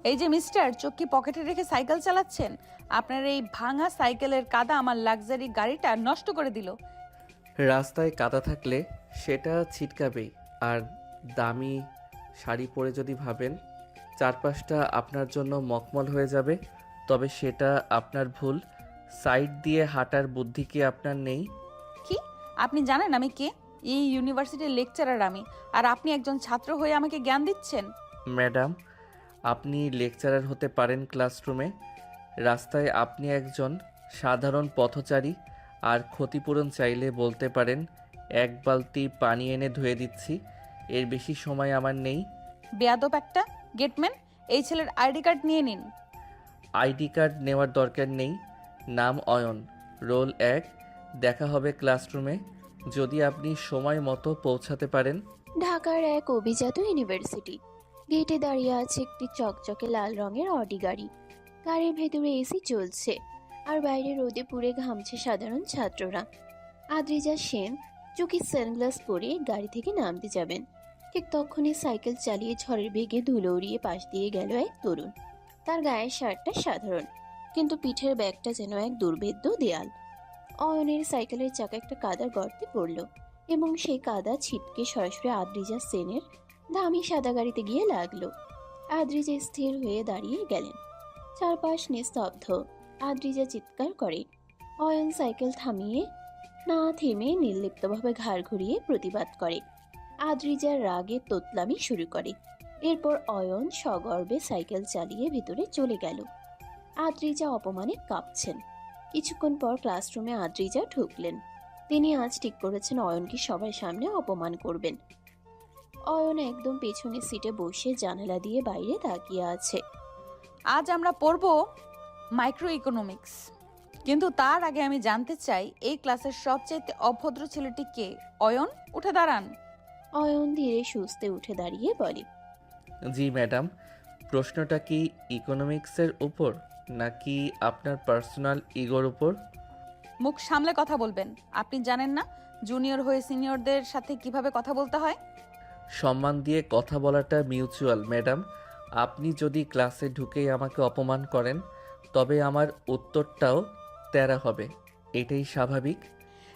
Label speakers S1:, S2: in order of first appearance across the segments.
S1: এই যে মিস্টার, চোখ কি পকেটে রেখে সাইকেল চালাচ্ছেন? আপনার এই ভাঙা সাইকেলের কাদা আমার লাক্সারি গাড়িটা নষ্ট করে দিল।
S2: রাস্তায় কাদা থাকলে সেটা ছিটকাবেই। আর দামি শাড়ি পরে যদি ভাবেন চারপাশটা আপনার জন্য মখমল হয়ে যাবে, তবে সেটা আপনার ভুল। সাইড দিয়ে হাঁটার বুদ্ধি কি আপনার নেই?
S1: কি? আপনি জানেন আমি কে? এই ইউনিভার্সিটির লেকচারার আমি, আর আপনি একজন ছাত্র হয়ে আমাকে জ্ঞান দিচ্ছেন?
S2: ম্যাডাম, আপনি লেকচারার হতে পারেন ক্লাসরুমে, রাস্তায় আপনি একজন সাধারণ পথচারী। আর ক্ষতিপূরণ চাইলে বলতে পারেন 1 বালতি পানি এনে ধুয়ে দিচ্ছি। এর বেশি সময় আমার নেই।
S1: বেয়াদব একটা! গেটম্যান, এই ছেলের আইডি কার্ড নিয়ে নিন।
S2: আইডি কার্ড নেওয়ার দরকার নেই। নাম অয়ন, রোল 1। দেখা হবে ক্লাসরুমে, যদি আপনি সময় মতো পৌঁছাতে পারেন।
S3: ঢাকার এক অভিজাত ইউনিভার্সিটি। গেটে দাঁড়িয়ে আছে একটি চকচকে লাল রঙের অডি গাড়ি। গাড়ির ভেতরে এসি চলছে, আর বাইরে রোদে পুড়ে ঘামছে সাধারণ ছাত্ররা। আদ্রিজা সেন চোখে সানগ্লাস পরে গাড়ি থেকে নামতে যাবেন, ঠিক তখনই সাইকেল চালিয়ে ঝড়ের বেগে ধুলো উড়িয়ে পাশ দিয়ে গেল এক তরুণ। তার গায়ের শার্টটা সাধারণ, কিন্তু পিঠের ব্যাগটা যেন এক দুর্ভেদ্য দেয়াল। অয়নের সাইকেলের চাকা একটা কাদার গর্তে পড়ল, এবং সেই কাদা ছিটকে সরাসরি আদ্রিজা সেনের দামি সাদা গাড়িতে গিয়ে লাগলো। আদ্রিজা স্থির হয়ে দাঁড়িয়ে গেলেন, চারপাশ নিস্তব্ধ। আদ্রিজা চিৎকার করে। অয়ন সাইকেল থামিয়ে না থেমে নির্লিপ্তভাবে ঘাড় ঘুরিয়ে প্রতিবাদ করে। আদ্রিজার রাগে তোতলামি শুরু করে। এরপর অয়ন সগর্বে সাইকেল চালিয়ে ভিতরে চলে গেল। আদ্রিজা অপমানে কাঁপছেন। কিছুক্ষণ পর ক্লাসরুমে আদ্রিজা ঢুকলেন। তিনি আজ ঠিক করেছেন অয়নকে সবার সামনে অপমান করবেন। অয়ন একদম পেছনের সিটে বসে জানালা দিয়ে বাইরে তাকিয়ে আছে।
S1: আজ আমরা পড়ব মাইক্রো ইকোনমিক্স, কিন্তু তার আগে আমি জানতে চাই এই ক্লাসের সবচেয়ে অভদ্র ছেলেটি কে? অয়ন, উঠে দাঁড়ান।
S3: অয়ন ধীরে সুস্থে উঠে দাঁড়িয়ে বলে,
S2: জি ম্যাডাম, প্রশ্নটা কি ইকোনমিক্সের উপর নাকি আপনার পার্সোনাল ইগোর উপর?
S1: মুখ সামলে কথা বলবেন। আপনি জানেন না জুনিয়র হয়ে সিনিয়রদের সাথে কিভাবে কথা বলতে হয়?
S2: সম্মান দিয়ে কথা বলাটা মিউচুয়াল ম্যাডাম। আপনি যদি ক্লাসে ঢুকেই আমাকে অপমান করেন, তবে আমার উত্তরটাও তেড়া হবে। এটাই স্বাভাবিক।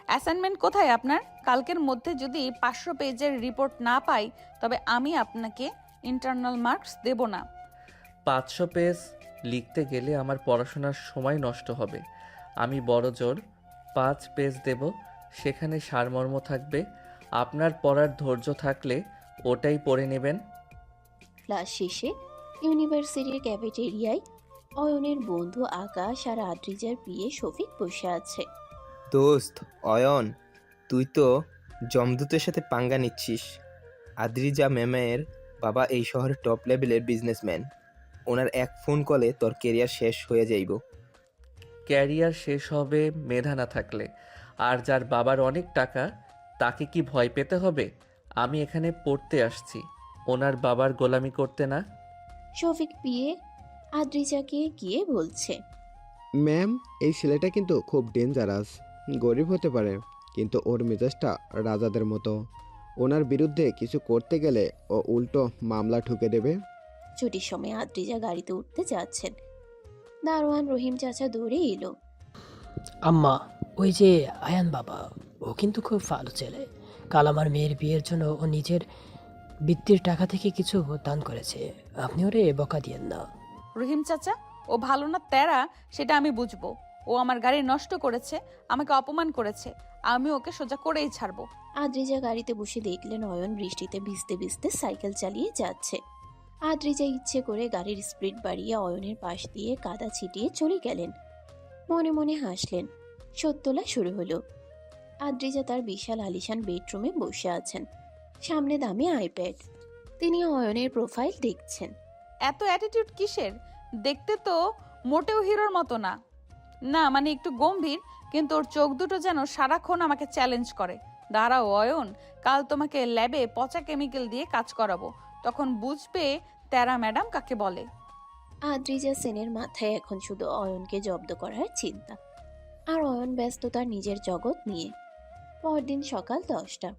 S1: অ্যাসাইনমেন্ট কোথায় আপনার? কালকের মধ্যে যদি 500 পেজের রিপোর্ট না পাই, তবে আমি আপনাকে ইন্টারনাল মার্কস দেব না।
S2: 500 পেজ লিখতে গেলে আমার পড়াশোনার সময় নষ্ট হবে। আমি বড় জোর 5 পেজ দেব, সেখানে সারমর্ম থাকবে। আপনার পড়ার ধৈর্য থাকলে ওটাই পড়ে নেবেন।
S3: ক্লাস শেষে ইউনিভার্সিটির ক্যাফেটেরিয়ায় অয়নের বন্ধু আকাশ আর আদ্রিজার বিয়ে শফিক বসে আছে।
S4: দোস্ত অয়ন, তুই তো জমদূতের সাথে পাঙ্গা নিচ্ছিস। আদ্রিজা ম্যামের বাবা এই শহরের টপ লেভেলের বিজনেসম্যান। ওনার এক ফোন কলে তোর কেরিয়ার শেষ হয়ে যাইব।
S2: ক্যারিয়ার শেষ হবে মেধা না থাকলে। আর যার বাবার অনেক টাকা, তাকে কি ভয় পেতে হবে? আমি এখানে পড়তে আসছি, ওনার বাবার গোলামি করতে না।
S3: শফিক বিয়ে আদ্রিজাকে গিয়ে বলছে,
S5: ম্যাম, এই ছেলেটা কিন্তু খুব ডেঞ্জারাস। গরিব হতে পারে, কিন্তু ওর মেজাজটা রাজাদের মতো। ওনার বিরুদ্ধে কিছু করতে গেলে ও উল্টো মামলা ঠুকে দেবে।
S3: ছুটির সময় আদ্রিজা গাড়িতে উঠতে যাচ্ছেন। দারোয়ান রহিম চাচা দৌড়ে এলো।
S6: আম্মা, ওই যে আয়ান বাবা, ও কিন্তু খুব ভালো ছেলে। কাল আমার মেয়ের বিয়ের জন্য ও নিজের বৃত্তির টাকা থেকে কিছু দান করেছে। আপনি ওরে বকা দিয়েন না।
S1: রহিম চাচা, ও ভালো না তেরা সেটা আমি বুঝবো। ও আমার গাড়ি নষ্ট করেছে, আমাকে অপমান করেছে, আমি ওকে সোজা করেই ছাড়বো।
S3: আদ্রিজা গাড়িতে বসে দেখলেন অয়ন বৃষ্টিতে ভিজতে ভিজতে সাইকেল চালিয়ে যাচ্ছে। আদ্রিজা ইচ্ছে করে গাড়ির স্পিড বাড়িয়ে অয়নের পাশ দিয়ে কাদা ছিটিয়ে চলে গেলেন। মনে মনে হাসলেন। সত্যলা শুরু হলো। আদ্রিজা তার বিশাল আলিশান বেডরুমে বসে আছেন, সামনে দামি আইপ্যাড। তিনি অয়নের প্রোফাইল দেখছেন।
S1: এত অ্যাটিটিউড কিসের? দেখতে তো মোটেও হিরোর মতো না। না মানে একটু গম্ভীর, কিন্তু ওর চোখ দুটো যেন সারাক্ষণ আমাকে চ্যালেঞ্জ করে। দাঁড়াও অয়ন, কাল তোমাকে ল্যাবে পচা কেমিক্যাল দিয়ে কাজ করাবো, তখন বুঝবে তেরা ম্যাডাম কাকে বলে।
S3: আদ্রিজা সেনের মাথায় এখন শুধু অয়নকে জব্দ করার চিন্তা, আর অয়ন ব্যস্ত তার নিজের জগৎ নিয়ে। পরদিন সকাল 10টা।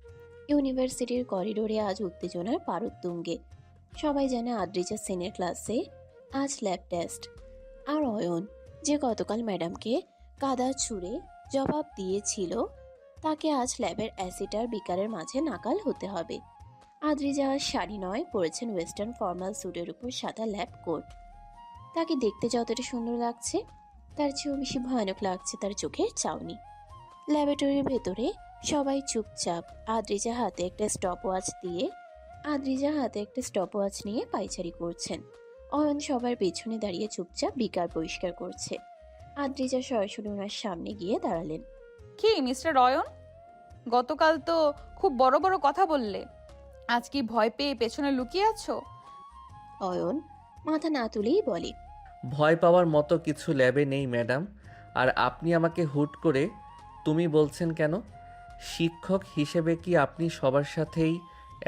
S3: ইউনিভার্সিটির করিডোরে আজ উত্তেজনার পারদ তুঙ্গে। সবাই জানে আদ্রিজা সেনের ক্লাসে আজ ল্যাব টেস্ট। আর অয়ন, যে গতকাল ম্যাডামকে কাদা ছুঁড়ে জবাব দিয়েছিল, তাকে আজ ল্যাবের অ্যাসিড আর বিকারের মাঝে নাকাল হতে হবে। আদ্রিজা আজ শাড়ি নয়, পরেছেন ওয়েস্টার্ন ফর্মাল স্যুটের উপর সাদা ল্যাব কোট। তাকে দেখতে যতটা সুন্দর লাগছে, তার চেয়েও বেশি ভয়ানক লাগছে তার চোখের চাউনি। ল্যাবরেটরির ভেতরে সবাই চুপচাপ। আদ্রিজা হাতে একটা স্টপওয়াচ নিয়ে পায়চারি করছেন। অয়ন সবার পেছনে দাঁড়িয়ে চুপচাপ বিকার পরিষ্কার করছে। আদ্রিজা সরাসরি ওনার সামনে গিয়ে দাঁড়ালেন।
S1: কি মিস্টার অয়ন, গতকাল তো খুব বড় বড় কথা বললে, আজ কি ভয় পেয়ে পেছনে লুকিয়ে আছো?
S3: অয়ন মাথা না তুলেই বলে,
S2: ভয় পাওয়ার মতো কিছু ল্যাবে নেই ম্যাডাম। আর আপনি আমাকে হুট করে তুমি বলছেন কেন? শিক্ষক হিসেবে কি আপনি সবার সাথেই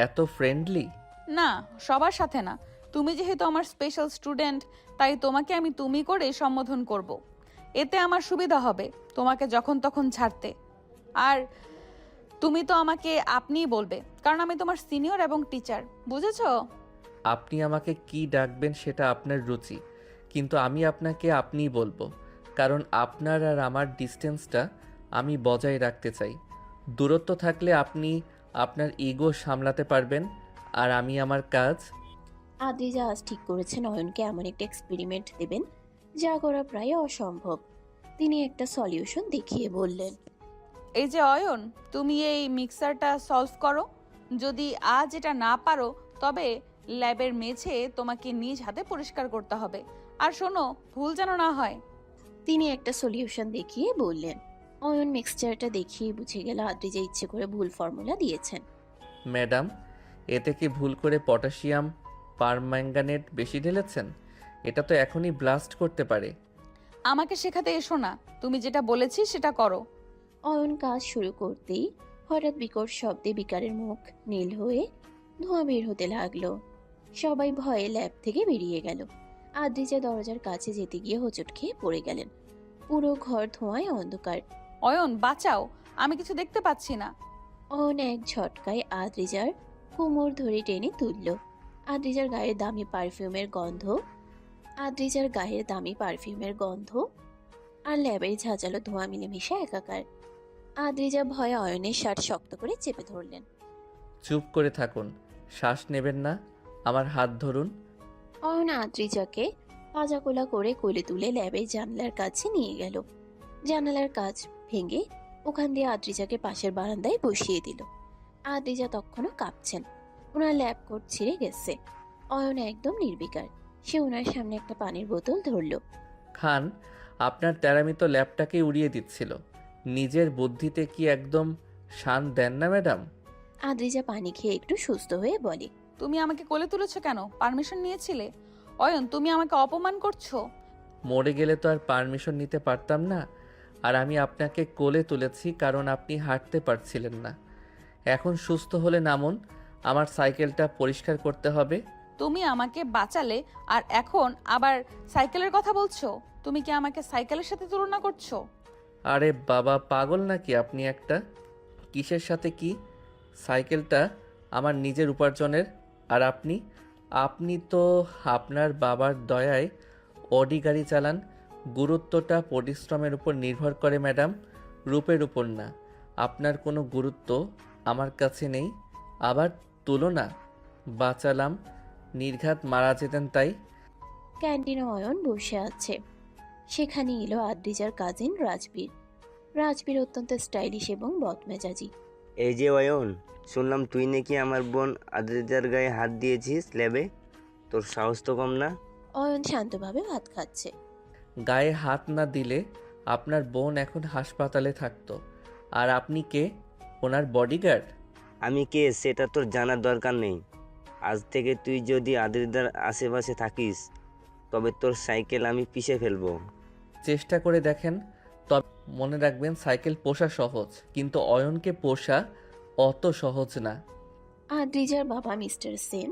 S2: এত ফ্রেন্ডলি?
S1: না, সবার সাথে না। তুমি যেহেতু আমার স্পেশাল স্টুডেন্ট, তাই তোমাকে আমি তুমি করে সম্বোধন করব। এতে আমার সুবিধা হবে তোমাকে যখন তখন ছাড়তে। আর তুমি তো আমাকে আপনিই বলবে, কারণ আমি তোমার সিনিয়র এবং টিচার, বুঝেছো?
S2: আপনি আমাকে কি ডাকবেন সেটা আপনার রুচি, কিন্তু আমি আপনাকে আপনিই বলবো, কারণ আপনার আর আমার ডিস্টেন্সটা আমি বজায় রাখতে চাই। দূরত্ব থাকলে আপনি আপনার ইগো সামলাতে পারবেন, আর আমি আমার কাজ।
S3: আদ্রিজা আজ ঠিক করেছেন অয়নকে এমন একটা এক্সপেরিমেন্ট দেবেন যা করা প্রায় অসম্ভব। তিনি একটা সলিউশন দেখিয়ে বললেন,
S1: এই যে অয়ন, তুমি এই মিক্সারটা সলভ করো। যদি আজ এটা না পারো, তবে ল্যাবের মেঝে তোমাকে নিজ হাতে পরিষ্কার করতে হবে। আর শোনো, ভুল যেন না হয়।
S3: তিনি একটা সলিউশন দেখিয়ে বললেন। অয়ন মিক্সচারটা দেখিয়ে বুঝে গেল আদ্রিজা ইচ্ছে করে ভুল ফর্মুলা দিয়েছেন।
S2: ম্যাডাম, এতে কি ভুল করে পটাশিয়াম পারম্যাঙ্গানেট বেশি ঢেলেছেন? এটা তো এখনই ব্লাস্ট করতে পারে।
S1: আমাকে শেখাতে এসো না, তুমি যেটা বলেছি সেটা করো।
S3: অয়ন কাজ শুরু করতেই হঠাৎ বিকট শব্দে বিকারের মুখ নীল হয়ে ধোঁয়া বের হতে লাগলো। সবাই ভয়ে ল্যাব থেকে বেরিয়ে গেল। আদ্রিজা দরজার কাছে যেতে গিয়ে হোঁচট খেয়ে পড়ে গেলেন। পুরো ঘর ধোঁয়ায় অন্ধকার।
S1: অয়ন, বাঁচাও, আমি কিছু দেখতে পাচ্ছি না।
S3: অয়ন এক ঝটকায় আদ্রিজার কোমর ধরে টেনে তুলল। আদ্রিজার গায়ের দামি পারফিউমের গন্ধ আর ল্যাবের ঝাঁঝালো ধোঁয়া মিলেমিশে একাকার। আদ্রিজা ভয়ে অয়নের শার্ট শক্ত করে চেপে ধরলেন।
S2: চুপ করে থাকুন, শ্বাস নেবেন না, আমার হাত ধরুন।
S3: অয়ন আদ্রিজাকে পাজাকোলা করে কোলে তুলে ল্যাবের জানালার কাছে নিয়ে গেল। জানালার কাচ ভেঙে ওখান দিয়ে আদ্রিজাকে পাশের বারান্দায় বসিয়ে দিল। আদ্রিজা তখনও কাঁপছেন। ওনার ল্যাব কোট ছিঁড়ে গেছে। অয়ন একদম নির্বিকার। সে ওনার সামনে একটা পানির বোতল ধরল।
S2: খান, আপনার তেরামি তো ল্যাপটাকেই উড়িয়ে দিচ্ছিল। নিজের বুদ্ধিতে কি একদম শান দেন না ম্যাডাম?
S3: আদ্রিজা পানি খেয়ে একটু সুস্থ হয়ে বলে,
S1: তুমি আমাকে কোলে তুলেছো কেন? পারমিশন নিয়েছিলে? অয়ন, তুমি আমাকে অপমান করছো।
S2: মরে গেলে তো আর পারমিশন নিতে পারতাম না। আর আমি আপনাকে কোলে তুলেছি কারণ আপনি হাঁটতে পারছিলেন না। এখন সুস্থ হলে নামুন, আমার সাইকেলটা পরিষ্কার করতে হবে।
S1: তুমি আমাকে বাঁচালে, আর এখন আবার সাইকেলের কথা বলছো? তুমি কি আমাকে সাইকেলের সাথে তুলনা করছো?
S2: আরে বাবা, পাগল নাকি আপনি একটা? কিসের সাথে কি? সাইকেলটা আমার নিজের উপার্জনের। আর আপনি তো আপনার বাবার দয়ায় অডি গাড়ি চালান। গুরুত্বটা পরিশ্রমের উপর নির্ভর করে ম্যাডাম, রূপের উপর না। আপনার কোনো গুরুত্ব আমার কাছে নেই। আবার তুলনা? বাঁচালাম, নির্ঘাত মারা যেতেন তাই।
S3: ক্যান্টিনে অয়ন বসে আছে। সেখানে এলো আদ্রিজার কাজিন রাজবীর। রাজবীর অত্যন্ত স্টাইলিশ এবং বদমেজাজি।
S7: এই যে অয়ন, শুনলাম তুই নাকি আমার বোন আদ্রিজার গায়ে হাত দিয়েছিস ল্যাবে। তোর সাহস তো কম না।
S3: অয়ন শান্তভাবে ভাত খাচ্ছে।
S2: গায়ে হাত না দিলে আপনার বোন এখন হাসপাতালে থাকতো। আর আপনি কে? ওনার বডিগার্ড?
S7: আমি কে সেটা তোর জানার দরকার নেই। আজ থেকে তুই যদি আদ্রিজার আশেপাশে থাকিস, তবে তোর সাইকেল আমি পিষে ফেলবো।
S2: চেষ্টা করে দেখেন। তবে মনে রাখবেন, সাইকেল পোষা সহজ, কিন্তু অয়নকে পোষা অত সহজ না।
S3: আদ্রিজার বাবা মিস্টার সেন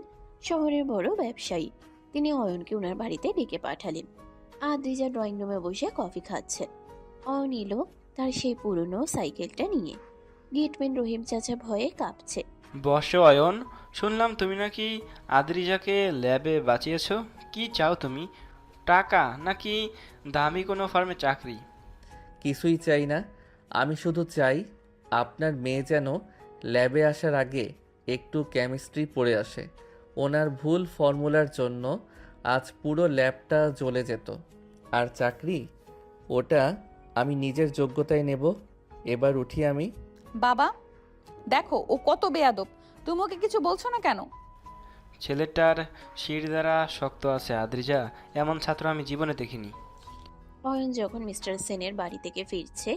S3: শহরের বড় ব্যবসায়ী। তিনি অয়নকে ওনার বাড়িতে ডেকে পাঠালেন। আদ্রিজা ড্রয়িং রুমে বসে কফি খাচ্ছেন। অয়ন এলো তার সেই পুরনো সাইকেলটা নিয়ে। গেটম্যান রহিম চাচা ভয়ে কাঁপছে।
S8: বসো অয়ন, শুনলাম তুমি নাকি আদ্রিজাকে ল্যাবে বাঁচিয়েছো। কি চাও তুমি? টাকা নাকি দামি কোনো ফার্মে চাকরি?
S2: কিছুই চাই না, আমি শুধু চাই আপনার মেয়ে যেন ল্যাবে আসার আগে একটু কেমিস্ট্রি পড়ে আসে। ওনার ভুল ফর্মুলার জন্য আজ পুরো ল্যাবটা জ্বলে যেত। আর চাকরি, ওটা আমি নিজের যোগ্যতায় নেব। এবার উঠি আমি।
S1: বাবা দেখো ও কত বেয়াদব, তুমি ওকে কিছু বলছো না কেন?
S8: ছেলেটার শির দ্বারা শক্ত আছে আদ্রিজা, এমন ছাত্র আমি জীবনে দেখিনি।
S3: অয়ন যখন মিস্টার সেনের বাড়ি থেকে ফিরছে,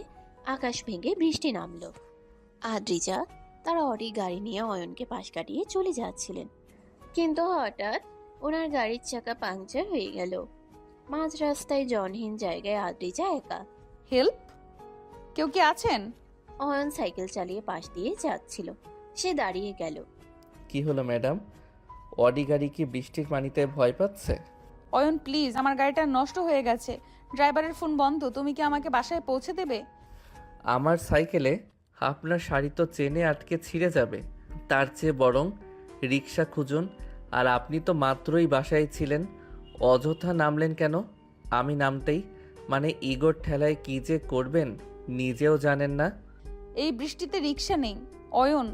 S3: আকাশ ভেঙে বৃষ্টি নামলো। আদ্রিজা তার অডি গাড়ি নিয়ে অয়নকে পাশ কাটিয়ে চলে যাচ্ছিলেন, কিন্তু হঠাৎ ওনার গাড়ির চাকা পাংচার হয়ে গেল। মাঝ রাস্তায় জনহীন জায়গায় আদ্রিজা একা।
S1: হেল্প, কেউ কি আছেন?
S3: অয়ন সাইকেল চালিয়ে পাশ দিয়ে যাচ্ছিল, সে দাঁড়িয়ে গেল।
S2: কি হলো ম্যাডাম, অডি গাড়ি কি বৃষ্টির পানিতে ভয় পাচ্ছে?
S1: অয়ন প্লিজ, আমার গাড়িটা নষ্ট হয়ে গেছে, ড্রাইভারের ফোন বন্ধ, তুমি কি আমাকে বাসায় পৌঁছে দেবে?
S2: আমার সাইকেলে আপনার শাড়ি তো চেনে আটকে ছিঁড়ে যাবে। তার চেয়ে বরং রিক্সা খুঁজুন। আর আপনি তো মাত্রই বাসায় ছিলেন, অযথা নামলেন কেন? আমি নামতেই মানে ইগোর ঠেলায় কী যে করবেন নিজেও জানেন না।
S1: এই বৃষ্টিতে রিক্সা নেই। অয়ন,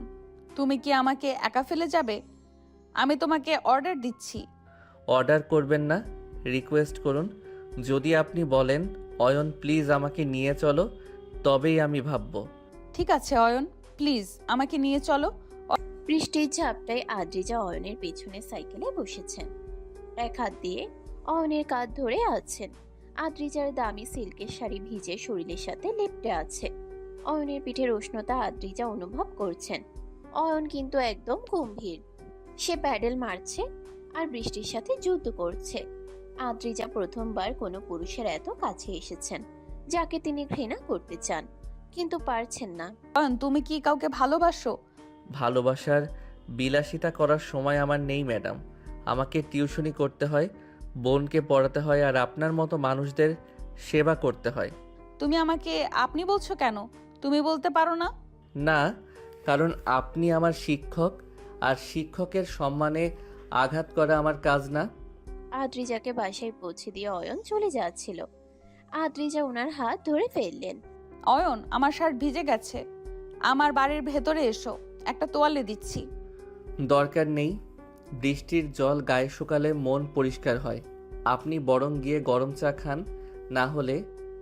S1: তুমি কি আমাকে একা ফেলে যাবে? আমি তোমাকে অর্ডার দিচ্ছি।
S2: অর্ডার করবেন না, রিকোয়েস্ট করুন। যদি আপনি বলেন অয়ন প্লিজ আমাকে নিয়ে চলো, তবেই আমি ভাববো।
S1: ঠিক আছে অয়ন, প্লিজ আমাকে নিয়ে চলো।
S3: বৃষ্টির ঝাপটায় আদ্রিজা অয়নের পেছনে সাইকেলে বসেছেন, এক হাত দিয়ে অয়নের কাঁধ ধরে আছেন। আদ্রিজার দামি সিল্কের শাড়ি ভিজে শরীরের সাথে লেপ্টে আছে। অয়নের পিঠের উষ্ণতা আদ্রিজা অনুভব করছেন। অয়ন কিন্তু একদম গম্ভীর, সে প্যাডেল মারছে আর বৃষ্টির সাথে যুদ্ধ করছে। আদ্রিজা প্রথমবার কোনো পুরুষের এত কাছে এসেছেন যাকে তিনি ঘৃণা করতে চান, কিন্তু পারছেন না।
S1: অয়ন, তুমি কি কাউকে ভালোবাসো?
S2: ভালোবাসার বিলাসিতা করার সময় আমার নেই ম্যাডাম। আমাকে টিউশনি করতে হয়, বোনকে পড়াতে হয়, আর আপনার মতো মানুষদের সেবা করতে হয়।
S1: তুমি আমাকে আপনি বলছো কেন? তুমি বলতে পারো না?
S2: না, কারণ আপনি আমার শিক্ষক, আর শিক্ষকের সম্মানে আঘাত করা আমার কাজ না।
S3: আদ্রিজাকে বাসায় পৌঁছে দিয়ে অয়ন চলে যাচ্ছিল। আদ্রিজা ওনার হাত ধরে ফেললেন।
S1: অয়ন, আমার শার্ট ভিজে গেছে, আমার বাড়ির ভেতরে এসো, একটা তোয়ালে দিচ্ছি।
S2: দরকার নেই, বৃষ্টির জল গায়ে শুকালে মন পরিষ্কার হয়। আপনি বরং গিয়ে গরম চা খান, না হলে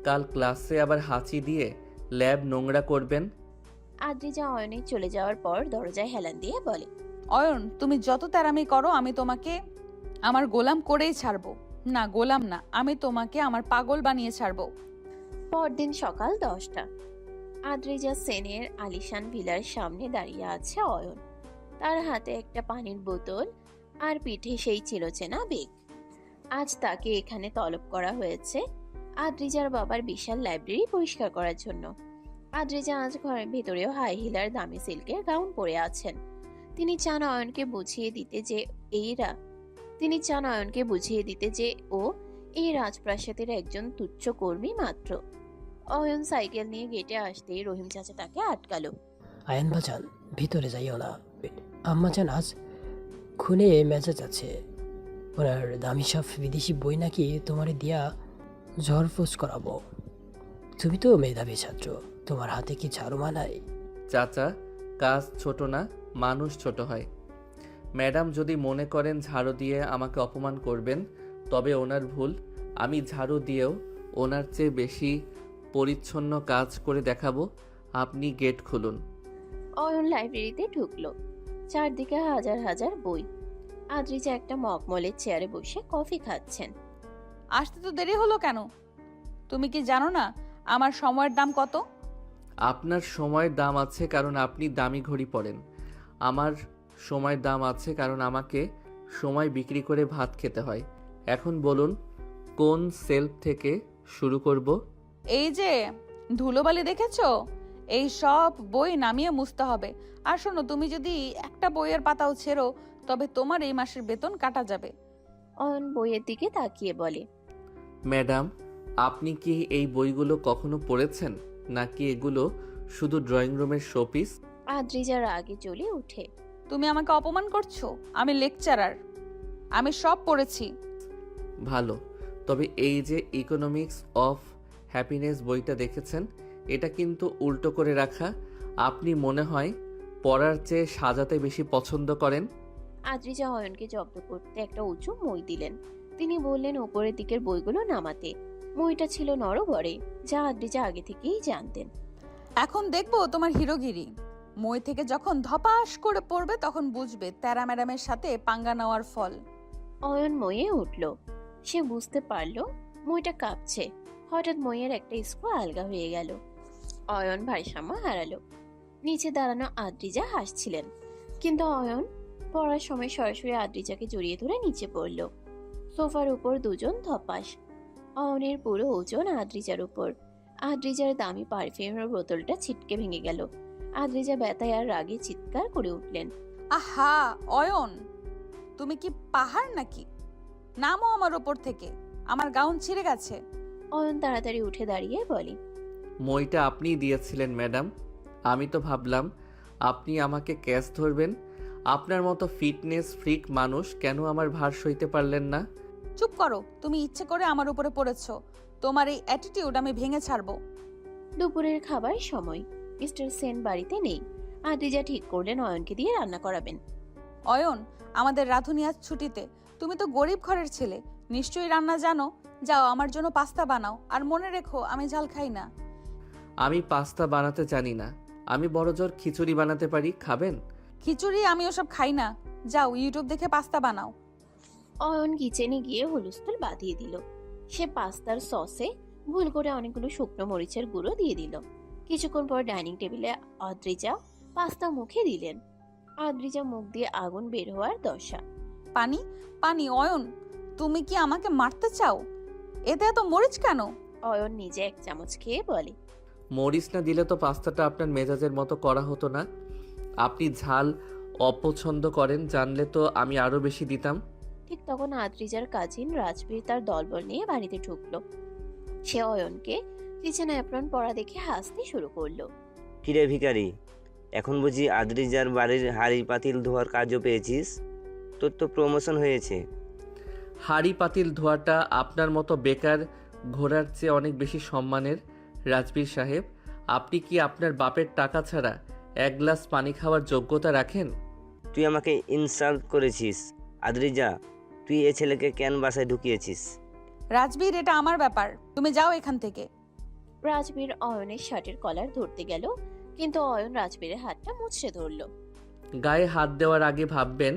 S2: কাল ক্লাসে আবার হাঁচি দিয়ে ল্যাব নোংরা করবেন।
S3: আদ্রিজা অয়নের চলে যাওয়ার পর দরজায় হেলান দিয়ে বলে,
S1: অয়ন, তুমি যত তেরামি করো আমি তোমাকে আমার গোলাম করেই ছাড়বো। না, গোলাম না, আমি তোমাকে আমার পাগল বানিয়ে ছাড়বো।
S3: পরদিন সকাল 10টা। আদ্রিজা সেনের আলিশান ভিলার সামনে দাঁড়িয়ে আছে অয়ন। তার হাতে একটা পানির বোতল আর পিঠে সেই চিরচেনা বেগ। আজ তাকে এখানে তলব করা হয়েছে আদ্রিজার বাবার বিশাল লাইব্রেরি পরিষ্কার করার জন্য। আদ্রিজা আজ ঘরের ভেতরেও হাই হিলার দামি সিল্কের গাউন পরে আছেন। তিনি চান অয়নকে বুঝিয়ে দিতে যে ও এই রাজপ্রাসাদের একজন তুচ্ছ কর্মী মাত্র। অয়ন সাইকেল নিয়ে গেটে আসতেই রহিম চাচা তাকে আটকালো।
S6: আয়ান বাজান, ভিতরে যাইও না। আম্মাজান আজ খুনে মেজাজ আছে। ওনার দামি সব বিদেশি বই নাকি তোমারে দিয়া ঝড়ফুস করাবো। তুমি তো মেধাবী ছাত্র, তোমার হাতে কি ঝাড়ু মানায়?
S2: চাচা, কাজ ছোট না, মানুষ ছোট হয়। ম্যাডাম যদি মনে করেন ঝাড়ু দিয়ে আমাকে অপমান করবেন, তবে ওনার ভুল। আমি ঝাড়ু দিয়েও ওনার চেয়ে বেশি পরিচ্ছন্ন কাজ করে দেখাবো। আপনি গেট খুলুন।
S3: অয়ন লাইব্রেরিতে ঢুকলো। চারদিকে হাজার হাজার বই। আদ্রিজা একটা মকমলের চেয়ারে বসে কফি খাচ্ছেন।
S1: আসতে তো দেরি হলো কেন? তুমি কি জানো না আমার সময়ের দাম কত?
S2: আপনার সময়ের দাম আছে কারণ আপনি দামি ঘড়ি পরেন। আমার সময়ের দাম আছে কারণ আমাকে সময় বিক্রি করে ভাত খেতে হয়। এখন বলুন, কোন সেলফ থেকে শুরু করব?
S1: এই যে ধুলোবালি দেখেছো, এই সব বই নামিয়ে মুছতে হবে। আর শোনো, তুমি যদি একটা বইয়ের পাতাও ছেড়ো তবে তোমার এই মাসের বেতন কাটা যাবে।
S3: অয়ন বইয়ের দিকে তাকিয়ে বলে,
S2: ম্যাডাম, আপনি কি এই বইগুলো কখনো পড়েছেন, নাকি এগুলো শুধু ড্রয়িং রুমের শোপিস?
S3: আদ্রিজার আগে জ্বলে উঠে।
S1: তুমি আমাকে অপমান করছো? আমি লেকচারার, আমি সব পড়েছি।
S2: ভালো। তবে এই যে ইকোনমিক্স অফ হ্যাপিনেস বইটা দেখেছেন, এটা কিন্তু উল্টো করে রাখা। আপনি মনে হয় পড়ার চেয়ে সাজাতে বেশি পছন্দ করেন।
S3: আদ্রিজা অয়নকে জব্দ করতে একটা উঁচু মই দিলেন। তিনি বললেন ওপরের দিকের বইগুলো নামাতে। মইটা ছিল নরবরে, যা আদ্রিজা আগে থেকেই জানতেন।
S1: এখন দেখবো তোমার হিরোগিরি। মই থেকে যখন ধপাস করে পড়বে তখন বুঝবে তেরা ম্যাডামের সাথে পাঙ্গা নেওয়ার ফল।
S3: অয়ন মইয়ে উঠল। সে বুঝতে পারল মইটা কাঁপছে। হঠাৎ মইয়ের একটা স্ক্রু আলগা হয়ে গেল। অয়ন ভারসাম্য হারালো। নিচে দাঁড়ানো আদ্রিজা হাসছিলেন, কিন্তু অয়ন পড়ার সময় সরাসরি আদ্রিজাকে জড়িয়ে ধরে নিচে পড়ল। সোফার উপর দুজন ধপাস। অয়নের পুরো ওজন আদ্রিজার উপর। আদ্রিজার দামি পারফিউমের বোতলটা ছিটকে ভেঙে গেল। আদ্রিজা ব্যথায় আর রাগে চিৎকার করে উঠলেন।
S1: আহা অয়ন, তুমি কি পাহাড় নাকি? নামো আমার ওপর থেকে, আমার গাউন ছিঁড়ে গেছে।
S3: অয়ন তাড়াতাড়ি উঠে দাঁড়িয়ে বলে,
S2: মইটা আপনিই দিয়েছিলেন ম্যাডাম। আমি তো ভাবলাম আপনি আমাকে ক্যাচ ধরবেন। আপনার মতো ফিটনেস ফ্রিক মানুষ কেন আমার ভার সইতে পারলেন না?
S1: চুপ করো, তুমি ইচ্ছে করে আমার উপরে পড়েছো। তোমার এই অ্যাটিটিউড আমি ভেঙে ছাড়বো।
S3: দুপুরের খাবার সময়। মিস্টার সেন বাড়িতে নেই। আদ্রিজা ঠিক করলেন অয়নকে দিয়ে রান্না করাবেন।
S1: অয়ন, আমাদের রাঁধুনি আজ ছুটিতে। তুমি তো গরিব ঘরের ছেলে, নিশ্চয়ই রান্না জানো। যাও আমার জন্য পাস্তা বানাও, আর মনে রেখো আমি ঝাল খাই না।
S2: আমি পাস্তা বানাতে জানি না। আমি বড়জোর খিচুড়ি বানাতে পারি, খাবেন?
S1: খিচুড়ি আমি ওসব খাই না। যাও ইউটিউব দেখে পাস্তা বানাও।
S3: অয়ন কিচেনে গিয়ে হুলস্থুল বাঁধিয়ে দিল। সে পাস্তার সসে ভুল করে অনেকগুলো শুকনো মরিচের গুঁড়ো দিয়ে দিল। কিছুক্ষণ পর ডাইনিং টেবিলে আদ্রিজা পাস্তা মুখে দিলেন। আদ্রিজা মুখ দিয়ে আগুন বের হওয়ার দশা।
S1: পানি পানি। অয়ন, তুমি কি আমাকে মারতে চাও? এতে এত মরিচ কেন?
S3: অয়ন নিজে এক চামচ খেয়ে বলে,
S2: মরিচ না দিলে তো পাস্তাটা আপনার মেজাজের মতো করা হতো না। আপনি ঝাল অপছন্দ করেন জানলে তো আমি আরও বেশি দিতাম।
S3: ঠিক তখন আদ্রিজার কাজিন রাজবীর তার দলবল নিয়ে বাড়িতে ঢুকলো। সে অয়নকে কিচেনে অ্যাপ্রন পরা দেখে হাসতে শুরু করলো।
S7: কিরে ভিখারি, এখন বুঝি আদ্রিজার বাড়ির হাঁড়ি পাতিল ধোয়ার কাজও পেয়েছিস? তোর তো প্রমোশন হয়েছে।
S2: হাঁড়ি পাতিল ধোয়াটা আপনার মতো বেকার ঘোড়ার চেয়ে অনেক বেশি সম্মানের। রাজবীর সাহেব, আপনি কি আপনার বাপের টাকা ছাড়া এক গ্লাস পানি খাওয়ার যোগ্যতা রাখেন?
S7: তুই আমাকে ইনসাল্ট করেছিস। আদ্রিজা, তুই এ ছেলেকে কেন বাসায় ঢুকিয়েছিস?
S1: রাজবীর, এটা আমার ব্যাপার, তুমি যাও এখান থেকে।
S3: রাজবীর অয়নের শার্টের কলার ধরতে গেল, কিন্তু অয়ন রাজবীরের হাতটা মুচড়ে ধরলো।
S2: গায়ে হাত দেওয়ার আগে ভাববেন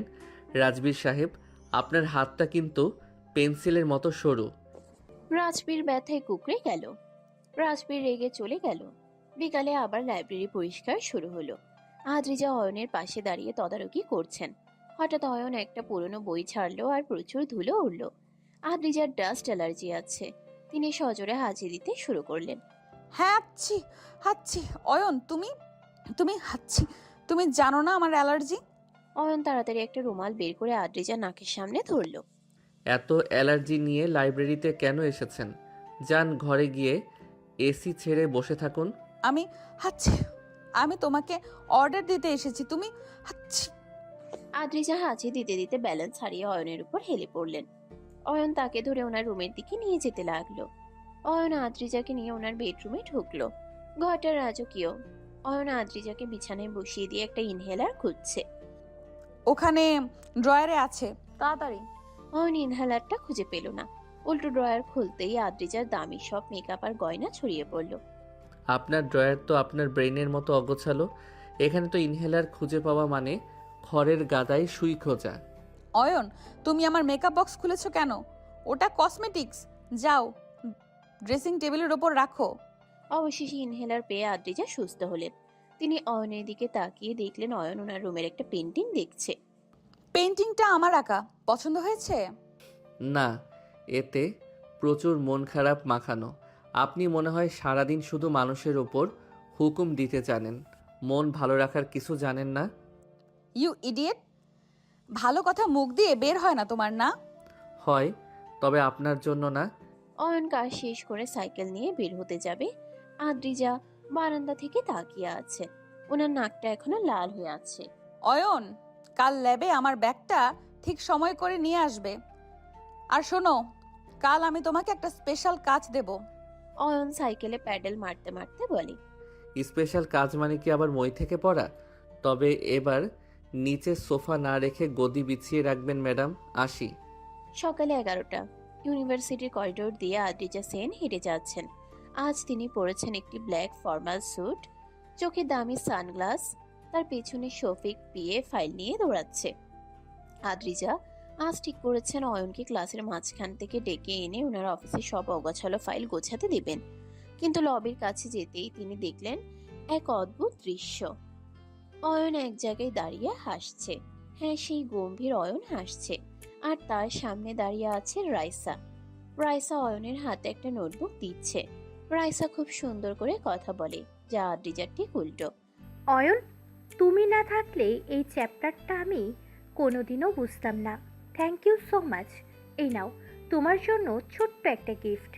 S2: রাজবীর সাহেব, আপনার হাতটা কিন্তু পেন্সিলের মতো সরু।
S3: রাজবীর ব্যথায় কুকড়ে গেল। রাজবীর রেগে চলে গেল। বিকালে আবার লাইব্রেরি পরিষ্কার শুরু হলো। আদ্রিজা অয়নের পাশে দাঁড়িয়ে তদারকি করছেন। হঠাৎ অয়ন একটা পুরনো বই ছাড়লো আর প্রচুর ধুলো উড়ল। আদ্রিজার ডাস্ট অ্যালার্জি আছে। তিনি সজোরে হাঁচি দিতে শুরু করলেন।
S1: হ্যাঁ, হাচ্ছি হাচ্ছি। অয়ন, তুমি তুমি হাচ্ছি। তুমি জানো না আমার অ্যালার্জি।
S3: অয়ন তাড়াতাড়ি একটা রুমাল বের করে আদ্রিজার নাকের সামনে ধরলো।
S2: এত অ্যালার্জি নিয়ে লাইব্রেরিতে কেন এসেছেন? যান ঘরে গিয়ে এসি ছেড়ে বসে থাকুন।
S1: আমি হাচ্ছি। আমি তোমাকে অর্ডার দিতে এসেছি, তুমি হাচ্ছি।
S3: আদ্রিজা হাঁচি দিতে দিতে ব্যালেন্স হারিয়ে অয়নের উপর হেলে পড়লেন। অয়ন তাকে ধরে ওনার রুমের দিকে নিয়ে যেতে লাগলো। অয়ন আদ্রিজাকে নিয়ে ওনার বেডরুমে ঢুকলো। ঘরটা রাজকীয়। অয়ন আদ্রিজাকে বিছানায় বসিয়ে দিয়ে একটা ইনহেলার খুঁজছে।
S1: ওখানে ড্রয়ারে আছে, তাড়াতাড়ি।
S3: অয়ন ইনহেলারটা খুঁজে পেল না। উল্টো ড্রয়ার খুলতেই আদ্রিজার দামি সব মেকআপ আর গয়না ছড়িয়ে পড়ল।
S2: আপনার ড্রয়ার তো আপনার ব্রেনের মতো অগোছালো। এখানে তো ইনহেলার খুঁজে পাওয়া মানে খড়ের গাদায় সুই খোঁজা।
S1: অয়ন, তুমি আমার মেকআপ বক্স খুলেছো কেন? ওটা কসমেটিক্স। যাও ড্রেসিং টেবিলের ওপর রাখো।
S3: অবশেষে ইনহেলার পেয়ে আদ্রিজা সুস্থ হলেন। তিনি অয়নের দিকে তাকিয়ে দেখলেন অয়ন ওনার রুমের একটা পেন্টিং দেখছে।
S1: পেন্টিংটা আমার আঁকা, পছন্দ হয়েছে?
S2: না, এতে প্রচুর মন খারাপ মাখানো। আপনি মনে হয় সারাদিন শুধু মানুষের ওপর হুকুম দিতে জানেন, মন ভালো রাখার কিছু জানেন না।
S1: You idiot! ভালো কথা মুখ দিয়ে বের হয় না তোমার, না?
S2: হয়, তবে আপনার জন্য না।
S3: অয়ন কাজ শেষ করে সাইকেল নিয়ে বের হতে যাবে। আদ্রিজা বারান্দা থেকে তাকিয়ে আছে। ওনার নাকটা এখনো লাল হয়ে আছে।
S1: অয়ন, কাল ল্যাবে আমার ব্যাগটা ঠিক সময় করে নিয়ে আসবে। আর শোনো, কাল আমি তোমাকে একটা স্পেশাল কাজ দেব।
S3: অয়ন সাইকেলে প্যাডেল মারতে মারতে বলে।
S2: স্পেশাল কাজ মানে কি আবার মই থেকে পড়া? তবে এবার নিচে সোফা না রেখে গদি বিছিয়ে রাখবেন ম্যাডাম। আসি।
S3: সকালে 11টা। ইউনিভার্সিটির করিডোর দিয়ে আদ্রিজা সেন হেঁটে যাচ্ছেন। আজ তিনি পরেছেন একটি ব্ল্যাক ফর্মাল স্যুট, চোখে দামি সানগ্লাস। তার পেছনে শফিক পিএ ফাইল নিয়ে দৌড়াচ্ছে। আদ্রিজা আজ ঠিক করেছেন অয়নকে ক্লাসের মাঝখান থেকে ডেকে এনে ওনার অফিসে সব অগোছালো ফাইল গোছাতে দিবেন। কিন্তু লবির কাছে যেতেই তিনি দেখলেন এক অদ্ভুত দৃশ্য। অয়ন এক জায়গায় দাঁড়িয়ে হাসছে। হ্যাঁ, সেই গম্ভীর অয়ন হাসছে। আর তার সামনে দাঁড়িয়ে আছে রাইসা। রাইসা অয়নের হাতে একটা নোটবুক দিচ্ছে। রাইসা খুব সুন্দর করে কথা বলে, যা আদ্রিজার ঠিক উল্টো।
S9: অয়ন, তুমি না থাকলে এই চ্যাপ্টারটা আমি কোনোদিনও বুঝতাম না। Thank you so much. এই নাও তোমার জন্য ছোট্ট একটা গিফট।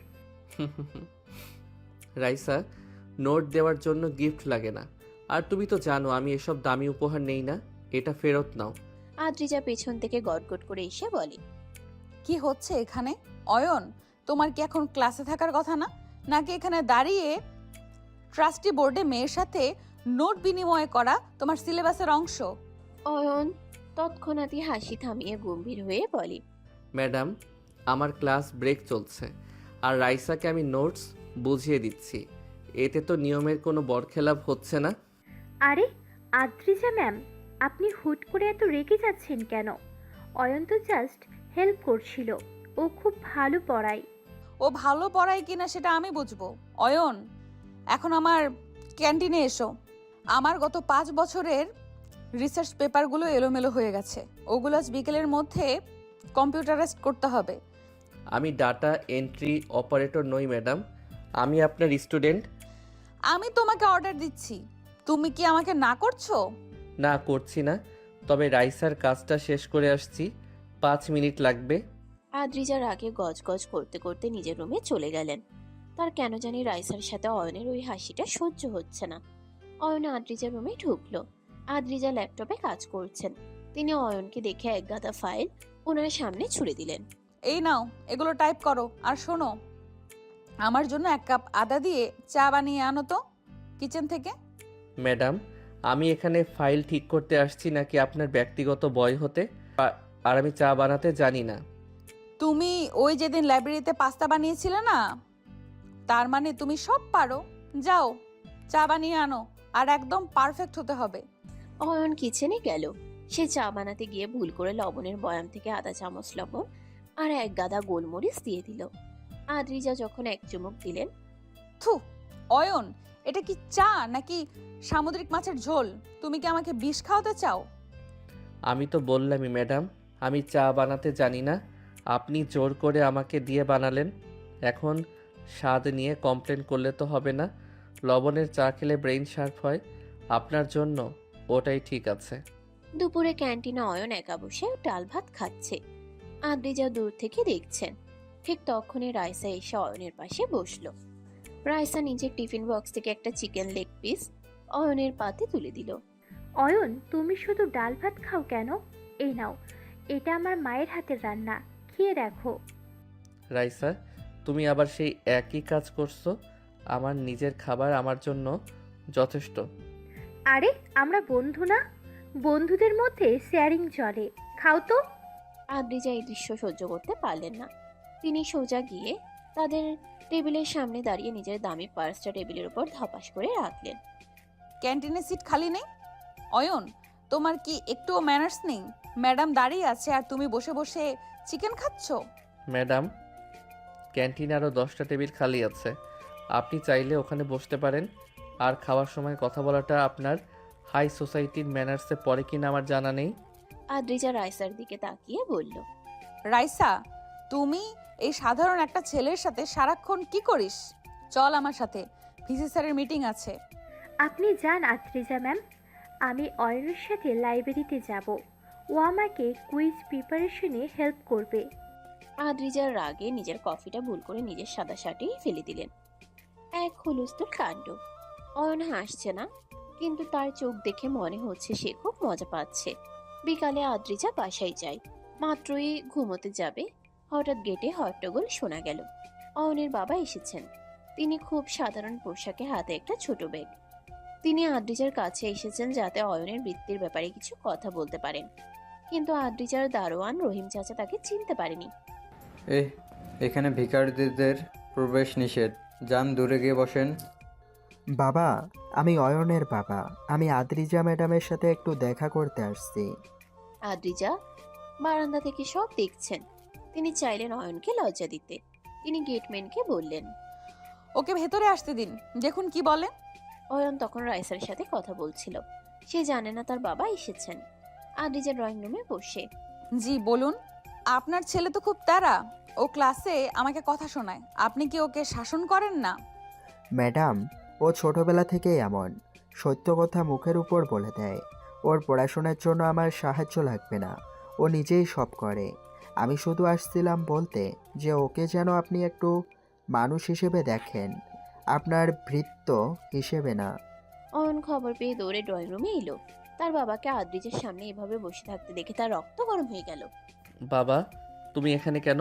S2: রাইসা, নোট দেওয়ার জন্য গিফট লাগে না। আর তুমি তো জানো আমি এসব দামি উপহার নেই না। এটা ফেরত নাও।
S3: আদ্রিজা পেছন থেকে গটগট করে এসে বলে।
S1: কি হচ্ছে এখানে? অয়ন, তোমার কি এখন ক্লাসে থাকার কথা না, নাকি এখানে দাঁড়িয়ে ট্রাস্টি বোর্ডে মেয়ের সাথে নোট বিনিময় করা তোমার সিলেবাসের অংশ?
S3: অয়ন তৎক্ষণাৎই হাসি থামিয়ে গম্ভীর হয়ে বলে।
S2: ম্যাডাম, আমার ক্লাস ব্রেক চলছে আর রাইসাকে আমি নোটস বুঝিয়ে দিচ্ছি। এতে তো নিয়মের কোনো বরখেলাপ হচ্ছে না।
S9: আরে আদ্রিজা ম্যাম, আপনি হুট করে এত রেগে যাচ্ছেন কেন? অয়ন তো জাস্ট হেল্প করছিল। ও খুব ভালো পড়ায়।
S1: ও ভালো পড়ায় কিনা সেটা আমি বুঝবো। অয়ন, এখন আমার ক্যান্টিনে এসো। আমার গত 5 বছরের রিসার্চ পেপারগুলো এলোমেলো হয়ে গেছে। ওগুলো আজ বিকেলের মধ্যে কম্পিউটারাইজড করতে হবে।
S2: আমি ডাটা এন্ট্রি অপারেটর নই ম্যাডাম, আমি আপনার স্টুডেন্ট।
S1: আমি তোমাকে অর্ডার দিচ্ছি, তুমি কি আমাকে না করছো?
S2: না, করছি না। তবে রাইসার কাজটা শেষ করে আসছি, 5 মিনিট লাগবে।
S3: আদ্রিজার আগে গজগজ করতে করতে নিজের রুমে চলে গেলেন। তার কেন জানি রাইসার সাথে অয়নের ওই হাসিটা সহ্য হচ্ছে না। অয়ন আদ্রিজার রুমে ঢুকলো। আদ্রিজা ল্যাপটপে কাজ করছেন। তিনি অয়নকে দেখে এক গাদা ফাইল ওনার সামনে ছুড়ে দিলেন।
S1: এই নাও, এগুলো টাইপ করো। আর শোনো, আমার জন্য 1 কাপ আদা দিয়ে চা বানিয়ে আনো তো কিচেন থেকে।
S2: ম্যাডাম, আমি এখানে ফাইল ঠিক করতে আসছি নাকি আপনার ব্যক্তিগত বয় হতে? আর আমি চা বানাতে জানি না।
S1: তুমি ওই যেদিন লাইব্রেরিতে পাস্তা বানিয়েছিলে না, তার মানে তুমি সব পারো। যাও, চা বানিয়ে আনো, আর একদম পারফেক্ট হতে হবে।
S3: অয়ন কিচেনে গেল। সে চা বানাতে গিয়ে ভুল করে লবণের বয়াম থেকে আধা চামচ লবণ আর এক গাদা গোলমরিচ দিয়ে দিল। আদ্রিজা যখন এক চুমুক দিলেন।
S1: থু, অয়ন, এটা কি চা নাকি সামুদ্রিক মাছের ঝোল? তুমি কি আমাকে বিষ খাওয়াতে চাও?
S2: আমি তো বললামই ম্যাডাম, আমি চা বানাতে জানি না। আপনি জোর করে আমাকে দিয়ে বানালেন। এখন স্বাদ নিয়ে কমপ্লেন করলে তো হবে না। লবণের চা খেলে ব্রেইন শার্প হয়, আপনার জন্য ওটাই ঠিক আছে।
S3: দুপুরে ক্যান্টিনে অয়ন একা বসে ডাল ভাত খাচ্ছে। আদ্রিজা দূর থেকে দেখছেন। ঠিক তখনই রাইসা এসে অয়নের পাশে বসলো। রাইসা নিজের টিফিন বক্স থেকে একটা চিকেন লেগ পিস অয়নের পাতে তুলে দিল।
S9: অয়ন, তুমি শুধু ডাল ভাত খাও কেন? এই নাও, এটা আমার মায়ের হাতের রান্না, খেয়ে দেখো।
S2: রাইসা, তুমি আবার সেই একই কাজ করছো। আমার নিজের খাবার আমার জন্য যথেষ্ট।
S9: আরে আমরা বন্ধু না? বন্ধুদের মধ্যে শেয়ারিং চলে। খাও তো।
S3: আদ্রিজা এই দৃশ্য সহ্য করতে পারলেন না। তিনি সোজা গিয়ে তাদের টেবিলের সামনে দাঁড়িয়ে নিজের দামি পার্সটা টেবিলের উপর ধপাস করে রাখলেন।
S1: ক্যান্টিনে সিট খালি নেই? অয়ন, তোমার কি একটুও ম্যানার্স নেই? ম্যাডাম দাঁড়িয়ে আছে আর তুমি বসে বসে চিকেন খাচ্ছো।
S2: ম্যাডাম, ক্যান্টিনে আরও 10টা টেবিল খালি আছে, আপনি চাইলে ওখানে বসতে পারেন। আর খাওয়ার সময় কথা বলাটা আপনার হাই সোসাইটির ম্যানার্সে পড়ে কিনা আমার জানা নেই।
S3: আদ্রিজা রাইসার দিকে তাকিয়ে বলল।
S1: রাইসা, তুমি এই সাধারণ একটা ছেলের সাথে সারাক্ষণ কি করিস? চল আমার সাথে, ভিসি স্যারের মিটিং আছে।
S9: আপনি যান আদ্রিজা ম্যাম, আমি অয়নের সাথে লাইব্রেরিতে যাব। ও আমাকে কুইজ প্রিপারেশনে হেল্প করবে।
S3: আদ্রিজার রাগে নিজের কফিটা ভুল করে নিজের সাদা শার্টেই ফেলে দিলেন। এক হুলস্থুল কাণ্ড। অয়ন হাসছে না, কিন্তু তার চোখ দেখে মনে হচ্ছে সে খুব মজা পাচ্ছে। বিকালে আদ্রিজা বাসায় যায়। মাত্রই ঘুমোতে যাবে, হঠাৎ গেটে হট্টগোল শোনা গেল। অয়নের বাবা এসেছেন। তিনি খুব সাধারণ পোশাকে, হাতে একটা ছোট ব্যাগ। তিনি আদ্রিজার কাছে এসেছেন যাতে অয়নের বৃত্তির ব্যাপারে কিছু কথা বলতে পারেন, কিন্তু আদ্রিজার দারোয়ান রহিম চাচা তাকে চিনতে পারেনি।
S10: এখানে ভিখারিদের প্রবেশ নিষেধ, যান দূরে গিয়ে বসেন।
S11: বাবা, আমি অয়নের বাবা। আমি আদ্রিজা ম্যাডামের সাথে একটু দেখা করতে আসছি।
S3: আদ্রিজা বারান্দা থেকে সব দেখছেন। তিনি চাইলেন অয়নকে লজ্জা দিতে। তিনি গেটম্যানকে বললেন,
S1: ওকে ভেতরে আসতে দিন, দেখুন কি বলে।
S3: অয়ন তখন রাইসার সাথে কথা বলছিল। সে জানে না তার বাবা এসেছেন। আদ্রিজা ড্রয়িং রুমে বসে।
S1: জি বলুন। আপনার ছেলে তো খুব তাড়া, ও ক্লাসে আমাকে কথা শোনায়। আপনি কি ওকে শাসন করেন না?
S11: ম্যাডাম, ও ছোটবেলা থেকেই এমন, সত্য কথা মুখের উপর বলে দেয়। ওর পড়াশোনার জন্য আমার সাহায্য লাগবে না, ও নিজেই সব করে। আমি শুধু আসছিলাম বলতে যে ওকে যেন আপনি একটু মানুষ হিসেবে দেখেন, আপনার ভৃত্য হিসেবে না।
S3: অয়ন খবর পেয়ে দৌড়ে ড্রয়িং রুমে এলো। তার বাবাকে আদ্রিজের সামনে এভাবে বসে থাকতে দেখে তার রক্ত গরম হয়ে গেল।
S2: বাবা, তুমি এখানে কেন?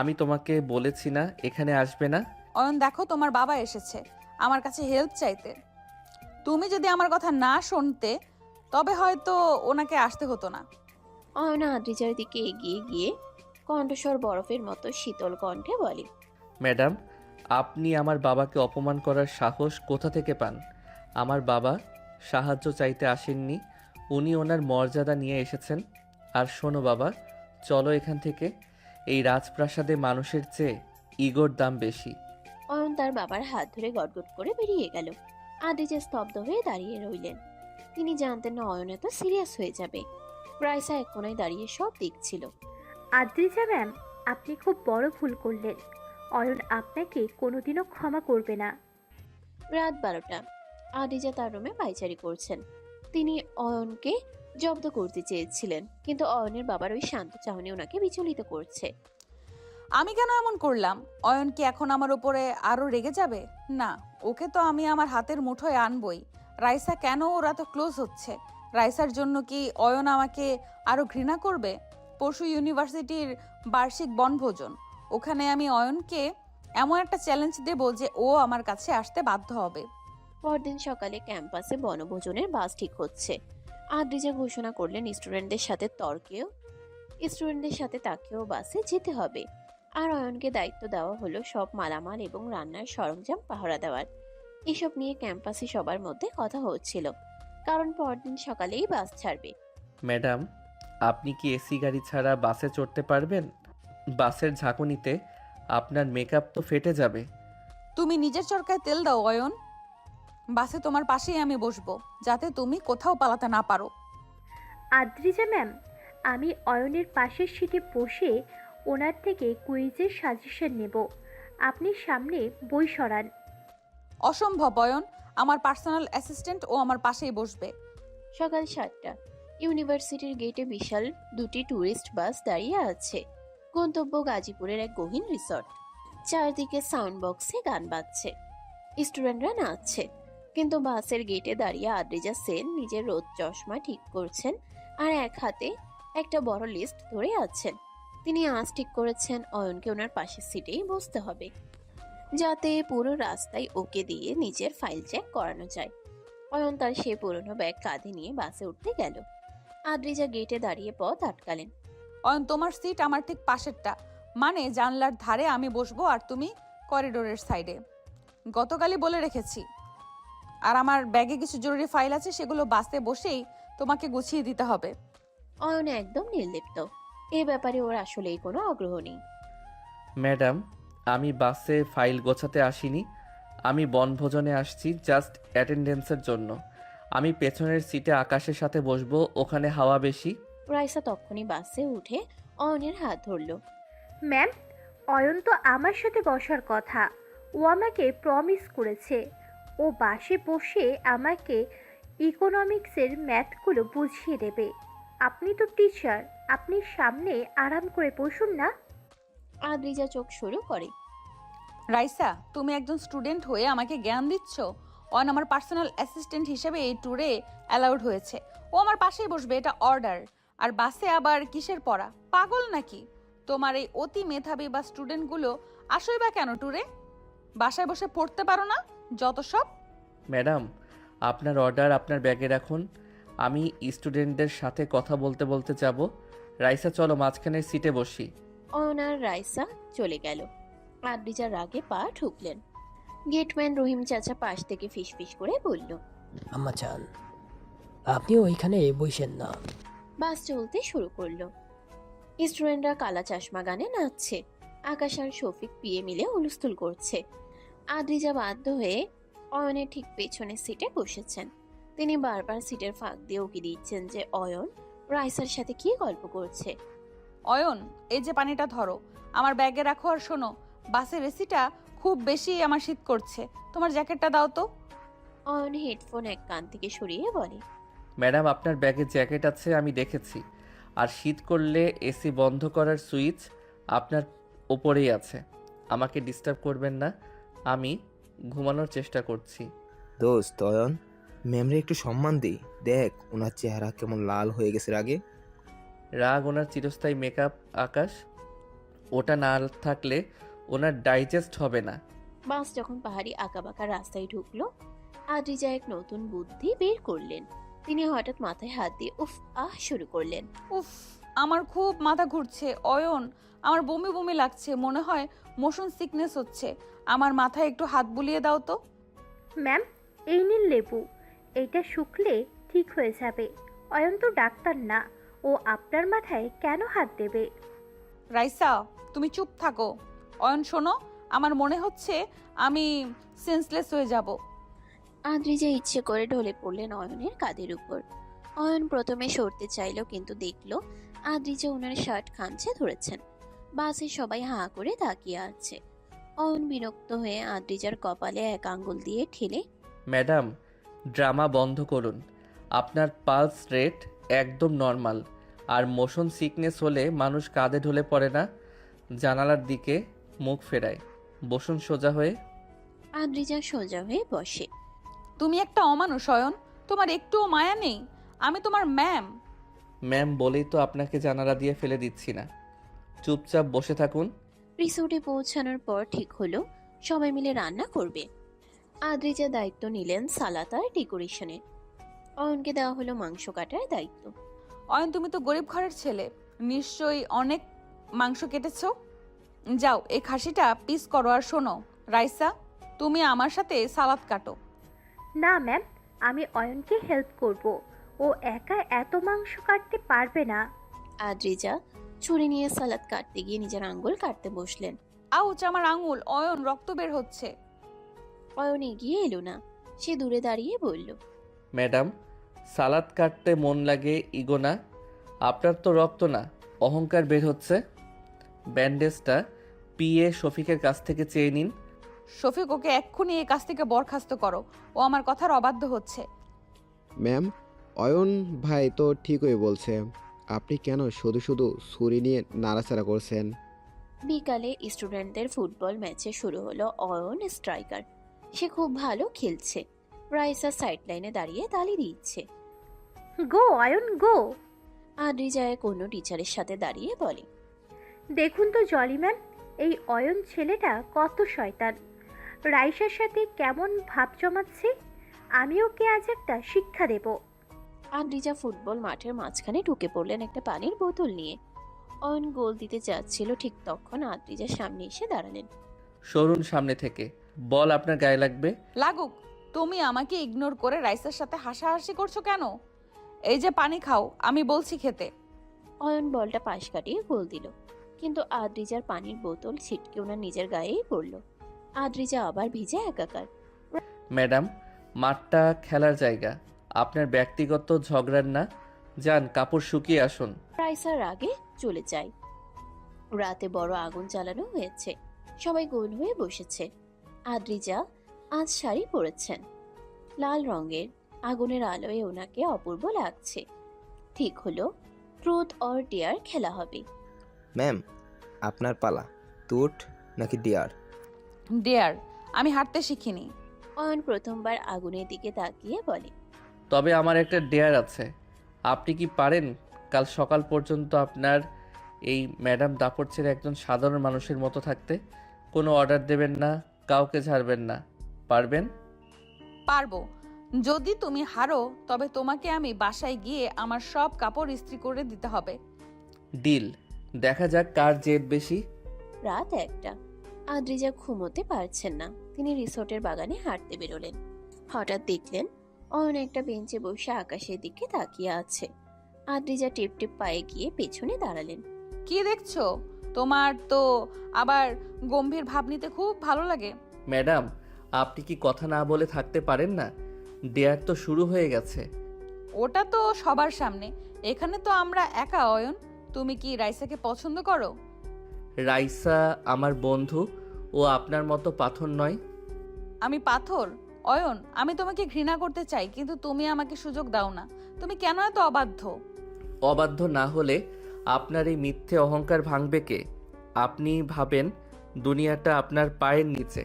S2: আমি তোমাকে বলেছি না এখানে আসবে না?
S1: অয়ন দেখো, তোমার বাবা এসেছে আমার কাছে হেল্প চাইতে। তুমি যদি আমার কথা না শুনতে তবে হয়তো ওনাকে আসতে হতো না।
S3: অয়ন আদ্রিজার দিকে এগিয়ে গিয়ে কণ্ঠস্বর বরফের মতো শীতল কণ্ঠে বলে,
S2: ম্যাডাম, আপনি আমার বাবাকে অপমান করার সাহস কোথা থেকে পান? আমার বাবা সাহায্য চাইতে আসেননি, উনি ওনার মর্যাদা নিয়ে এসেছেন। আর শোনো বাবা, চলো এখান থেকে। এই রাজপ্রাসাদে মানুষের চেয়ে ইগোর দাম বেশি।
S3: অয়ন তার বাবার হাত ধরে গটগট করে বেরিয়ে গেল। আদ্রিজা স্তব্ধ হয়ে দাঁড়িয়ে রইলেন। তিনি জানতেন না অয়ন এত সিরিয়াস হয়ে যাবে। রাইসা এক কোনায় দাঁড়িয়ে সব দেখছিল।
S9: আদ্রিজা ম্যাম, আপনি খুব বড় ভুল করলেন। অয়ন আপনাকে কোনোদিনও ক্ষমা করবে না।
S3: রাত 12টা। আদ্রিজা তার রুমে পায়চারি করছেন। তিনি অয়নকে জব্দ করতে চেয়েছিলেন, কিন্তু অয়নের বাবার ওই শান্ত চাহনি ওনাকে বিচলিত করছে।
S1: আমি কেন এমন করলাম? অয়ন কি এখন আমার উপরে আরো রেগে যাবে? না, ওকে তো আমি আমার হাতের মুঠোয় আনবই। রাইসা কেন ওরা তো ক্লোজ হচ্ছে? রাইসার জন্য কি অয়ন আমাকে আরো ঘৃণা করবে? পরশু ইউনিভার্সিটির বার্ষিক বনভোজন, ওখানে আমি অয়নকে এমন একটা চ্যালেঞ্জ দেব যে ও আমার কাছে আসতে বাধ্য হবে।
S3: পরদিন সকালে ক্যাম্পাসে বনভোজনের বাস ঠিক হচ্ছে। আদ্রিজা ঘোষণা করলেন স্টুডেন্টদের সাথে তাকেও বাসে যেতে হবে। আর অয়নকে দায়িত্ব দেওয়া হলো সব মালামাল এবং রান্নার সরঞ্জাম পাহারা দেওয়ার। এসব নিয়ে ক্যাম্পাসে সবার মধ্যে কথা হচ্ছিল, কারণ পরদিন সকালেই বাস ছাড়বে।
S2: ম্যাডাম, আপনি কি এসি গাড়ি ছাড়া বাসে চড়তে পারবেন? বাসের ঝাঁকুনিতে আপনার মেকআপ তো ফেটে যাবে।
S1: তুমি নিজের চরকায় তেল দাও অয়ন। বাসে তোমার পাশেই আমি বসবো, যাতে তুমি কোথাও পালাতে না পারো।
S9: আদ্রিজা ম্যাম, আমি অয়নের পাশের সিটে বসে ওনার থেকে কুইজের সাজেশন নেব। আপনি সামনে বই সরান।
S1: অসম্ভব অয়ন, আমার পার্সোনাল অ্যাসিস্ট্যান্ট ও আমার পাশেই বসবে।
S3: সকাল 7টা। ইউনিভার্সিটির গেটে বিশাল দুটি ট্যুরিস্ট বাস দাঁড়িয়ে আছে। গন্তব্য গাজীপুরের এক গহীন রিসর্ট। চারদিকে সাউন্ড বক্সে গান বাজছে, স্টুডেন্টরা নাচছে। কিন্তু বাসের গেটে দাঁড়িয়ে আদ্রিজা সেন নিজের রোদ চশমা ঠিক করছেন আর এক হাতে একটা বড় লিস্ট ধরে আছেন। তিনি আজ ঠিক করেছেন অয়নকে ওনার পাশের সিটেই বসতে হবে, যাতে পুরো রাস্তায় ওকে দিয়ে নিজের ফাইল চেক করানো যায়। অয়ন তার সেই পুরনো ব্যাগ কাঁধে নিয়ে বাসে উঠতে গেল। আদ্রিজা গেটে দাঁড়িয়ে পথ আটকালেন।
S1: অয়ন, তোমার সিট আমার ঠিক পাশেরটা, মানে জানলার ধারে আমি বসবো আর তুমি করিডোরের সাইডে। গতকালই বলে রেখেছি। আর আমার ব্যাগে কিছু জরুরি ফাইল আছে, সেগুলো বাসে বসেই তোমাকে গুছিয়ে দিতে হবে।
S3: অয়ন একদম নির্লিপ্ত। এ ব্যাপারে ওর আসলেই কোনো আগ্রহ নেই।
S2: ম্যাডাম, আমি বাসে ফাইল গোছাতে আসিনি, আমি বনভোজনে আসছি জাস্ট অ্যাটেন্ডেন্সের জন্য। আমি পেছনের সিটে আকাশের সাথে বসবো, ওখানে হাওয়া বেশি।
S3: রাইসা তখনই বাসে উঠে অয়নের হাত ধরল।
S9: ম্যাম, অয়ন তো আমার সাথে বসার কথা। ও আমাকে প্রমিস করেছে ও বাসে বসে আমাকে ইকোনমিক্সের ম্যাথগুলো বুঝিয়ে দেবে। আপনি তো টিচার, আপনি সামনে আরাম করে বসুন না।
S3: আদ্রিজা চোখ শুরু করে।
S1: রাইসা, তুমি একজন স্টুডেন্ট হয়ে আমাকে জ্ঞান দিচ্ছ? অয়ন আমার পার্সোনাল অ্যাসিস্ট্যান্ট হিসেবে এই ট্যুরে অ্যালাউড হয়েছে। ও আমার পাশেই বসবে, এটা অর্ডার। আর বাসে আবার কিসের পড়া? পাগল নাকি? তোমার এই অতি মেধাবী বা স্টুডেন্টগুলো আসোই বা কেন ট্যুরে? বাসায় বসে পড়তে পারো না? যত সব।
S2: ম্যাডাম, আপনার অর্ডার আপনার ব্যাগে রাখুন। আমি স্টুডেন্টদের সাথে কথা বলতে বলতে যাব। রাইসা, চলো মাঝখানের সিটে বসি।
S3: অয়ন আর রাইসা চলে গেল। আদ্রিজা রাগে পা ঠুকলেন। গেটম্যান রহিম চাচা পাশ থেকে ফিসফিস করে বলল,
S6: আম্মা চান আপনিও ওইখানে বসেন না।
S3: বাস চলতে শুরু করলো। স্টুডেন্টরা কালা চশমা গানে নাচছে। আকাশ আর শফিক পিয়ে মিলে হুলস্থুল করছে। আদ্রিজা বাধ্য হয়ে অয়নের ঠিক পেছনের সিটে বসেছেন। তিনি বারবার সিটের ফাঁক দিয়ে উকি দিচ্ছেন যে অয়ন রাইসার সাথে কি গল্প করছে।
S1: অয়ন, এই যে পানিটা ধরো, আমার ব্যাগে রাখো। আর শোনো, বাসের এসিটা খুব বেশি আমার শীত করছে, তোমার জ্যাকেটটা দাও তো।
S3: অয়ন হেডফোন এক কান থেকে সরিয়ে বলে,
S2: ম্যাডাম, আপনার ব্যাগে জ্যাকেট আছে, আমি দেখেছি। আর শীত করলে এসি বন্ধ করার সুইচ আপনার ওপরেই আছে। আমাকে ডিস্টার্ব করবেন না, আমি ঘুমানোর চেষ্টা করছি।
S4: দোস্ত অয়ন, ম্যামরে একটু সম্মান দিই। দেখ ওনার চেহারা কেমন লাল হয়ে গেছে রাগে।
S2: রাগ ওনার চিরস্থায়ী মেকআপ আকাশ, ওটা না থাকলে ওনার ডাইজেস্ট হবে না।
S3: বাস যখন পাহাড়ি আঁকাবাঁকা রাস্তায় ঢুকলো, আদ্রিজা এক নতুন বুদ্ধি বের করলেন। তিনি হঠাৎ মাথায় হাত দিয়ে উফ আহ শুরু করলেন।
S1: উফ, আমার খুব মাথা ঘুরছে অয়ন, আমার বমি বমি লাগছে, মনে হয় মোশন সিকনেস হচ্ছে। আমার মাথায় একটু হাত বুলিয়ে দাও তো।
S9: ম্যাম, এই নিন লেবু, এইটা শুকলে ঠিক হয়ে যাবে। অয়ন তো ডাক্তার না, ও আপনার মাথায় কেন হাত দেবে?
S1: রাইসা, তুমি চুপ থাকো। অয়ন শোনো, আমার মনে হচ্ছে আমি সেন্সলেস হয়ে যাব।
S3: আদ্রিজা ইচ্ছে করে ঢলে পড়লেন অয়নের কাঁধের উপর। অয়ন প্রথমে সরতে চাইল, কিন্তু দেখলো আদ্রিজা ওনার শার্ট খামচে ধরেছেন। বাসে সবাই হাঁ করে তাকিয়ে আছে। অয়ন বিরক্ত হয়ে আদ্রিজার কপালে এক আঙ্গুল দিয়ে ঠেলে,
S2: ম্যাডাম, ড্রামা বন্ধ করুন। আপনার পালস রেট একদম নর্মাল। আর মোশন সিকনেস হলে মানুষ কাঁধে ঢলে পড়ে না, জানালার দিকে মুখ ফেরায়। বসুন সোজা হয়ে।
S3: আদ্রিজা সোজা হয়ে বসে।
S1: তুমি একটা অমানুষ অয়ন, তোমার একটুও মায়া নেই। আমি তোমার ম্যাম।
S2: ম্যাম বলেই তো আপনাকে জানালা দিয়ে ফেলে দিচ্ছি না। চুপচাপ বসে থাকুন।
S3: রিসোর্টে পৌঁছানোর পর ঠিক হলো সবাই মিলে রান্না করবে। আদ্রিজা দায়িত্ব নিলেন সালাদ আর ডেকোরেশনের। অয়নকে দেওয়া হলো মাংস কাটার দায়িত্ব।
S1: অয়ন, তুমি তো গরিব ঘরের ছেলে, নিশ্চয়ই অনেক মাংস কেটেছো। যাও, এই খাসিটা পিস করো। আর শোনো রাইসা, তুমি আমার সাথে সালাদ কাটো।
S9: না ম্যাম, আমি অয়নকে হেল্প করব। ও একা এত মাংস কাটতে পারবে না।
S3: আদ্রিজা ছুরি নিয়ে সালাদ কাটতে গিয়ে নিজের আঙ্গুল কাটতে বসলেন।
S1: আউচ, আমার আঙুল। অয়ন, রক্ত বের হচ্ছে।
S3: অয়ন এগিয়ে এলো না। সে দূরে দাঁড়িয়ে বলল,
S2: ম্যাডাম, সালাদ কাটতে মন লাগে, ইগো না। আপনার তো রক্ত না, অহংকার বের হচ্ছে। ব্যান্ডেজটা পিএ শফিকের কাছ থেকে চেয়ে নিন।
S1: শফিক, ওকে এক্ষুনি এই কাজ থেকে বরখাস্ত করো। ও আমার কথার অবাধ্য হচ্ছে।
S5: ম্যাম, অয়ন ভাই তো ঠিকই বলছে। আপনি কেন শুধু শুধু ছুরি নিয়ে নাড়াচাড়া করছেন?
S3: বিকালে স্টুডেন্টদের ফুটবল ম্যাচে শুরু হলো। অয়ন স্ট্রাইকার, সে খুব ভালো খেলছে। রাইসা সাইড লাইনে দাঁড়িয়ে তালি দিচ্ছে।
S9: গো অয়ন গো।
S3: আদ্রিজা এক অন্য টিচারের সাথে দাঁড়িয়ে বলে,
S9: দেখুন তো জলি ম্যাম, এই অয়ন ছেলেটা কত শয়তান। রাইসার সাথে কেমন ভাব জমাচ্ছে। আমি ওকে আজ একটা শিক্ষা দেব।
S3: আদ্রিজা ফুটবল মাঠের মাঝখানে ঢুকে পড়লেন একটা পানির বোতল নিয়ে। অয়ন গোল দিতে যাচ্ছিল, ঠিক তখন আদ্রিজার সামনে এসে দাঁড়ালেন।
S2: সরুন সামনে থেকে, বল আপনার গায়ে লাগবে।
S1: লাগুক। তুমি আমাকে ইগনোর করে রাইসার সাথে হাসাহাসি করছো কেন? এই যে পানি খাও, আমি বলছি খেতে।
S3: অয়ন বলটা পাশ কাটিয়ে গোল দিল, কিন্তু আদ্রিজার পানির বোতল ছিটকে ওনার নিজের গায়েই পড়ল। আদ্রিজা আবার ভিজে একাকার।
S2: ম্যাডাম, মাঠটা খেলার জায়গা, আপনার ব্যক্তিগত ঝগড়ার না। যান, কাপড় শুকিয়ে আসুন।
S3: রাইসার আগে চলে যায়। রাতে বড় আগুন জ্বালানো হয়েছে, সবাই গোল হয়ে বসেছে। আদ্রিজা আজ শাড়ি পরেছেন, লাল রঙের। আগুনের আলোয় ওনাকে অপূর্ব লাগছে। ঠিক হলো ট্রুথ অর ডেয়ার খেলা হবে।
S4: ম্যাম, আপনার পালা। তুট নাকি ডিয়ার?
S1: ডেয়ার। আমি হাঁটতে শিখিনি।
S3: অয়ন প্রথমবার আগুনের দিকে তাকিয়ে বলে,
S2: তবে আমার একটা ডেয়ার আছে। আপনি কি পারেন কাল সকাল পর্যন্ত আপনার এই ম্যাডাম দাপট ছেড়ে একজন সাধারণ মানুষের মতো থাকতে? কোনো অর্ডার দেবেন না, কাউকে ছাড়বেন না, পারবেন?
S1: পারবো। যদি তুমি হারো তবে তোমাকে আমি বাসায় গিয়ে আমার সব কাপড় ইস্ত্রি করে দিতে হবে।
S2: ডিল। দেখা যাক কার জেদ বেশি।
S3: রাত 1টা। আদ্রিজা ঘুমোতে পারছেন না। তিনি রিসোর্টের বাগানে হাঁটতে বেরোলেন। হঠাৎ দেখলেন অয়ন একটা বেঞ্চে বসে আকাশের দিকে তাকিয়ে আছে। আদ্রিজা টিপ টিপ পায়ে গিয়ে পেছনে দাঁড়ালেন।
S1: কি দেখছো? তোমার তো আবার গম্ভীর ভাব নিতে খুব ভালো লাগে।
S2: ম্যাডাম, আপনি কি কথা না বলে থাকতে পারেন না? ডেয়ার তো শুরু হয়ে গেছে।
S1: ওটা তো সবার সামনে, এখানে তো আমরা একা। অয়ন, তুমি কি রাইসাকে পছন্দ করো?
S2: রাইসা আমার বন্ধু, ও আপনার মতো পাথর নয়।
S1: আমি পাথর? অয়ন, আমি তোমাকে ঘৃণা করতে চাই, কিন্তু তুমি আমাকে সুযোগ দাও না। তুমি কেন এত অবাধ্য?
S2: অবাধ্য না হলে আপনার এই মিথ্যে অহংকার ভাঙবে কে? আপনি ভাবেন দুনিয়াটা আপনার পায়ের নিচে,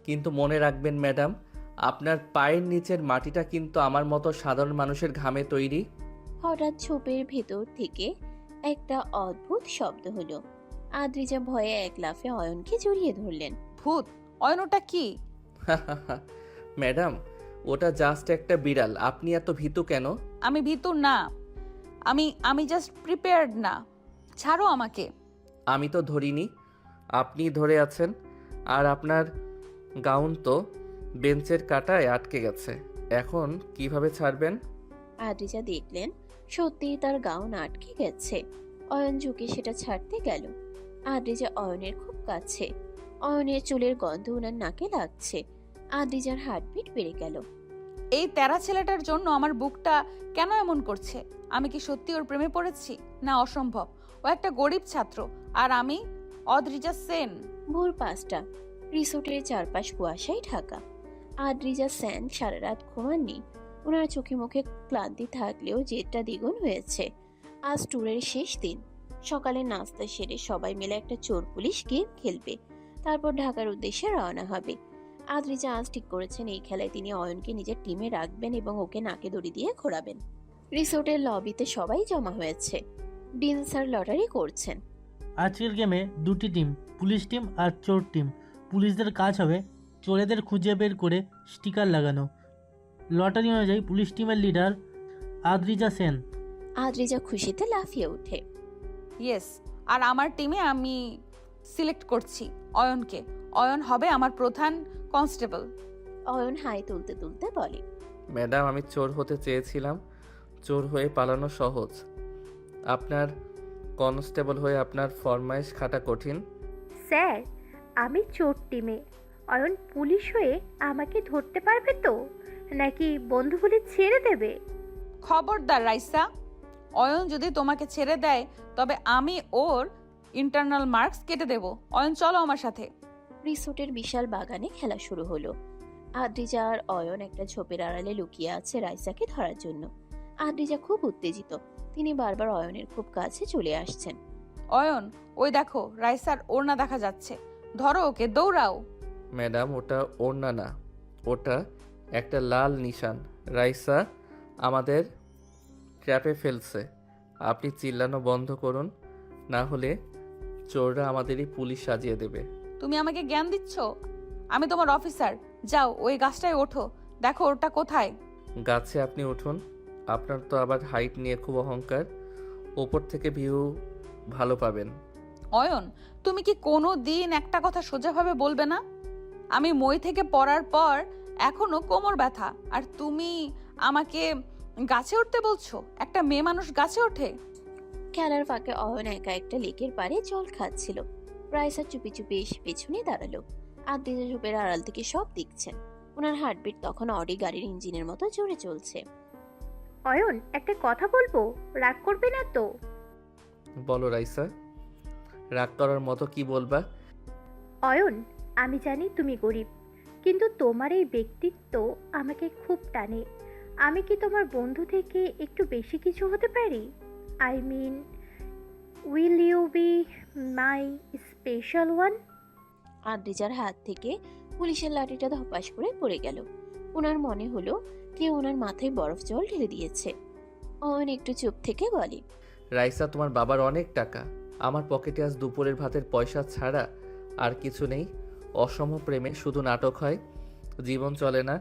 S2: কিন্তু মনে রাখবেন ম্যাডাম, আপনার পায়ের নিচের মাটিটা কিন্তু আমার মতো সাধারণ মানুষের ঘামে তৈরি।
S3: হঠাৎ ঝোপের ভেতর থেকে একটা অদ্ভুত শব্দ হলো। আদ্রিজা ভয়ে এক লাফে অয়নকে জড়িয়ে ধরলেন।
S1: ভূত? অয়ন, ওটা কি?
S2: ম্যাডাম, ওটা জাস্ট একটা বিড়াল। আপনি এত ভীতু কেন?
S1: আমি ভীতু না, আমি জাস্ট প্রিপেয়ার্ড না। ছাড়ো আমাকে।
S2: আমি তো ধরিনি, আপনি ধরে আছেন। আর আপনার গাউন তো বেঞ্চের কাঁটায় আটকে গেছে, এখন কিভাবে ছাড়বেন?
S3: আদ্রিজা দেখলেন সত্যিই তার গাউন আটকে গেছে। অয়ন ঝুঁকে সেটা ছাড়তে গেল। আদ্রিজা অয়নের খুব কাছে। অয়নের চুলের গন্ধ ওনার নাকে লাগছে। আদ্রিজার হার্টবিট বেড়ে গেল।
S1: এই তেরা ছেলেটার জন্য আমার বুকটা কেন এমন করছে? আমি কি সত্যি ওর প্রেমে পড়েছি? না, অসম্ভব। ও একটা গরিব ছাত্র, আর আমি অদ্রিজা সেন।
S3: ভোর 5টা। রিসোর্টের চারপাশ কুয়াশায় ঢাকা। আদ্রিজা সেন সারা রাত ঘুমাননি। ওনার চোখে মুখে ক্লান্তি থাকলেও জেদটা দ্বিগুণ হয়েছে। আজ ট্যুরের শেষ দিন। সকালে নাস্তা সেরে সবাই মিলে একটা চোর পুলিশ গেম খেলবে, তারপর ঢাকার উদ্দেশ্যে রওনা হবে। আদ্রিজা আজ ঠিক করেছেন এই খেলায় তিনি অয়নকে নিজের টিমে রাখবেন এবং ওকে নাকে দড়ি দিয়ে ঘোরাবেন। রিসোর্টের লবিতে সবাই জমা হয়েছে। ডিন স্যার লটারি করছেন।
S12: আজকের গেমে 2টি টিম, পুলিশ টিম আর চোর টিম। পুলিশদের কাজ হবে চোরেদের খুঁজে বের করে স্টিকার লাগানো। লটারি অনুযায়ী পুলিশ টিমের লিডার আদ্রিজা সেন।
S3: আদ্রিজা খুশিতে লাফিয়ে ওঠে।
S1: ইয়েস, আর আমার টিমে আমি সিলেক্ট করছি অয়নকে। অয়ন হবে আমার প্রধান কনস্টেবল।
S3: অয়ন হাই তুলতে তুলতে বলে,
S2: ম্যাডাম, আমি চোর হতে চেয়েছিলাম। চোর হয়ে পালানো সহজ, আপনার কনস্টেবল হয়ে আপনার ফরমাইশ খাটা কঠিন।
S9: স্যার, আমি চোর টিমে। অয়ন পুলিশ হয়ে আমাকে ধরতে পারবে তো, নাকি বন্ধু বলে ছেড়ে দেবে?
S1: খবরদার রাইসা, অয়ন যদি তোমাকে ছেড়ে দেয় তবে আমি ওর ইন্টারনাল মার্কস কেটে দেব। অয়ন, চলো আমার সাথে।
S3: রিসোর্টের বিশাল বাগানে খেলা শুরু হলো। আদ্রিজা আর অয়ন একটা ঝোপের আড়ালে লুকিয়ে আছে রাইসাকে ধরার জন্য। আদ্রিজা খুব উত্তেজিত। তিনি বারবার অয়নের খুব কাছে চলে আসছেন।
S1: অয়ন, ওই দেখো রাইসার ওড়না দেখা যাচ্ছে, ধরো ওকে, দৌড়াও।
S2: ম্যাডাম, ওটা ওড়না না, ওটা একটা লাল নিশান। রাইসা আমাদের ট্র্যাপে ফেলছে। আপনি চিল্লানো বন্ধ করুন, না হলে চোররা আমাদেরই পুলিশ সাজিয়ে দেবে।
S1: তুমি আমাকে জ্ঞান দিচ্ছ? আমি তোমার অফিসার। যাও ওই গাছটায় ওঠো, দেখো ওটা কোথায়।
S2: গাছে আপনি উঠুন, আপনার তো আবার হাইট নিয়ে খুব অহংকার। ওপর থেকে ভিউ ভালো পাবেন।
S1: অয়ন, তুমি কি কোনো দিন একটা কথা সোজাভাবে বলবে না? আমি মই থেকে পড়ার পর এখনো কোমর ব্যথা, আর তুমি আমাকে গাছে উঠতে বলছো? একটা মেয়ে মানুষ গাছে ওঠে?
S3: খেলার ফাঁকে অয়ন একা একটা লেকের পাড়ে জল খাচ্ছিল। রাইসা চুপি চুপি এসে পেছনে দাঁড়ালো। আদ্রিজা ঝোপের আড়াল থেকে সব দেখছেন। ওনার হার্টবিট তখন অডি গাড়ির ইঞ্জিনের মতো জোরে চলছে।
S9: অয়ন, একটা কথা বলবো, রাগ করবে না তো?
S2: বলো রাইসা, রাগ করার মতো কি বলবা?
S9: অয়ন, আমি জানি তুমি গরিব, কিন্তু তোমার এই ব্যক্তিত্ব আমাকে খুব টানে। আমি কি তোমার বন্ধু থেকে একটু বেশি কিছু হতে পারি? I mean, will you be my special one?
S3: আদ্রিজার হাত থেকে পুলিশের লাঠিটা ধপাস করে পড়ে গেল। ওনার মনে হলো কেউ ওনার মাথায় বরফ জল ঢেলে দিয়েছে। অয়ন একটু চুপ থেকে বলে,
S2: রাইসা, তোমার বাবার অনেক টাকা, আমার পকেটে আজ দুপুরের ভাতের পয়সা ছাড়া আর কিছু নেই। অসম প্রেমে শুধু নাটক হয়, জীবন চলে না।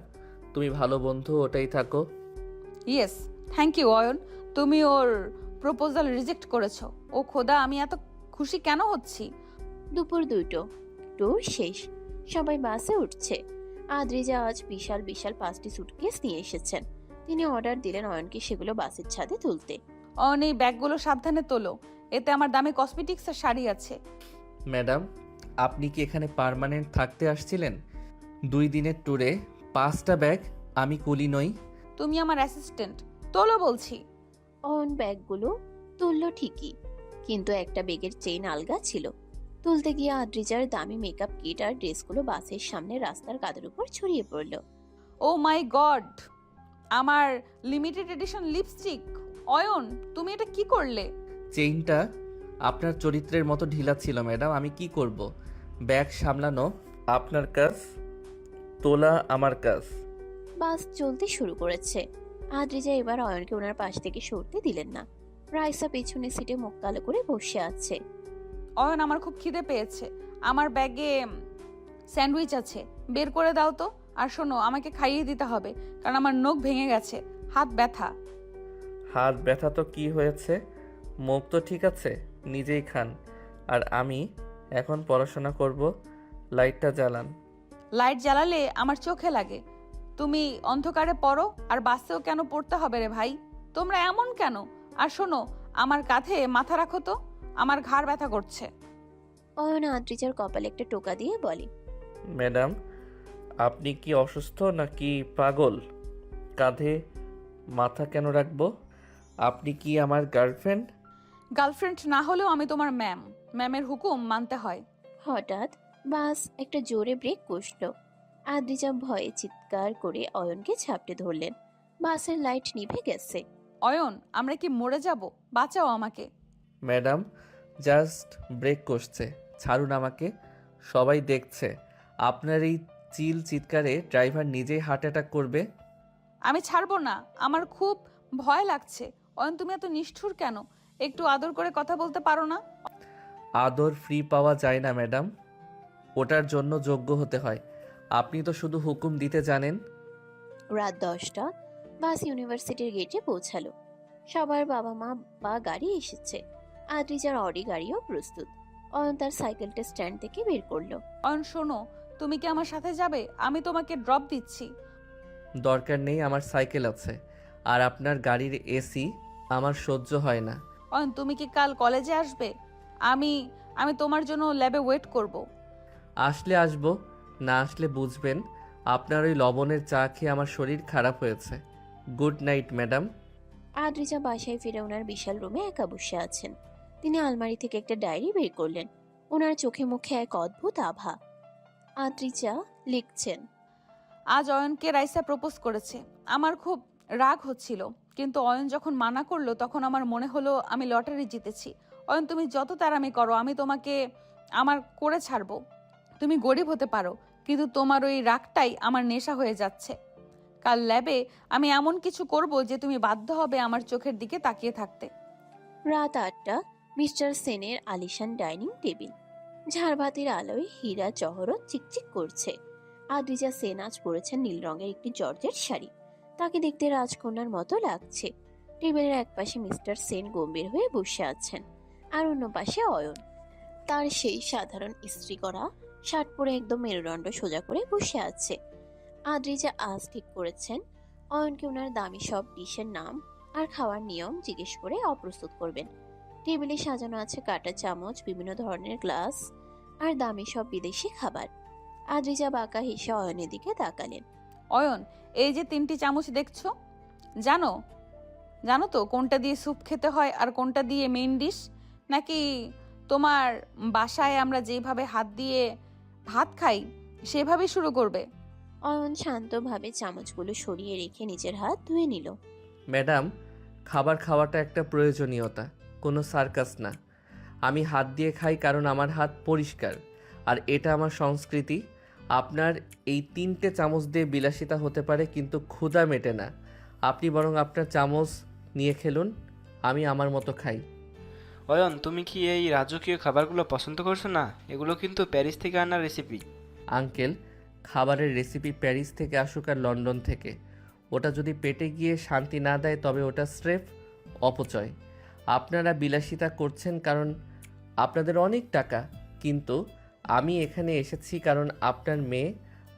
S2: তুমি ভালো বন্ধু, ওটাই থাকো।
S1: Yes, thank you Ayon. তুমি ওর প্রপোজাল রিজেক্ট করেছো। ও খোদা, আমি এত খুশি কেন হচ্ছি।
S3: দুপুর 2টো, ট্যুর শেষ, সবাই বাসে উঠছে। আদ্রিজা আজ বিশাল বিশাল 5টি সুটকেস নিয়ে এসেছেন। তিনি অর্ডার দিলেন অয়নকে সেগুলো বাসের ছাদে তুলতে।
S1: অয়ন, এই ব্যাগগুলো সাবধানে তোলো, এতে আমার দামি কসমেটিক্সের শাড়ি আছে।
S2: ম্যাডাম, আপনি কি এখানে পার্মানেন্ট থাকতে আসছিলেন? 2 দিনের ট্যুরে 5টা ব্যাগ? আমি কুলি নই।
S1: তুমি আমার অ্যাসিস্ট্যান্ট, তোলো বলছি।
S3: অয়ন ব্যাগগুলো তুলল ঠিকই, কিন্তু একটা ব্যাগের চেইন আলগা ছিল। তুলতে গিয়ে আদ্রিজার দামি মেকআপ কিট আর ড্রেসগুলো বাসের সামনে রাস্তার কাদের উপর ছড়িয়ে পড়ল।
S1: ও মাই গড, আমার লিমিটেড এডিশন লিপস্টিক। অয়ন, তুমি এটা কি করলে?
S2: চেইনটা আপনার চরিত্রের মতো ঢিলা ছিল ম্যাডাম, আমি কি করব? ব্যাগ সামলানো আপনার কাজ, তোলা আমার কাজ।
S3: বাস চলতে শুরু করেছে। আদ্রিজা এবার অয়নকে ওনার পাশ থেকে সরতে দিলেন না। রাইসা পেছনের সিটে মুখ কালো করে বসে আছে।
S1: অয়ন, আমার খুব খিদে পেয়েছে, আমার ব্যাগে স্যান্ডউইচ আছে, বের করে দাও তো। আর শোনো, আমাকে খাইয়ে দিতে হবে, কারণ আমার নখ ভেঙে গেছে, হাত ব্যথা।
S2: হাত ব্যথা তো কি হয়েছে, মুখ তো ঠিক আছে, নিজেই খান। আর আমি এখন পড়াশোনা করব। লাইটটা জ্বালান।
S1: লাইট জ্বালালে আমার চোখে লাগে। তুমি অন্ধকারে পড়ো, আর বাসেও কেন পড়তে হবে রে ভাই? তোমরা এমন কেন? আর শোনো, আমার কাঁধে মাথা রাখো তো, আমার ঘাড় ব্যথা করছে।
S3: অয়ন আদ্রিজার কপালে একটা টোকা দিয়ে বলে,
S2: ম্যাডাম, আপনি কি অসুস্থ নাকি পাগল? কাঁধে মাথা কেন রাখবো? আপনি কি আমার গার্লফ্রেন্ড?
S1: গার্লফ্রেন্ড না হলেও আমি তোমার ম্যাম, ম্যামের হুকুম মানতে হয়।
S3: হঠাৎ বাস একটা জোরে ব্রেক কষল। আদ্রিজা ভয়ে চিৎকার করে অয়নকে ঝাপটে ধরলেন। বাসের লাইট নিভে গেছে।
S1: অয়ন, আমরা কি মরে যাব? বাঁচাও আমাকে।
S2: ম্যাডাম, জাস্ট ব্রেক করছে, ছাড়ুন আমাকে। সবাই দেখছে, আপনার এই চিৎকারে ড্রাইভার নিজেই হার্ট অ্যাটাক করবে।
S1: আমি ছাড়বো না, আমার খুব ভয় লাগছে। অয়ন, তুমি এত নিষ্ঠুর কেন? একটু আদর করে কথা বলতে পারো না?
S2: আদর ফ্রি পাওয়া যায় না ম্যাডাম, ওটার জন্য যোগ্য হতে হয়। আপনি তো শুধু হুকুম দিতে জানেন।
S3: রাত 10টা, বাস ইউনিভার্সিটির গেটে পৌঁছালো। সবার বাবা মা বা গাড়ি এসেছে। আদ্রিজার অডি গাড়িও প্রস্তুত। অয়ন তার সাইকেলটা স্ট্যান্ড থেকে বের করলো।
S1: অয়ন শোনো, তুমি কি আমার সাথে যাবে? আমি তোমাকে ড্রপ দিচ্ছি।
S2: দরকার নেই, আমার সাইকেল আছে। আর আপনার গাড়ির এসি আমার সহ্য হয় না।
S1: অয়ন, তুমি কি কাল কলেজে আসবে? আমি আমি তোমার জন্য ল্যাবে ওয়েট করব।
S2: আসলে আসবো, না আসলে বুঝবেন আপনার ওই লবণের চা খেয়ে আমার শরীর খারাপ হয়েছে। Good night madam.
S3: আদ্রিজা বাসায় ফিরে ওনার বিশাল রুমে একা বসে আছেন। তিনি আলমারি থেকে একটা ডায়েরি বের করলেন। ওনার চোখে মুখে এক অদ্ভুত আভা। আদ্রিজা লিখছেন,
S1: আজ অয়নকে রাইসা প্রপোজ করেছে। আমার খুব রাগ হচ্ছিল, কিন্তু অয়ন যখন মানা করলো তখন আমার মনে হলো আমি লটারি জিতেছি। অয়ন, তুমি যত তাড়ামি করো, আমি তোমাকে আমার করে ছাড়বো। তুমি গরিব হতে পারো, কিন্তু তোমার ওই রাগটাই আমার নেশা হয়ে যাচ্ছে। কাল ল্যাবে আমি এমন কিছু করব যে তুমি বাধ্য হবে আমার চোখের দিকে তাকিয়ে থাকতে।
S3: রাত 8টা, মিস্টার সেনের আলিশান ডাইনিং টেবিল। ঝাড়বাতির আলোয় হীরা জহরত চিকচিক করছে। আদ্রিজা সেন আজ পরেছেন নীল রঙের একটি জর্জেট শাড়ি। তাকে দেখতে রাজকন্যার মতো লাগছে। টেবিলের এক পাশে মিস্টার সেন গম্ভীর হয়ে বসে আছেন, আর অন্য পাশে অয়ন। তার সেই সাধারণ ইস্ত্রি করা শার্ট পরে একদম মেরুদণ্ড সোজা করে বসে আছে। আদ্রিজা আজ ঠিক করেছেন অয়নকে ওনার দামি সব ডিশের নাম আর খাওয়ার নিয়ম জিজ্ঞেস করে অপ্রস্তুত করবেন। টেবিলে সাজানো আছে কাঁটা চামচ, বিভিন্ন ধরনের গ্লাস আর দামি সব বিদেশি খাবার। আদ্রিজা বাঁকা হেসে অয়নের দিকে তাকালেন।
S1: অয়ন, এই যে 3টি চামচ দেখছো, জানো জানো তো কোনটা দিয়ে স্যুপ খেতে হয় আর কোনটা দিয়ে মেইন ডিশ? নাকি তোমার বাসায় আমরা যেভাবে হাত দিয়ে ভাত খাই সেভাবেই শুরু করবে?
S3: অয়ন শান্তভাবে চামচগুলো সরিয়ে রেখে নিজের হাত ধুয়ে নিল।
S2: ম্যাডাম, খাবার খাওয়াটা একটা প্রয়োজনীয়তা, কোনো সার্কাস না। আমি হাত দিয়ে খাই কারণ আমার হাত পরিষ্কার, আর এটা আমার সংস্কৃতি। আপনার এই 3টে চামচ দিয়ে বিলাসিতা হতে পারে, কিন্তু ক্ষুধা মেটে না। আপনি বরং আপনার চামচ নিয়ে খেলুন, আমি আমার মতো খাই।
S8: অয়ন, তুমি কি এই রাজকীয় খাবারগুলো পছন্দ করছো না? এগুলো কিন্তু প্যারিস থেকে আনা রেসিপি।
S2: আঙ্কেল, খাবারের রেসিপি প্যারিস থেকে আসুক আর লন্ডন থেকে, ওটা যদি পেটে গিয়ে শান্তি না দেয় তবে ওটা স্রেফ অপচয়। আপনারা বিলাসিতা করছেন কারণ আপনাদের অনেক টাকা, কিন্তু আমি এখানে এসেছি কারণ আপনার মেয়ে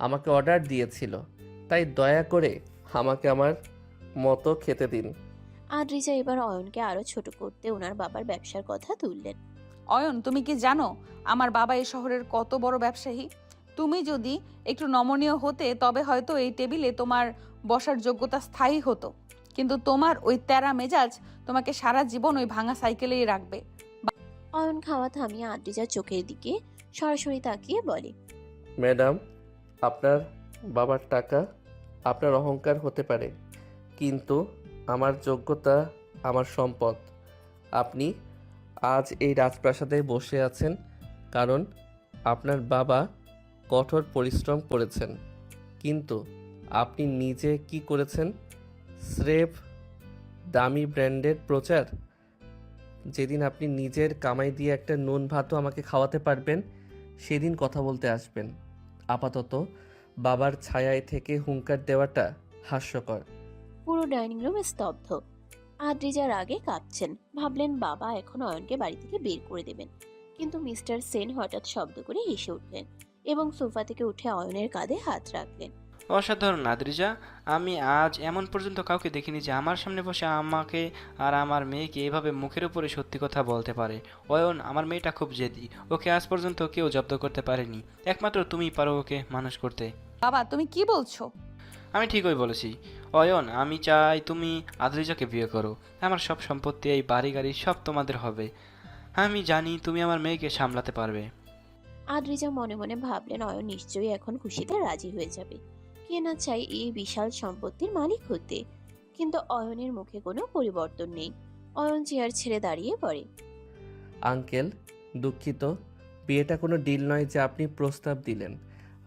S2: আমাকে অর্ডার দিয়েছিল। তাই দয়া করে আমাকে আমার মতো খেতে দিন।
S3: আদ্রিজা এবার অয়নকে আরো ছোট করতে ওনার বাবার ব্যবসার কথা তুললেন।
S1: অয়ন, তুমি কি জানো আমার বাবা এই শহরের কত বড় ব্যবসায়ী? তুমি যদি একটু নমনীয় হতে তবে হয়তো এই টেবিলে তোমার বসার যোগ্যতা স্থায়ী হতো, কিন্তু তোমার ওই তেরা মেজাজ তোমাকে সারা জীবন ওই ভাঙা সাইকেলেই রাখবে।
S3: অয়ন খাওয়া থামিয়ে আদ্রিজার চোখের দিকে সরাসরি তাকিয়ে বলে,
S2: ম্যাডাম, আপনার বাবার টাকা আপনার অহংকার হতে পারে, কিন্তু আমার যোগ্যতা আমার সম্পদ। আপনি আজ এই রাজপ্রাসাদে বসে আছেন কারণ আপনার বাবা কঠোর পরিশ্রম করেছেন, কিন্তু আপনি নিজে কি করেছেন? স্রেফ দামি ব্র্যান্ডের প্রচার। যেদিন আপনি নিজের কামাই দিয়ে একটা নুন ভাতও আমাকে খাওয়াতে পারবেন সেদিন কথা বলতে আসবেন। আপাতত বাবার ছায়ায় থেকে হুঙ্কার দেওয়াটা হাস্যকর।
S3: পুরো ডাইনিং রুম স্তব্ধ। আদ্রিজার আগে কাঁপছেন, ভাবলেন বাবা এখন অয়নকে বাড়ি থেকে বের করে দেবেন, কিন্তু মিস্টার সেন হঠাৎ শব্দ করে হেসে উঠলেন এবং সোফা থেকে উঠে অয়নের কাঁধে হাত রাখলেন।
S8: অসাধারণ আদ্রিজা, আমি আজ এমন পর্যন্ত কাউকে দেখিনি যে আমার সামনে বসে আমাকে আর আমার মেয়েকে এভাবে মুখের উপরে সত্যি কথা বলতে পারে। অয়ন, আমার মেয়েটা খুব জেদি, ওকে আজ পর্যন্ত কেউ জব্দ করতে পারেনি, একমাত্র তুমিই পারো ওকে মানুষ করতে।
S1: বাবা, তুমি কি বলছো?
S8: আমি ঠিকই বলেছি অয়ন, আমি চাই তুমি আদ্রিজাকে বিয়ে করো। আমার সব সম্পত্তি, এই বাড়ি গাড়ি সব তোমাদের হবে। আমি জানি তুমি আমার মেয়েকে সামলাতে পারবে।
S3: আদ্রিজা মনে মনে ভাবলেন অয়ন নিশ্চয়ই এখন খুশিতে রাজি হয়ে যাবে, কে না চাই এই বিশাল সম্পত্তির মালিক হতে। কিন্তু অয়নের মুখে কোনো পরিবর্তন নেই। অয়ন চেয়ার ছেড়ে দাঁড়িয়ে পড়ে।
S2: আঙ্কেল, দুঃখিত, বিয়েটা কোনো ডিল নয় যে আপনি প্রস্তাব দিলেন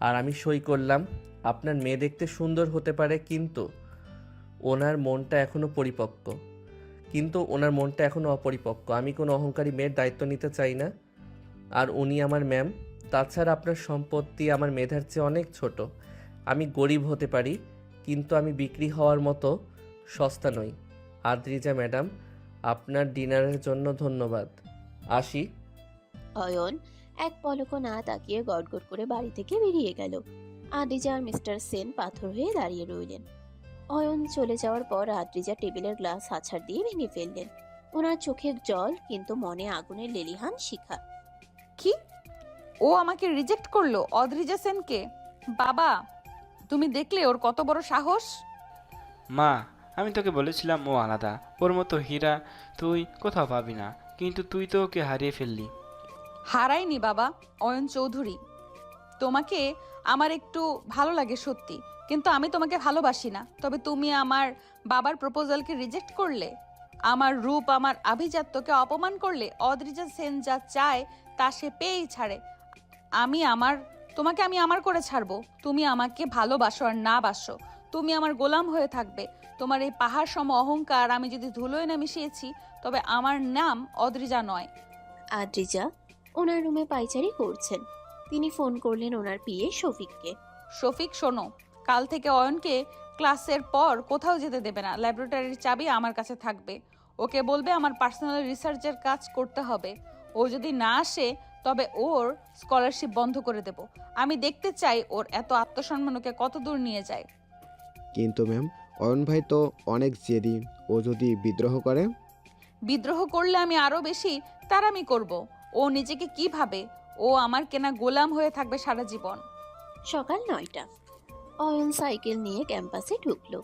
S2: আর আমি সই করলাম। আপনার মেয়ে দেখতে সুন্দর হতে পারে, কিন্তু ওনার মনটা এখনও অপরিপক্ক। আমি কোনো অহংকারী মেয়ের দায়িত্ব নিতে চাই না, আর উনি আমার ম্যাম। তাছাড়া আপনার সম্পত্তি আমার মেধার চেয়ে অনেক ছোট। আমি গরিব হতে পারি, কিন্তু আমি বিক্রি হওয়ার মতো সস্তা নই। আদ্রিজা ম্যাডাম, আপনার ডিনারের জন্য ধন্যবাদ। আসি।
S3: অয়ন এক পলকও না তাকিয়ে গটগট করে বাড়ি থেকে বেরিয়ে গেল। আদ্রিজা আর মিস্টার সেন পাথর হয়ে দাঁড়িয়ে রইলেন। অয়ন চলে যাওয়ার পর আদ্রিজা টেবিলের গ্লাস আছাড় দিয়ে ভেঙে ফেললেন। ওনার চোখে জল, কিন্তু মনে আগুনের লেলিহান শিখা।
S1: কি? ও আমাকে রিজেক্ট করলো? অদ্রিজা সেনকে? বাবা, তুমি দেখলে ওর কত বড় সাহস?
S8: মা, আমি তোকে বলেছিলাম ও আলাদা, ওর মতো হীরা তুই কোথাও পাবি না, কিন্তু তুই তো ওকে হারিয়ে ফেললি।
S1: হারাইনি বাবা, অয়ন চৌধুরী। তোমাকে আমার একটু ভালো লাগে সত্যি, কিন্তু আমি তোমাকে ভালোবাসি না। তবে তুমি আমার বাবার প্রপোজালকে রিজেক্ট করলে, আমার রূপ, আমার আভিজাত্যকে অপমান করলে। অদ্রিজা সেন যা চায় তা সে পেয়েই ছাড়ে। তোমাকে আমি আমার করে ছাড়বো। তুমি আমাকে ভালোবাসো আর না বাসো, তুমি আমার গোলাম হয়ে থাকবে। তোমার এই পাহাড় সম অহংকার আমি যদি ধুলোয় না মিশিয়েছি, তবে আমার নাম অদ্রিজা নয়।
S3: আদ্রিজা ওনার রুমে পায়চারি করছেন। তিনি ফোন করলেন ওনার পিএ শফিককে।
S1: শফিক, শোনো, কাল থেকে অয়নকে ক্লাসের পর কোথাও যেতে দেবে না। ল্যাবরেটরির চাবি আমার কাছে থাকবে। ওকে বলবে আমার পার্সোনাল রিসার্চের কাজ করতে হবে। ও যদি না আসে তবে ওর স্কলারশিপ বন্ধ করে দেব। আমি দেখতে চাই ওর এত আত্মসম্মান ওকে কত দূর নিয়ে যায়।
S5: কিন্তু ম্যাম, অয়ন ভাই তো অনেক জেদি, ও যদি বিদ্রোহ করে?
S1: বিদ্রোহ করলে আমি আরো বেশি তারামি করব। ও নিজেকে কি ভাবে? ও আমার কেনা গোলাম হয়ে থাকবে সারা জীবন।
S3: সকাল 9টা। অয়ন সাইকেল নিয়ে ক্যাম্পাসে ঢুকলো।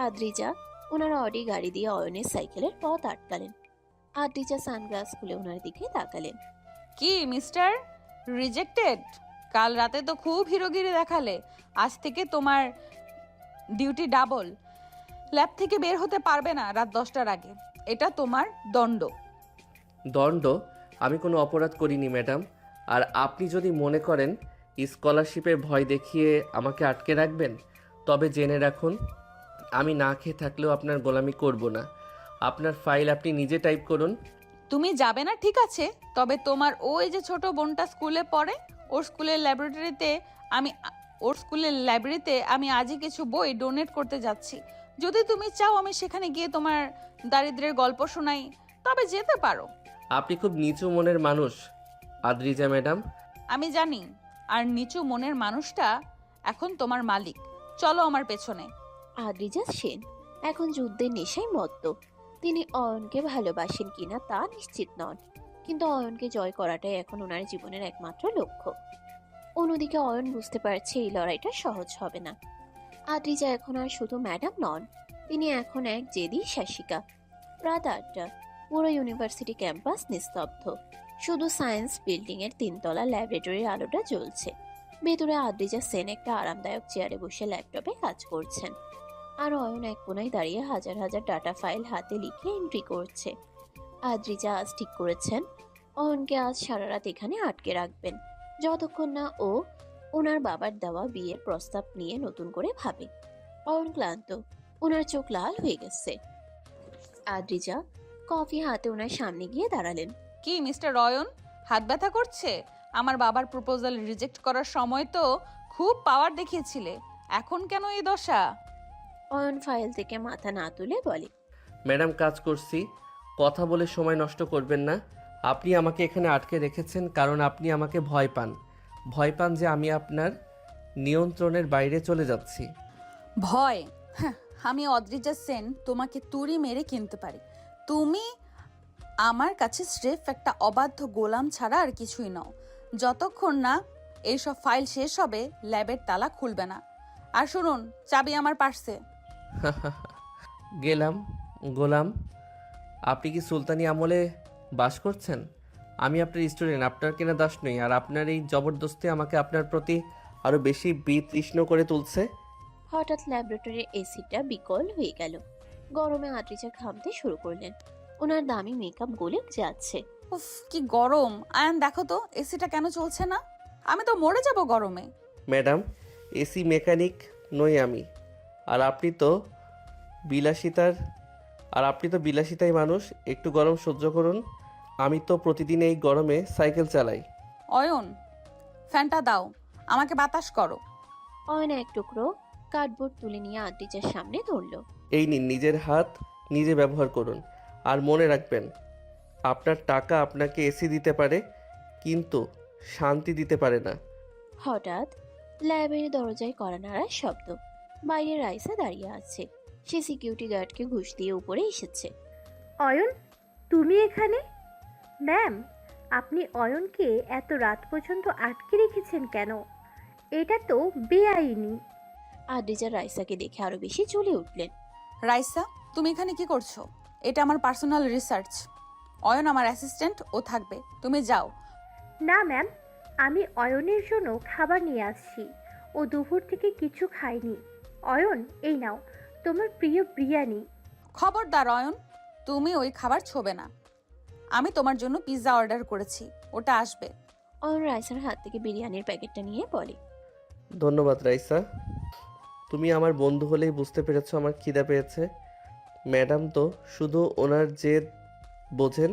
S3: আদ্রিজা ওনার অডি গাড়ি দিয়ে অয়নের সাইকেলের পথ আটকালেন। আদ্রিজা সানগ্লাস খুলে ওনার দিকে তাকালেন।
S1: কি মিস্টার রিজেক্টেড? কাল রাতে তো খুব হিরোগিরি দেখালে। আজ থেকে তোমার ডিউটি ডাবল। ল্যাব থেকে বের হতে পারবে না রাত 10টার আগে। এটা তোমার দণ্ড।
S2: দণ্ড? আমি কোনো অপরাধ করিনি ম্যাডাম। আর আপনি যদি মনে করেন স্কলারশিপের ভয় দেখিয়ে আমাকে আটকে রাখবেন, তবে জেনে রাখুন আমি না খেয়ে থাকলেও আপনার গোলামি করব না। আপনার ফাইল আপনি নিজে টাইপ করুন।
S1: তুমি যাবে না ঠিক আছে, তবে তোমার ওই যে ছোট বোনটা স্কুলে পড়ে, ওর স্কুলের লাইব্রেরিতে আমি আজই কিছু বই ডোনেট করতে যাচ্ছি। যদি তুমি চাও আমি সেখানে গিয়ে তোমার দারিদ্র্যের গল্প শোনাই, তবে যেতে পারো।
S2: আপনি খুব নিচু মনের মানুষ আদ্রিজা ম্যাডাম।
S1: আমি জানি, আর নিচু মনের মানুষটা এখন তোমার মালিক। চলো আমার পেছনে।
S3: আদ্রিজা সেন এখন যুদ্ধের নেশায় মত্ত। তিনি অয়নকে ভালোবাসেন কিনা তা নিশ্চিত নন, কিন্তু অয়নকে জয় করাটাই এখন ওনার জীবনের একমাত্র লক্ষ্য। অন্যদিকে অয়ন বুঝতে পারছে এই লড়াইটা সহজ হবে না। আদ্রিজা এখন আর শুধু ম্যাডাম নন, তিনি এখন এক জেদি শাসিকা। রাত 8টা, পুরো ইউনিভার্সিটি ক্যাম্পাস নিস্তব্ধ। শুধু সায়েন্স বিল্ডিং এর 3তলা ল্যাবরেটরির আলোটা জ্বলছে। ভেতরে আদ্রিজা সেন একটা আরামদায়ক চেয়ারে বসে ল্যাপটপে কাজ করছেন, আর অয়ন এক কোনায় দাঁড়িয়ে হাজার হাজার ডাটা ফাইল হাতে লিখে এন্ট্রি করছে। আদ্রিজা আজ ঠিক করেছেন অয়নকে আজ সারা রাত এখানে আটকে রাখবেন, যতক্ষণ না ও ওনার বাবার দেওয়া বিয়ের প্রস্তাব নিয়ে নতুন করে ভাবে। অয়ন ক্লান্ত, ওনার চোখ লাল হয়ে গেছে। আদ্রিজা কফি হাতে ওনার সামনে গিয়ে দাঁড়ালেন।
S1: কি মিস্টার অয়ন, হাত ব্যথা করছে? আমার বাবার প্রপোজাল রিজেক্ট করার সময় তো খুব পাওয়ার দেখিয়েছিলে, এখন কেন এই দশা?
S3: অয়ন ফাইল থেকে মাথা না তুলে বলে,
S2: ম্যাডাম কাজ করছি, কথা বলে সময় নষ্ট করবেন না। আপনি আমাকে এখানে আটকে রেখেছেন কারণ আপনি আমাকে ভয় পান যে আমি আপনার নিয়ন্ত্রণের বাইরে চলে যাচ্ছি।
S1: ভয়? হ্যাঁ, আমি অদ্রিজা সেন তোমাকে তুড়ি মেরে কিনতে পারি। তুমি আমার কাছে স্রেফ একটা অবাধ্য গোলাম ছাড়া আর কিছুই নও। যতক্ষণ না এইসব ফাইল শেষ হবে, ল্যাবের তালা খুলবে না। আর শুনুন, চাবি আমার পার্সে।
S2: গেলাম গোলাম, আপনি কি সুলতানি আমলে বাস করছেন? আমি আপনার স্টুডেন্ট, আপনার কেনা দাস নই। আর আপনার এই জবরদস্তি আমাকে আপনার প্রতি আরও বেশি বিতৃষ্ণ করে তুলছে।
S3: হঠাৎ ল্যাবরেটরির এসিটা বিকল হয়ে গেল। গরমে আদ্রিজা ঘামতে শুরু করলেন। ওনার দামি মেকআপ গলে যাচ্ছে।
S1: উফ, কি গরম! আয়ান দেখো তো এসিটা কেন চলছে না? আমি তো মরে যাব গরমে।
S2: ম্যাডাম, এসি মেকানিক নই আমি। আর আপনি তো বিলাসিতাই মানুষ। একটু গরম সহ্য করুন। আমি তো প্রতিদিন এই গরমে সাইকেল চালাই।
S1: অয়ন, ফ্যানটা দাও, আমাকে বাতাস করো।
S3: অয়ন এক টুকরো কার্ডবোর্ড তুলে নিয়ে আদ্রিজার সামনে ধরল।
S2: এই নিন, নিজের হাত নিজে ব্যবহার করুন। আর মনে রাখবেন, আপনার টাকা আপনাকে এসি দিতে পারে, কিন্তু শান্তি দিতে পারে না।
S3: হঠাৎ ল্যাবের দরজায় কড়া নাড়ার শব্দ। বাইরে রাইসা দাঁড়িয়ে আছে। সে সিকিউরিটি গার্ডকে ঘুষ দিয়ে উপরে এসেছে।
S9: অয়ন, তুমি এখানে? ম্যাম, আপনি অয়নকে এত রাত পর্যন্ত আটকে রেখেছেন কেন? এটা তো বেআইনি।
S3: আদ্রিজা রাইসাকে দেখে আরো বেশি জ্বলে উঠলেন।
S1: রাইসা, তুমি এখানে কি করছো? এটা আমার পার্সোনাল রিসার্চ। অয়ন আমার অ্যাসিস্ট্যান্ট, ও থাকবে, তুমি যাও।
S9: না ম্যাম, আমি অয়নের জন্য খাবার নিয়ে আসছি। ও দুপুর থেকে কিছু খায়নি। অয়ন, এই নাও তোমার প্রিয় বিরিয়ানি।
S1: খবরদার অয়ন, তুমি ওই খাবার ছোবে না। আমি তোমার জন্য পিৎজা অর্ডার করেছি, ওটা আসবে।
S3: অয়ন রাইসার হাত থেকে বিরিয়ানির প্যাকেটটা নিয়ে বলে,
S2: ধন্যবাদ রাইসা, তুমি আমার বন্ধু হলেই বুঝতে পেরেছো আমার খিদা পেয়েছে। ম্যাডাম তো শুধু ওনার জেদ বোঝেন।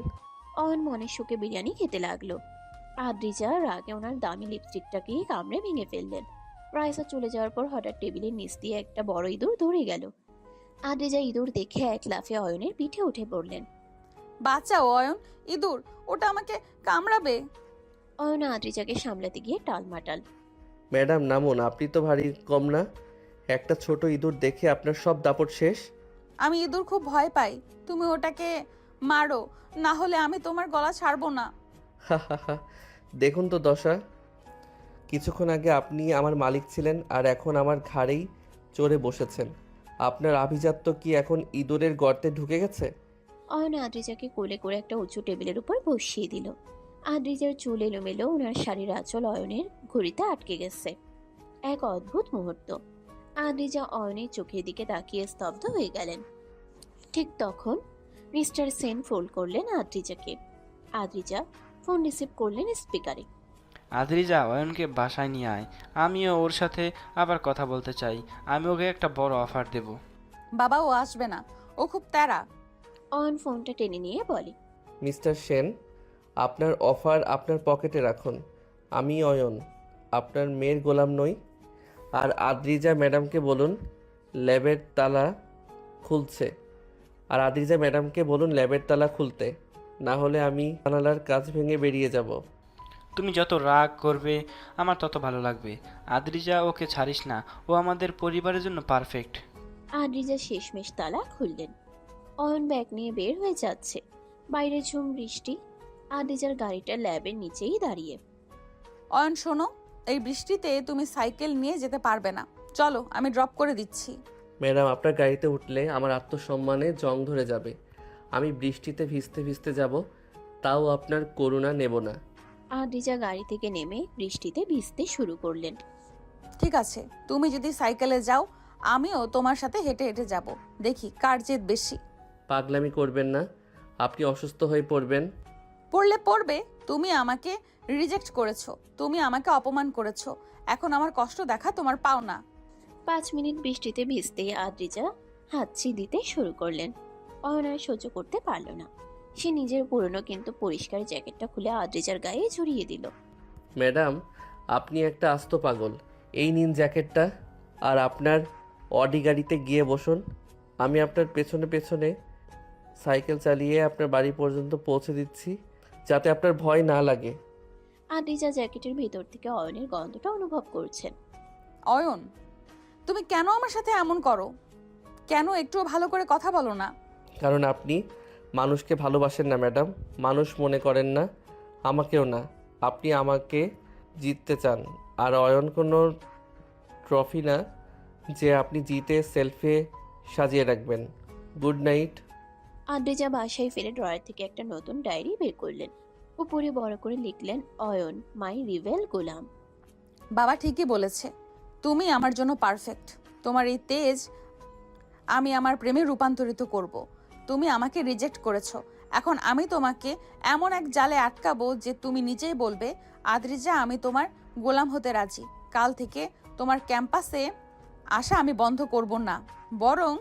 S3: অয়ন মনের সুখে বিরিয়ানি খেতে লাগলো। আদ্রিজা রাগে ওনার দামি লিপস্টিকটাকে কামড়ে ভেঙে ফেললেন। রাইসা চলে যাওয়ার পর হঠাৎ টেবিলের নিচ দিয়ে একটা বড় ইঁদুর ধরে গেল। আদ্রিজা ইঁদুর দেখে এক লাফে অয়নের পিঠে উঠে পড়লেন।
S1: বাঁচাও অয়ন, ইঁদুর, ওটা আমাকে কামড়াবে।
S3: অয়ন আদ্রিজাকে সামলাতে গিয়ে টালমাটাল।
S2: ম্যাডাম নামুন, আপনি তো ভারী কম না। একটা ছোট ইঁদুর দেখে আপনার সব দাপট শেষ।
S1: আমি ইঁদুর খুব ভয় পাই, তুমি ওটাকে মারো, না হলে আমি তোমার গলা ছাড়বো না।
S2: হা হা হা, দেখুন তো দশা, কিছুক্ষণ আগে আপনি আমার মালিক ছিলেন, আর এখন আমার ঘাড়েই চড়ে বসেছেন। আপনার আভিজাত্য কি এখন ইঁদুরের গর্তে ঢুকে গেছে?
S3: অয়ন আদ্রিজাকে কোলে করে একটা উঁচু টেবিলের উপর বসিয়ে দিল। আদ্রিজার চুল এলোমেলো, ওনার শাড়ির আঁচল অয়নের ঘড়িতে আটকে গেছে। এক অদ্ভুত মুহূর্ত। আদ্রিজা অয়নের চোখের দিকে তাকিয়ে স্তব্ধ হয়ে গেলেন। ঠিক তখন মিস্টার সেন ফোন করলেন আদ্রিজাকে। আদ্রিজা ফোন রিসিভ করলেন স্পিকারে।
S8: আদ্রিজা, অয়নকে বাসায় নিয়ে আয়, আমিও ওর সাথে আবার কথা বলতে চাই। আমি ওকে একটা বড় অফার দেব।
S1: বাবা, ও আসবে না, ও খুব তেরা।
S3: অয়ন ফোনটা টেনে নিয়ে বলে,
S2: মিস্টার সেন, আপনার অফার আপনার পকেটে রাখুন। আমি অয়ন, আপনার মেয়ের গোলাম নই। আর আদ্রিজা ম্যাডামকে বলুন ল্যাবের তালা খুলতে, না হলে আমি জানালার কাজ ভেঙে বেরিয়ে যাব।
S8: তুমি যত রাগ করবে আমার তত ভালো লাগবে। আদ্রিজা, ওকে ছাড়িস না, ও আমাদের পরিবারের জন্য পারফেক্ট।
S3: আদ্রিজা শেষমেশ তালা খুললেন। অয়ন ব্যাগ নিয়ে বের হয়ে যাচ্ছে। বাইরে ঝুম বৃষ্টি। আদ্রিজার গাড়িটা ল্যাবের নিচেই দাঁড়িয়ে।
S1: অয়ন শোনো, এই বৃষ্টিতে তুমি সাইকেল নিয়ে যেতে পারবে না। চলো, আমি ড্রপ করে দিচ্ছি।
S2: ম্যাডাম, আপনার গাড়িতে উঠলে আমার আত্মসম্মানে জং ধরে যাবে। আমি বৃষ্টিতে ভিজতে ভিজতে যাব, তাও আপনার করুণা নেব না।
S3: আদ্রিজা গাড়ি থেকে নেমে বৃষ্টিতে ভিজতে শুরু করলেন।
S1: ঠিক আছে, তুমি যদি সাইকেলে যাও, আমিও তোমার সাথে হেঁটে হেঁটে যাব। দেখি কার জেদ বেশি।
S2: পাগলামি করবেন না, আপনি অসুস্থ হয়ে পড়বেন।
S1: পড়বে। তুমি আমাকে রিজেক্ট করেছো, তুমি আমাকে অপমান করেছো। এখন আমার কষ্ট দেখা তোমার পাও না।
S3: 5 মিনিট বৃষ্টিতে ভিজতে আদ্রিজা হাঁচি দিতে শুরু করলেন। অয়ন আর সহ্য করতে পারল না। সে নিজের পুরনো কিন্তু পরিষ্কার জ্যাকেটটা খুলে আদ্রিজার গায়ে জড়িয়ে দিল।
S2: ম্যাডাম, আপনি একটা আস্ত পাগল। এই নিন জ্যাকেটটা, আর আপনার অডি গাড়িতে গিয়ে বসুন। আমি আপনার পেছনে পেছনে সাইকেল চালিয়ে আপনার বাড়ি পর্যন্ত পৌঁছে দিচ্ছি, যাতে আপনার ভয় না লাগে।
S3: আদ্রিজা জ্যাকেটের ভেতর থেকে অয়নের গন্ধটা অনুভব করছেন।
S1: অয়ন, তুমি কেন আমার সাথে এমন করো? কেন একটুও ভালো করে কথা বলো না?
S2: কারণ আপনি মানুষকে ভালোবাসেন না ম্যাডাম, মানুষ মনে করেন না, আমাকেও না। আপনি আমাকে জিততে চান, আর অয়ন কোনো ট্রফি না যে আপনি জিতে সেলফে সাজিয়ে রাখবেন। Good night.
S3: আদ্রিজা বাসায় ফিরে ড্রয়ার থেকে একটা নতুন ডায়েরি বের করলেন। উপরে বড় করে লিখলেন, অয়ন মাই রিভেল গোলাম।
S1: বাবা ঠিকই বলেছে, তুমি আমার জন্য পারফেক্ট। তোমার এই তেজ আমি আমার প্রেমে রূপান্তরিত করব। তুমি আমাকে রিজেক্ট করেছো, এখন আমি তোমাকে এমন এক জালে আটকাবো যে তুমি নিজেই বলবে, আদ্রিজা আমি তোমার গোলাম হতে রাজি। কাল থেকে তোমার ক্যাম্পাসে আসা আমি বন্ধ করব না, বরং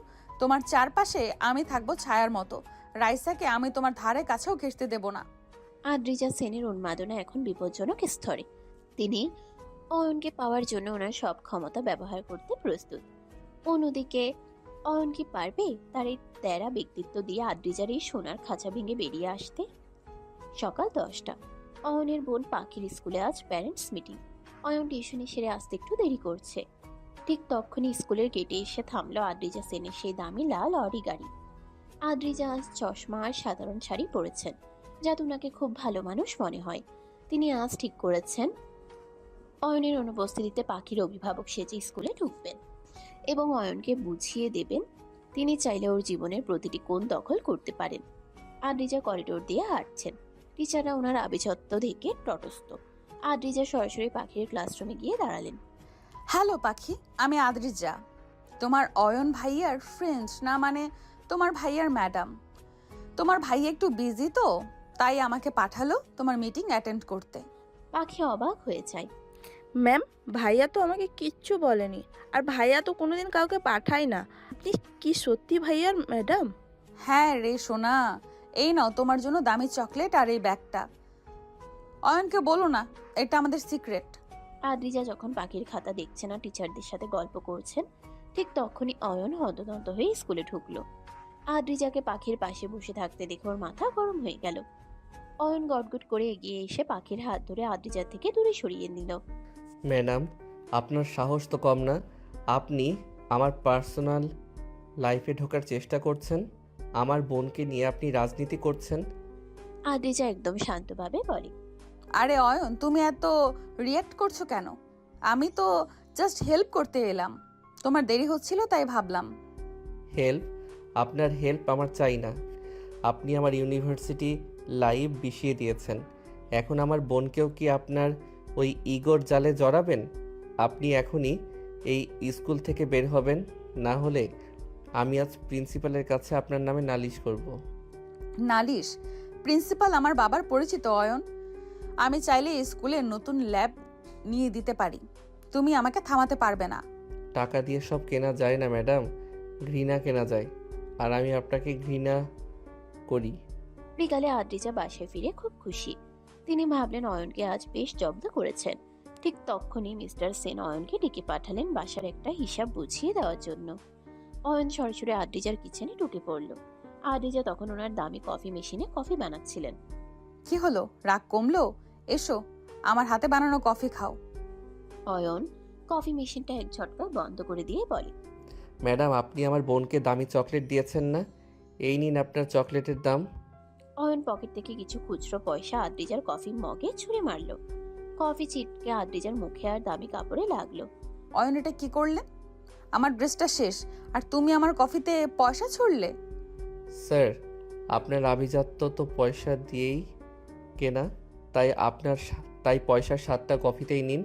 S1: তোমার চারপাশে আমি থাকবো ছায়ার মতো। রাইসাকে আমি তোমার ধারে কাছেও ঘেঁষতে দেব না।
S3: আদ্রিজা সেনের উন্মাদনা এখন বিপজ্জনক স্তরে। তিনি অয়নকে পাওয়ার জন্য ওনার সব ক্ষমতা ব্যবহার করতে প্রস্তুত। অন্যদিকে অয়ন কি পারবে তার এই তেরা ব্যক্তিত্ব দিয়ে আদ্রিজার এই সোনার খাঁচা ভেঙে বেরিয়ে আসতে? সকাল 10টা। অয়নের বোন পাখির স্কুলে আজ প্যারেন্টস মিটিং। অয়ন টিউশনি সেরে আসতে একটু দেরি করছে। ঠিক তখনই স্কুলের গেটে এসে থামলো আদ্রিজা সেনের সেই দামি লাল অডি গাড়ি। আদ্রিজা আজ চশমা আর সাধারণ শাড়ি পরেছেন, যাতে ওনাকে খুব ভালো মানুষ মনে হয়। তিনি আজ ঠিক করেছেন অয়নের অনুপস্থিতিতে পাখির অভিভাবক সেজে স্কুলে ঢুকবেন এবং অয়নকে বুঝিয়ে দেবেন তিনি চাইলে ওর জীবনের প্রতিটি কোণ দখল করতে পারেন। আদ্রিজা করিডোর দিয়ে হাঁটছেন। টিচাররা ওনার আভিজাত্য দেখে তটস্থ। আদ্রিজা সরাসরি পাখির ক্লাসরুমে গিয়ে দাঁড়ালেন।
S1: হ্যালো পাখি, আমি আদ্রিজা, তোমার অয়ন ভাইয়ার ফ্রেন্ড, না মানে তোমার ভাইয়ার ম্যাডাম। তোমার ভাইয়া একটু বিজি তো, তাই আমাকে পাঠালো তোমার মিটিং অ্যাটেন্ড করতে।
S3: পাখি অবাক হয়ে যায়।
S13: ম্যাম, ভাইয়া তো আমাকে কিচ্ছু বলেনি, আর ভাইয়া তো কোনোদিন কাউকে পাঠায় না। আপনি কি সত্যি ভাইয়ার ম্যাডাম?
S1: হ্যাঁ রে সোনা, এই নাও তোমার জন্য দামি চকলেট আর এই ব্যাগটা। অয়নকে বলো না, এটা আমাদের সিক্রেট।
S3: আদ্রিজা যখন পাখির খাতা দেখছে না, টিচারদের সাথে গল্প করছেন, ঠিক তখনই অয়ন হন্তদন্ত হয়ে স্কুলে ঢুকলো। আদ্রিজাকে পাখির পাশে বসে থাকতে দেখে ওর মাথা গরম হয়ে গেল। অয়ন গটগট করে এগিয়ে এসে পাখির হাত ধরে আদ্রিজা থেকে দূরে সরিয়ে নিল।
S2: ম্যাডাম, আপনার সাহস তো কম না। আপনি আমার পার্সোনাল লাইফে ঢোকার চেষ্টা করছেন, আমার বোনকে নিয়ে আপনি রাজনীতি করছেন।
S3: আদ্রিজা একদম শান্তভাবে বলে,
S1: আরে অয়ন, তুমি এত রিয়্যাক্ট করছো কেন? আমি তো জাস্ট হেল্প করতে এলাম, তোমার দেরি হচ্ছিল তাই ভাবলাম।
S2: হেল্প? আপনার হেল্প আমার চাই না। আপনি আমার ইউনিভার্সিটি লাইফ বিষিয়ে দিয়েছেন, এখন আমার বোনকেও কি আপনার ওই ইগোর জালে জড়াবেন? আপনি এখনই এই স্কুল থেকে বের হবেন, না হলে আমি আজ প্রিন্সিপালের কাছে আপনার নামে নালিশ করব।
S1: নালিশ? প্রিন্সিপাল আমার বাবার পরিচিত অয়ন, আমি চাইলে স্কুলে নতুন ল্যাব নিয়ে দিতে পারি, তুমি আমাকে থামাতে পারবে না।
S2: টাকা দিয়ে সব কেনা যায় না ম্যাডাম, ঘৃণা কেনা যায়, আর আমি আপনাকে ঘৃণা করি।
S3: বিকালে আদ্রিজা বাসায় ফিরে খুব খুশি। তিনি ভাবলেন অয়নকে আজ বেশ জব্দ করেছেন। ঠিক তখনই মিস্টার সেন অয়নকে ডেকে পাঠালেন বাসার একটা হিসাব বুঝিয়ে দেওয়ার জন্য। অয়ন সরাসরি আদ্রিজার কিচেনে ঢুকে পড়ল। আদ্রিজা তখন ওনার দামি কফি মেশিনে কফি বানাচ্ছিলেন।
S1: কি হলো, রাগ কমলো? এসো, আমার হাতে বানানো কফি খাও।
S3: অয়ন কফি মেশিনটা এক ঝটকায় বন্ধ করে দিয়ে বলে,
S2: ম্যাডাম, আপনি আমার বোনকে দামি চকলেট দিয়েছেন না? এই নিন আপনার চকলেটের দাম।
S3: অয়ন পকেট থেকে কিছু খুচরো পয়সা আদ্রিজার কফি মগে ছুঁড়ে মারল। কফি ছিটকে আদ্রিজার মুখে আর দামি কাপড়ে লাগলো।
S1: অয়ন, এটা কি করলে? আমার ড্রেসটা শেষ আর তুমি আমার কফিতে পয়সা ছুড়লে?
S2: স্যার, আপনার আভিজাত্য তো পয়সা দিয়েই কেনা, তাই পয়সার 7টা কফিতেই নিন।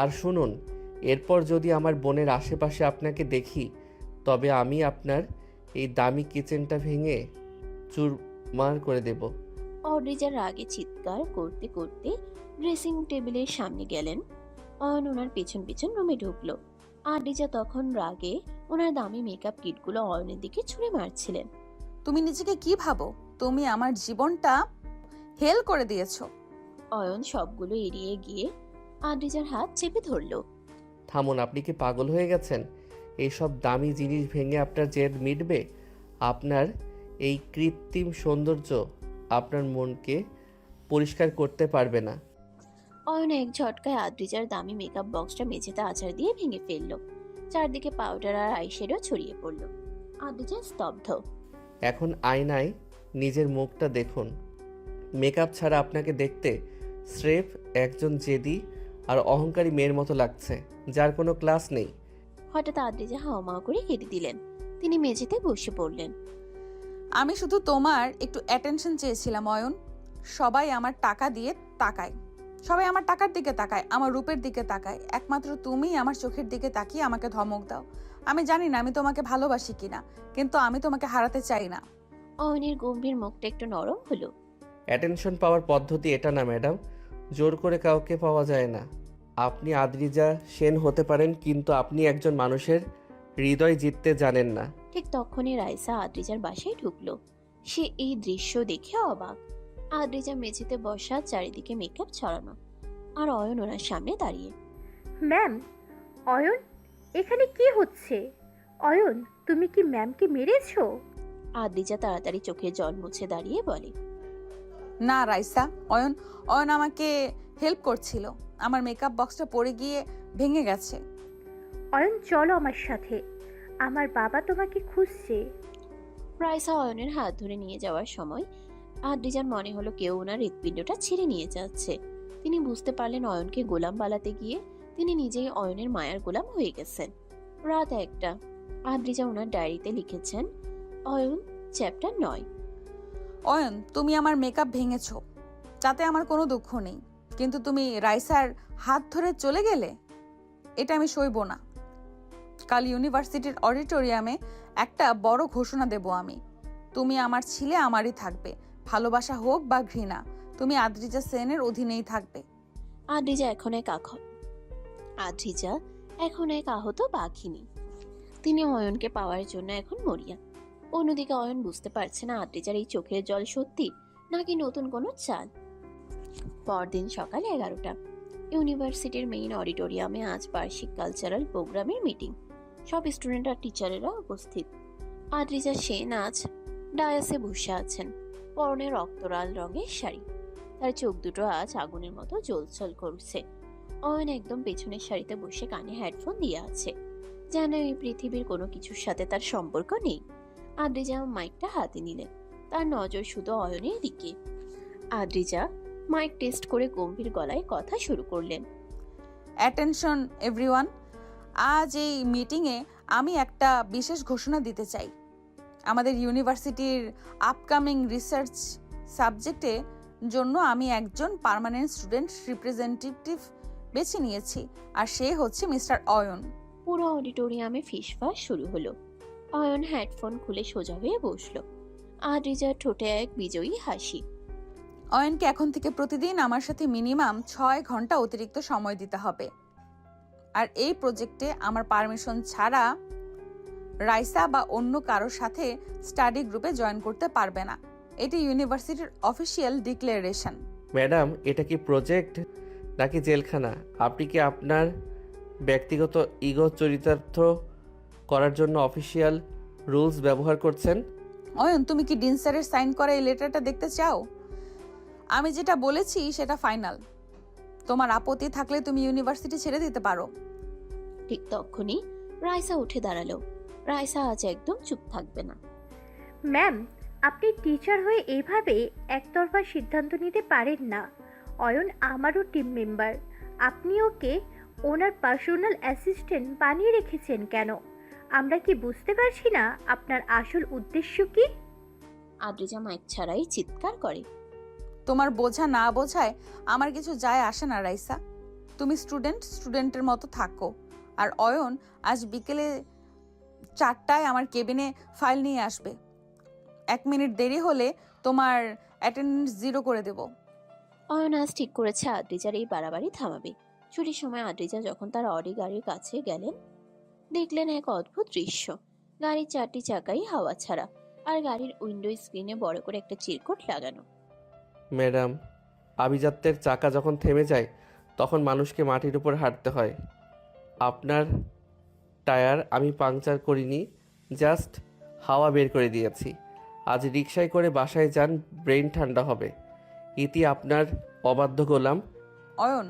S2: আর শুনুন, এরপর যদি আমার বোনের আশেপাশে আপনাকে দেখি, তবে আমি আপনার এই দামি কিচেনটা ভেঙে চুরমার করে দেব।
S3: আদ্রিজার রাগে চিৎকার করতে করতে ড্রেসিং টেবিলের সামনে গেলেন। অয়ন ওনার পেছন পেছন রুমে ঢুকলো। আদ্রিজা তখন রাগে ওনার দামি মেকআপ কিটগুলো অয়নের দিকে ছুঁড়ে মারছিলেন।
S1: তুমি নিজেকে কি ভাবো? তুমি আমার জীবনটা হেল করে দিয়েছো।
S3: অয়ন সবগুলো এড়িয়ে গিয়ে আদ্রিজার হাত চেপে ধরল।
S2: থামুন, আপনি কি পাগল হয়ে গেছেন? এইসব দামি জিনিস ভেঙে আপনার জেদ মিটবে? আপনার এই কৃত্রিম সৌন্দর্য আপনার মনকে পরিষ্কার করতে পারবে না।
S3: অয়ন এক ঝটকায় আদ্রিজার দামি মেকআপ বক্সটা মেঝেতে আছাড় দিয়ে ভেঙে ফেলল। চারদিকে পাউডার আর আইশ্যাডো ছড়িয়ে পড়ল। আদ্রিজা স্তব্ধ।
S2: এখন আয়নায় নিজের মুখটা দেখুন। মেকআপ ছাড়া আপনাকে দেখতে স্রেফ একজন জেদি আর অহংকারী মেয়ের মতো লাগছে, যার কোনো ক্লাস নেই।
S3: হঠাৎ আদ্রিজা হাওমাও করে কেটে দিলেন। তিনি মেঝেতে বসে পড়লেন।
S1: আমি শুধু তোমার একটু অ্যাটেনশন চেয়েছিলাম অয়ন। সবাই আমার টাকা দিয়ে তাকায়, সবাই আমার টাকার দিকে তাকায়, আমার রূপের দিকে তাকায়। একমাত্র তুমি আমার চোখের দিকে তাকিয়ে আমাকে ধমক দাও। আমি জানি না আমি তোমাকে ভালোবাসি কিনা, কিন্তু আমি তোমাকে হারাতে চাই না।
S3: অয়নের গম্ভীর মুখটা একটু নরম হলো।
S2: অ্যাটেনশন পাওয়ার পদ্ধতি এটা না ম্যাডাম, জোর করে কাউকে পাওয়া যায় না। আপনি আদ্রিজা সেন হতে পারেন, কিন্তু আপনি একজন মানুষের হৃদয় জিততে জানেন না।
S3: ঠিক তখনই রাইসা আদ্রিজার বাসায় ঢুকলো। সে এই দৃশ্য দেখে অবাক। আদ্রিজা মেঝেতে বসা, চারিদিকে মেকআপ ছড়ানো, আর অয়ন ওনার সামনে দাঁড়িয়ে।
S9: ম্যাম, অয়ন, এখানে কি হচ্ছে? অয়ন, তুমি কি ম্যামকে মেরেছো?
S3: আদ্রিজা তাড়াতাড়ি চোখের জল মুছে দাঁড়িয়ে বলে,
S1: না রাইসা, অয়ন অয়ন আমাকে হেল্প করছিল। আমার মেকআপ বক্সটা পড়ে গিয়ে ভেঙে গেছে।
S9: অয়ন, চলো আমার সাথে, আমার বাবা তোমাকে খুঁজছে।
S3: রাইসা অয়নের হাত ধরে নিয়ে যাওয়ার সময় আদ্রিজার মনে হলো কেউ ওনার হৃৎপিণ্ডটা ছিঁড়ে নিয়ে যাচ্ছে। তিনি বুঝতে পারলেন অয়নকে গোলাম বানাতে গিয়ে তিনি নিজেই অয়নের মায়ার গোলাম হয়ে গেছেন। রাত 1টা। আদ্রিজা ওনার ডায়েরিতে লিখেছেন, অয়ন, চ্যাপ্টার 9।
S1: অয়ন, তুমি আমার মেকআপ ভেঙেছো, তাতে আমার কোনো দুঃখ নেই, কিন্তু তুমি রাইসার হাত ধরে চলে গেলে, এটা আমি সইব না। কাল ইউনিভার্সিটির অডিটোরিয়ামে একটা বড় ঘোষণা দেব আমি। তুমি আমার ছিলে আমারই থাকবে, ভালোবাসা হোক বা ঘৃণা, তুমি আদ্রিজা সেনের অধীনেই থাকবে।
S3: আদ্রিজা এখন এক আহত বাঘিনী। তিনি অয়নকে পাওয়ার জন্য এখন মরিয়া। অন্যদিকে অয়ন বুঝতে পারছে না আদ্রিজার এই চোখের জল সত্যি নাকি নতুন কোনো চাল। পরদিন সকাল 11টা। ইউনিভার্সিটির মেইন অডিটোরিয়ামে আজ বার্ষিক কালচারাল প্রোগ্রামের মিটিং। সব স্টুডেন্ট আর টিচারেরা উপস্থিত। আদ্রিজা সেন আজ ডায়াসে বসে আছেন, পরনে রক্তলাল রঙের শাড়ি। তার চোখ দুটো আজ আগুনের মতো জ্বলছল করছে। অয়ন একদম পেছনের সারিতে বসে কানে হেডফোন দিয়ে আছে, যেন এই পৃথিবীর কোনো কিছুর সাথে তার সম্পর্ক নেই। আদ্রিজা মাইকটা হাতে নিলেন, তার নজর শুধু অয়নের দিকে। আদ্রিজা মাইক টেস্ট করে গম্ভীর গলায় কথা শুরু করলেন।
S1: অ্যাটেনশন এভরিওয়ান, আজ এই মিটিংয়ে আমি একটা বিশেষ ঘোষণা দিতে চাই। আমাদের ইউনিভার্সিটির আপকামিং রিসার্চ সাবজেক্টে জন্য আমি একজন পার্মানেন্ট স্টুডেন্ট রিপ্রেজেন্টেটিভ বেছে নিয়েছি, আর সে হচ্ছে মিস্টার অয়ন।
S3: পুরো অডিটোরিয়ামে ফিসফাস শুরু হলো। অয়ন হেডফোন খুলে সোজা হয়ে বসলো। আদ্রিজার ঠোঁটে এক বিজয়ী হাসি।
S1: অয়নকে এখন থেকে প্রতিদিন আমার সাথে মিনিমাম 6 ঘন্টা অতিরিক্ত সময় দিতে হবে, আর এই প্রজেক্টে আমার পারমিশন ছাড়া রাইসা বা অন্য কারোর সাথে স্টাডি গ্রুপে জয়েন করতে পারবে না। এটি ইউনিভার্সিটির অফিসিয়াল ডিক্লারেশন।
S2: ম্যাডাম, এটা কি প্রজেক্ট নাকি জেলখানা? আপনি কি আপনার ব্যক্তিগত ইগো চরিতার্থ করার জন্য অফিসিয়াল রুলস ব্যবহার করছেন?
S1: অয়ন, তুমি কি ডিন স্যারের সাইন করা এই লেটারটা দেখতে চাও? আমি যেটা বলেছি সেটা ফাইনাল। তোমার আপত্তি থাকলে তুমি ইউনিভার্সিটি ছেড়ে দিতে পারো।
S3: ঠিক তখনই রাইসা উঠে দাঁড়ালো। রাইসা আজ একদম চুপ থাকবে না।
S9: ম্যাম, আপনি টিচার হয়ে এইভাবে একতরফা সিদ্ধান্ত নিতে পারেন না। অয়ন আমারও টিম মেম্বার। আপনি ওকে ওনার পার্সোনাল অ্যাসিস্ট্যান্ট বানিয়ে রেখেছেন কেন? আমরা কি বুঝতে পারছি না আপনার আসল উদ্দেশ্য কি?
S3: আদ্রিজা মাইক ছাড়াই চিৎকার করে।
S1: তোমার বোঝা না বোঝায় আমার কিছু যায় আসে না রাইসা। তুমি স্টুডেন্টের মতো থাকো। আর অয়ন আজ বিকেলে 4টায় আমার কেবিনে ফাইল নিয়ে আসবে। 1 মিনিট দেরি হলে তোমার অ্যাটেন্ডেন্স 0 করে দেব।
S3: অয়ন আজ ঠিক করেছে আদ্রিজার এই বাড়াবাড়ি থামাবে। ছুটির সময় আদ্রিজা যখন তার অডি গাড়ির কাছে গেলেন, দেখলেন এক অদ্ভুত দৃশ্য। গাড়ির 4টি চাকাই হাওয়া ছাড়া, আর গাড়ির উইন্ডো স্ক্রিনে বড় করে একটা চিরকুট লাগানো।
S2: ম্যাডাম, আভিজাত্যের চাকা যখন থেমে যায় তখন মানুষকে মাটির উপর হাঁটতে হয়। আপনার টায়ার আমি পাংচার করিনি, জাস্ট হাওয়া বের করে দিয়েছি। আজ রিকশায় করে বাসায় যান, ব্রেন ঠান্ডা হবে। ইতি আপনার অবাধ্য গোলাম।
S1: অয়ন,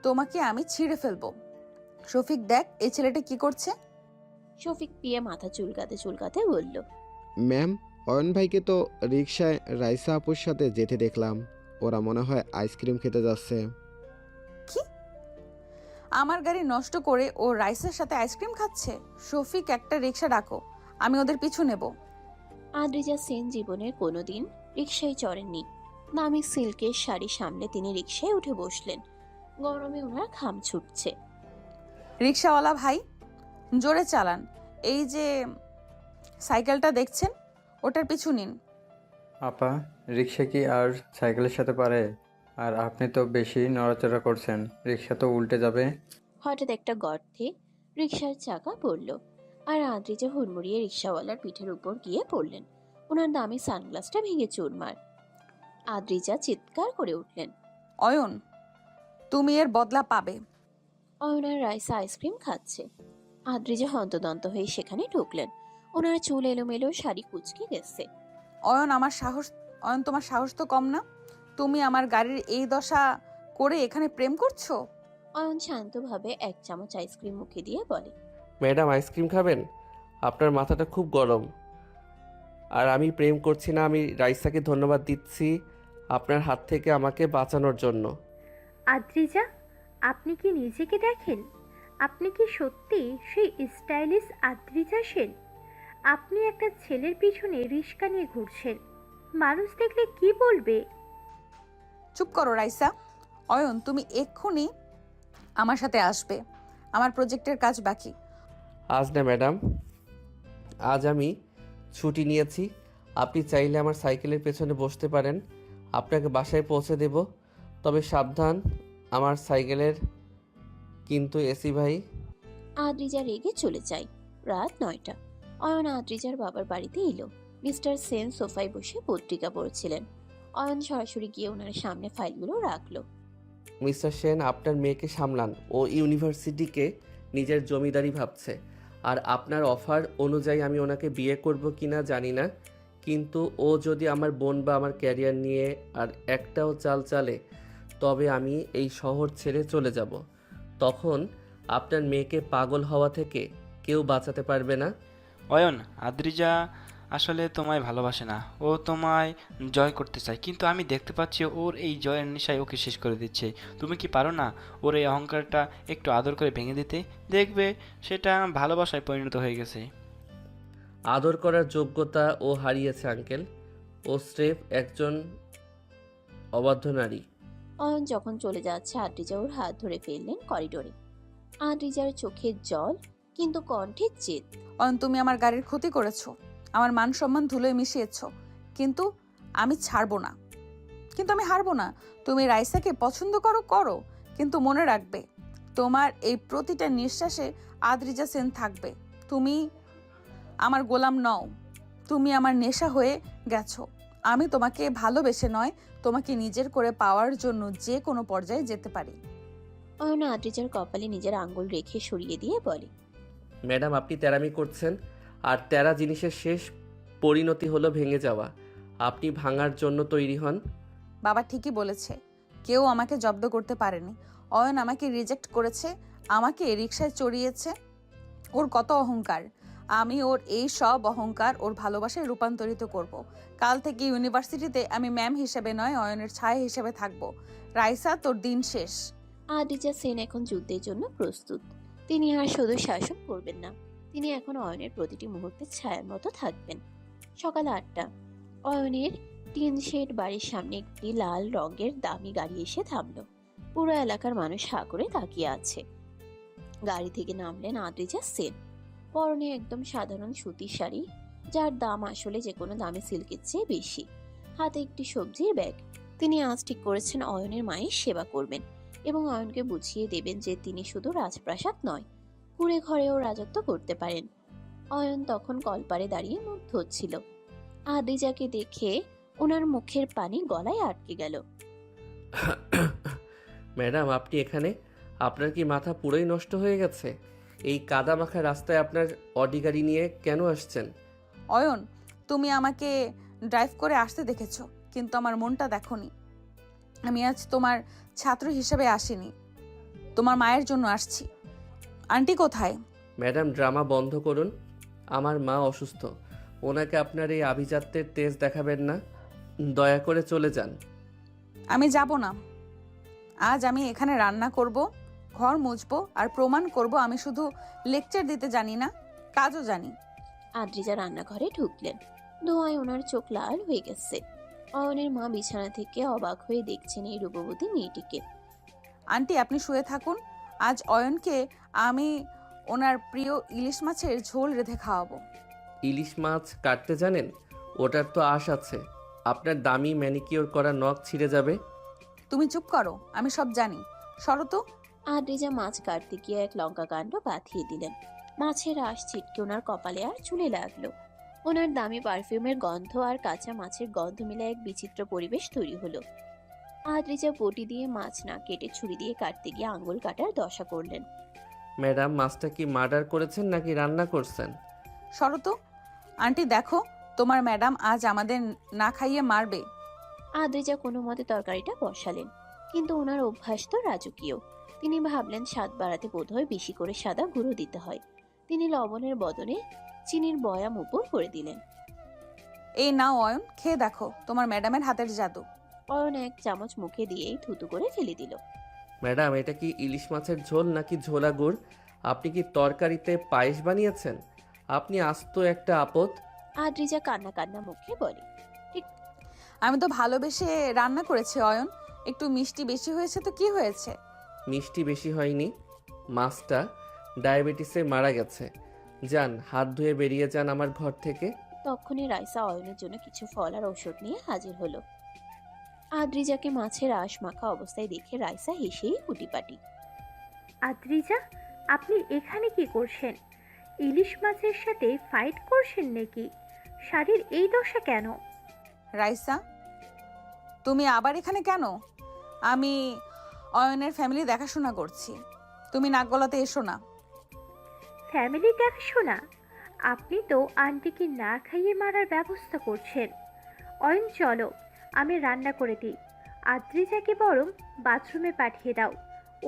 S1: তোমাকে আমি ছিঁড়ে ফেলবো। শফিক, দেখ এই ছেলেটা কি করছে।
S3: শফিক পিয়ে মাথা চুলকাতে চুলকাতে বলল,
S5: ম্যাম, অয়ন ভাইকে তো রিকশায় রাইসা আপুর সাথে যেতে দেখলাম। ওরা মনে হয় আইসক্রিম খেতে যাচ্ছে।
S1: কি? আমার গাড়ি নষ্ট করে ও রাইসের সাথে আইসক্রিম খাচ্ছে? শফিক, একটা রিক্সা ডাকো, আমি ওদের পিছু নেব।
S3: আদ্রিজা সেন জীবনের কোনোদিন রিকশায় চড়েননি। দামি সিল্কের শাড়ি সামলে তিনি রিকশায় উঠে বসলেন। গরমে ওনার ঘাম ছুটছে।
S1: রিক্সাওয়ালা ভাই, জোরে চালান। এই যে সাইকেলটা দেখছেন, ওটার পিছু নিন।
S10: আপা, রিক্সা কি আর সাইকেলের সাথে পারে? আর আপনি তো বেশি নড়াচড়া করছেন, রিক্সা তো উল্টে যাবে।
S3: হঠাৎ একটা গর্তে রিকশার চাকা পড়ল, আর আদ্রিজা হুড়মুড়িয়ে রিকশাওয়ালার পিঠের উপর গিয়ে পড়লেন। ওনার দামি সানগ্লাসটা ভেঙে চুরমার। আদ্রিজা চিৎকার করে উঠলেন,
S1: অয়ন, তুমি এর বদলা পাবে।
S3: অয়ন আর রাইসা আইসক্রিম খাচ্ছে। আদ্রিজা হন্তদন্ত হয়ে সেখানে ঢুকলেন। ওনার চুল এলোমেলো, শাড়ি কুচকে গেছে।
S1: অয়ন, তোমার সাহস তো কম না। তুমি আমার গাড়ির এই দশা করে এখানে প্রেম করছো?
S3: অয়ন শান্তভাবে 1 চামচ আইসক্রিম মুখে দিয়ে বলে,
S2: ম্যাডাম, আইসক্রিম খাবেন? আপনার মাথাটা খুব গরম। আর আমি প্রেম করছি না, আমি রাইসাকে ধন্যবাদ দিচ্ছি আপনার হাত থেকে আমাকে বাঁচানোর জন্য।
S9: আদ্রিজা, আপনি কি নিজেকে দেখেন? আপনি কি সত্যি সেই স্টাইলিশ আদ্রিজা সেন? আপনি একটা ছেলের পিছনে রিস্কা নিয়ে ঘুরছেন। মানুষ দেখলে কি বলবে?
S1: চুপ করো রাইসা। অয়ন, তুমি এক্ষুনি আমার সাথে আসবে, আমার প্রজেক্টের কাজ বাকি।
S2: আজ না ম্যাডাম, আজ আমি ছুটি নিয়েছি। আপনি চাইলে আমার সাইকেলের পেছনে বসতে পারেন, আপনাকে বাসায় পৌঁছে দেব। তবে সাবধান, আমার সাইকেলের কিন্তু এসি ভাই।
S3: আদ্রিজা রেগে চলে যায়। রাত 9টা। অয়ন আদ্রিজার বাবার বাড়িতে এলো। মিস্টার সেন সোফায় বসে পত্রিকা পড়ছিলেন। অয়ন সরাসরি গিয়ে ওনার সামনে ফাইলগুলো রাখলো।
S2: মিস্টার সেন, আপনার মেয়েকে সামলান। ও ইউনিভার্সিটিকে নিজের জমিদারি ভাবছে। আর আপনার অফার অনুযায়ী আমি ওনাকে বিয়ে করব কিনা জানি না, কিন্তু ও যদি আমার বোন বা আমার ক্যারিয়ার নিয়ে আর একটাও চাল চালে, তবে আমি এই শহর ছেড়ে চলে যাব। তখন আপনার মেয়েকে পাগল হওয়া থেকে কেউ বাঁচাতে পারবে না।
S8: অয়ন, আদ্রিজা আসলে তোমায় ভালোবাসে না, ও তোমায় জয় করতে চায়, কিন্তু আমি দেখতে পাচ্ছি ওর এই জয়ের নেশায় ওকে শেষ করে দিচ্ছে। তুমি কি পারো না ওর এই অহংকারটা একটু আদর করে ভেঙে দিতে? দেখবে সেটা ভালোবাসায় পরিণত হয়ে গেছে।
S2: আদর করার যোগ্যতা ও হারিয়েছে আঙ্কেল। ও স্রেফ একজন অবাধ্য নারী।
S3: অয়ন যখন চলে যাচ্ছে আদ্রিজা ওর হাত ধরে ফেললেন করিডোরে। আদ্রিজার চোখে জল, কিন্তু কণ্ঠে জেদ।
S1: অয়ন, তুমি আমার গাড়ির ক্ষতি করেছো, আমার মান সম্মান ধুলোয় মিশিয়েছো, কিন্তু আমি ছাড়বো না, কিন্তু আমি হারবো না। তুমি রাইসাকে পছন্দ করো, কিন্তু মনে রাখবে তোমার এই প্রতিটা নিঃশ্বাসে আদ্রিজা সেন থাকবে। তুমি আমার গোলাম নও, তুমি আমার নেশা হয়ে গেছো। আমি তোমাকে ভালোবেসে নয়, তোমাকে নিজের করে পাওয়ার জন্য যে কোনো পর্যায়ে যেতে পারি।
S3: অয়ন আদ্রিজার কপালে নিজের আঙ্গুল রেখে সরিয়ে দিয়ে বলে,
S2: ম্যাডাম আপনি তেরামি করছেন, আর তেরা জিনিসের শেষ পরিণতি হলো ভেঙে যাওয়া। আপনি ভাঙার জন্য তৈরি হন।
S1: বাবা ঠিকই বলেছে, কেউ আমাকে জব্দ করতে পারেনি। অয়ন আমাকে রিজেক্ট করেছে, আমাকে রিকশায় চড়িয়েছে। ওর কত অহংকার। আমি ওর এই সব অহংকার ওর ভালোবাসায় রূপান্তরিত করব। কাল থেকে ইউনিভার্সিটিতে আমি ম্যাম হিসেবে নয়, অয়নের ছায়া হিসেবে থাকবো। রাইসা, তোর দিন শেষ।
S3: আদ্রিজা সেন এখন যুদ্ধের জন্য প্রস্তুত। তিনি আর শুধু শাসন করবেন না, তিনি এখন অয়নের প্রতিটি মুহূর্তে ছায়ার মতো থাকবেন। সকাল 8টা। অয়নের টিন শেড বাড়ির সামনে একটি লাল রঙের দামি গাড়ি এসে থামলো। পুরো এলাকার মানুষ হা করে তাকিয়ে আছে। গাড়ি থেকে নামলেন আদ্রিজা সেন। পরনে একদম সাধারণ সুতির শাড়ি, যার দাম আসলে যে কোনো দামি সিল্কের চেয়ে বেশি। হাতে একটি সবজির ব্যাগ। তিনি আজ ঠিক করেছেন অয়নের মায়ের সেবা করবেন এবং অয়নকে বুঝিয়ে দেবেন যে তিনি শুধু রাজপ্রাসাদ নয়, কুড়ে ঘরেও রাজত্ব করতে পারেন। অয়ন তখন কলপারে দাঁড়িয়ে মুগ্ধ হচ্ছিল। আদ্রিজাকে দেখে ওনার মুখের পানি গলায় আটকে গেল।
S2: ম্যাডাম আপনি এখানে? আপনার কি মাথা পুরোই নষ্ট হয়ে গেছে? এই কাদা মাখা রাস্তায় আপনার অডি গাড়ি নিয়ে কেন আসছেন?
S1: অয়ন, তুমি আমাকে ড্রাইভ করে আসতে দেখেছো, কিন্তু আমার মনটা দেখোনি। আমি আজ তোমার ছাত্র হিসেবে আসিনি, তোমার মায়ের জন্য আসছি। আন্টি কোথায়?
S2: ম্যাডাম ড্রামা বন্ধ করুন। আমার মা অসুস্থ, ওনাকে আপনার এই আভিজাত্যের তেজ দেখাবেন না। দয়া করে চলে যান।
S1: আমি যাব না। আজ আমি এখানে রান্না করব, ঘর মুছবো আর প্রমাণ করব আমি শুধু লেকচার দিতে জানি না, কাজও জানি।
S3: আদ্রিজা রান্নাঘরে ঢুকলেন। ধোঁয়ায় ওনার চোখ লাল হয়ে গেছে। অয়নের মা বিছানা থেকে অবাক হয়ে দেখছেন এই রূপবতী মেয়েটিকে।
S1: আন্টি আপনি শুয়ে থাকুন, আজ অয়নকে আমি ওনার প্রিয় ইলিশ মাছের ঝোল রেঁধে খাওয়াবো।
S2: ইলিশ মাছ কাটতে জানেন? ওটার তো আশ আছে, আপনার দামি ম্যানিকিওর করা নখ ছিঁড়ে যাবে।
S1: তুমি চুপ করো, আমি সব জানি। সরো তো।
S3: আদ্রিজা মাছ কাটতে গিয়ে এক লঙ্কা কাণ্ড বাঁধিয়ে দিলেন। মাছের আঁশ ছিটকে ওনার কপালে আর চুলে লাগলো। ওনার দামি পারফিউমের গন্ধ আর কাঁচা মাছের গন্ধ মিলে এক বিচিত্র পরিবেশ তৈরি হলো। আদ্রিজা বটি দিয়ে মাছ না কেটে ছুরি দিয়ে কাটতে গিয়ে আঙ্গুল কাটার দশা করলেন।
S2: ম্যাডাম মাছটা কি মার্ডার করেছেন নাকি রান্না করছেন?
S1: সরো তো। আন্টি দেখো, তোমার ম্যাডাম আজ আমাদের না খাইয়ে মারবে।
S3: আদ্রিজা কোনো মতে তরকারিটা বসালেন, কিন্তু ওনার অভ্যাস তো রাজকীয়। তিনি ভাবলেন স্বাদ বাড়াতে বোধহয় বেশি করে সাদা গুঁড়ো দিতে হয়। তিনি লবণের বদলে চিনির বয়াম উপর করে দিলেন।
S1: এই নাও অয়ন, খেয়ে দেখো তোমার ম্যাডামের হাতের জাদু।
S3: অয়ন এক চামচ মুখে দিয়েই থুতু করে ফেলে দিল।
S2: ম্যাডাম এটা কি ইলিশ মাছের ঝোল নাকি ঝোলা গুড়? আপনি কি তরকারিতে পায়েস বানিয়েছেন? আপনি আস্ত একটা আপদ।
S3: আদ্রিজা কান্না কান্না মুখে বলে,
S1: আমি তো ভালোবেসে রান্না করেছি অয়ন, একটু মিষ্টি বেশি হয়েছে তো কি হয়েছে?
S2: মিষ্টি বেশি হয়নি, মাছটা ডায়াবেটিসে মারা গেছে। যান হাত ধুয়ে বেরিয়ে যান আমার ঘর থেকে।
S3: তখনই রাইসা অয়নের জন্য কিছু ফল আর ঔষধ নিয়ে হাজির হলো। আদ্রিজাকে মাছের আঁশ মাখা অবস্থায় দেখে রাইসা হেসেই কুটিপাটি।
S9: আদ্রিজা, আপনি এখানে কি করছেন? ইলিশ মাছের সাথে ফাইট করছেন নাকি? শাড়ির এই দশা কেন?
S1: রাইসা, তুমি আবার এখানে কেন? আমি অয়নের ফ্যামিলি দেখাশোনা করছি, তুমি নাক গলাতে এসো না।
S9: ফ্যামিলি দেখাশোনা? আপনি তো আন্টিকে না খাইয়ে মারার ব্যবস্থা করছেন। অয়ন চলো, আমি রান্না করে দিই। আদ্রিজাকে বরং বাথরুমে পাঠিয়ে দাও,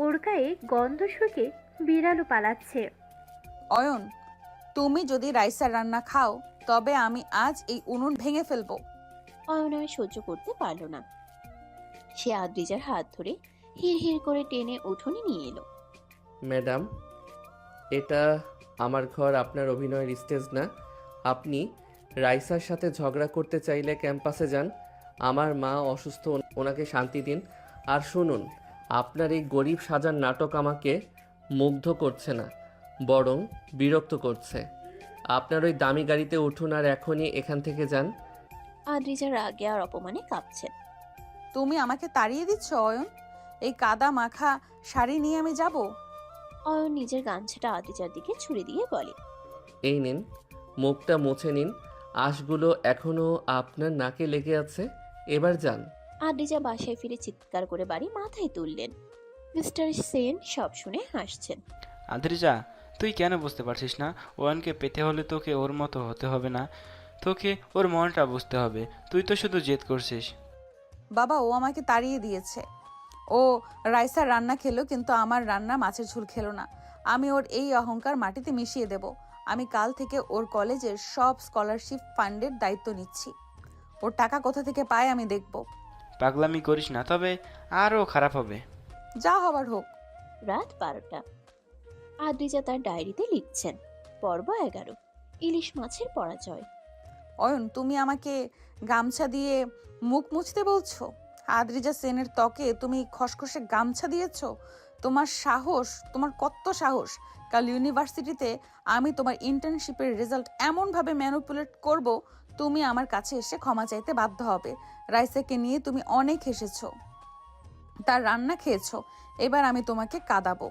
S9: ওর গায়ে গন্ধ শুকে বিড়ালও পালাচ্ছে।
S1: অয়ন, তুমি যদি রাইসার রান্না খাও তবে আমি আজ এই উনুন ভেঙে ফেলবো।
S3: অয়ন আর সহ্য করতে পারল না। সে আদ্রিজার হাত ধরে হিড় হিড় করে টেনে উঠোনে নিয়ে এলো।
S2: ম্যাডাম এটা আমার ঘর, আপনার অভিনয়ের স্টেজ না। আপনি রাইসার সাথে ঝগড়া করতে চাইলে ক্যাম্পাসে যান। আমার মা অসুস্থ, ওনাকে শান্তি দিন। আর শুনুন, আপনার এই গরিব সাজার নাটক আমাকে মুগ্ধ করছে না, বরং বিরক্ত করছে। আপনার ওই দামি গাড়িতে উঠুন আর এখনই এখান থেকে যান।
S3: আদ্রিজা রাগে আর অপমানে কাঁপছেন।
S1: তুমি আমাকে তাড়িয়ে দিচ্ছ অয়ন? এই কাদা মাখা শাড়ি নিয়ে আমি যাব?
S3: অয়ন নিজের গামছাটা আদ্রিজার দিকে ছুড়ে দিয়ে বলে,
S2: এই নিন, মুখটা মুছে নিন আঁশগুলো এখনও আপনার নাকে লেগে আছে, এবার যান।
S3: আদ্রিজা বাসায় ফিরে চিৎকার করে বাড়ি মাথায় তুললেন। মিস্টার সেন সব শুনে হাসছেন।
S8: আদ্রিজা, তুই কেন বুঝতে পারছিস না? ওয়ানকে পেতে হলে তোকে ওর মতো হতে হবে না, তোকে ওর মনটা বুঝতে হবে। তুই তো শুধু জেদ করছিস।
S1: বাবা, ও আমাকে তাড়িয়ে দিয়েছে। ও রাইসার রান্না খেলো, কিন্তু আমার রান্না মাছের ঝোল খেলো না। আমি ওর এই অহংকার মাটিতে মিশিয়ে দেব। আমি কাল থেকে ওর কলেজের সব স্কলারশিপ ফান্ডের দায়িত্ব নিচ্ছি। ওর টাকা কোথা থেকে পায় আমি দেখব।
S8: পাগলামি করিস না, তবে আরও খারাপ হবে।
S1: যা হবার হোক।
S3: রাত 12টা। আদ্রিজা তার ডায়েরিতে লিখছেন। পর্ব 11, ইলিশ মাছের পরাজয়।
S1: অয়ন, তুমি আমাকে গামছা দিয়ে মুখ মুছতে বলছো? আদ্রিজা সেনের ত্বকে তুমি খসখসে গামছা দিয়েছো? তোমার সাহস, তোমার কত সাহস! কাল ইউনিভার্সিটিতে আমি তোমার ইন্টার্নশিপের রেজাল্ট এমনভাবে ম্যানিপুলেট করব, তুমি আমার কাছে এসে ক্ষমা চাইতে বাধ্য হবে। রাইসাকে নিয়ে তুমি অনেক হেসেছো, তার রান্না খেয়েছো। এবার আমি তোমাকে কাঁদাবো।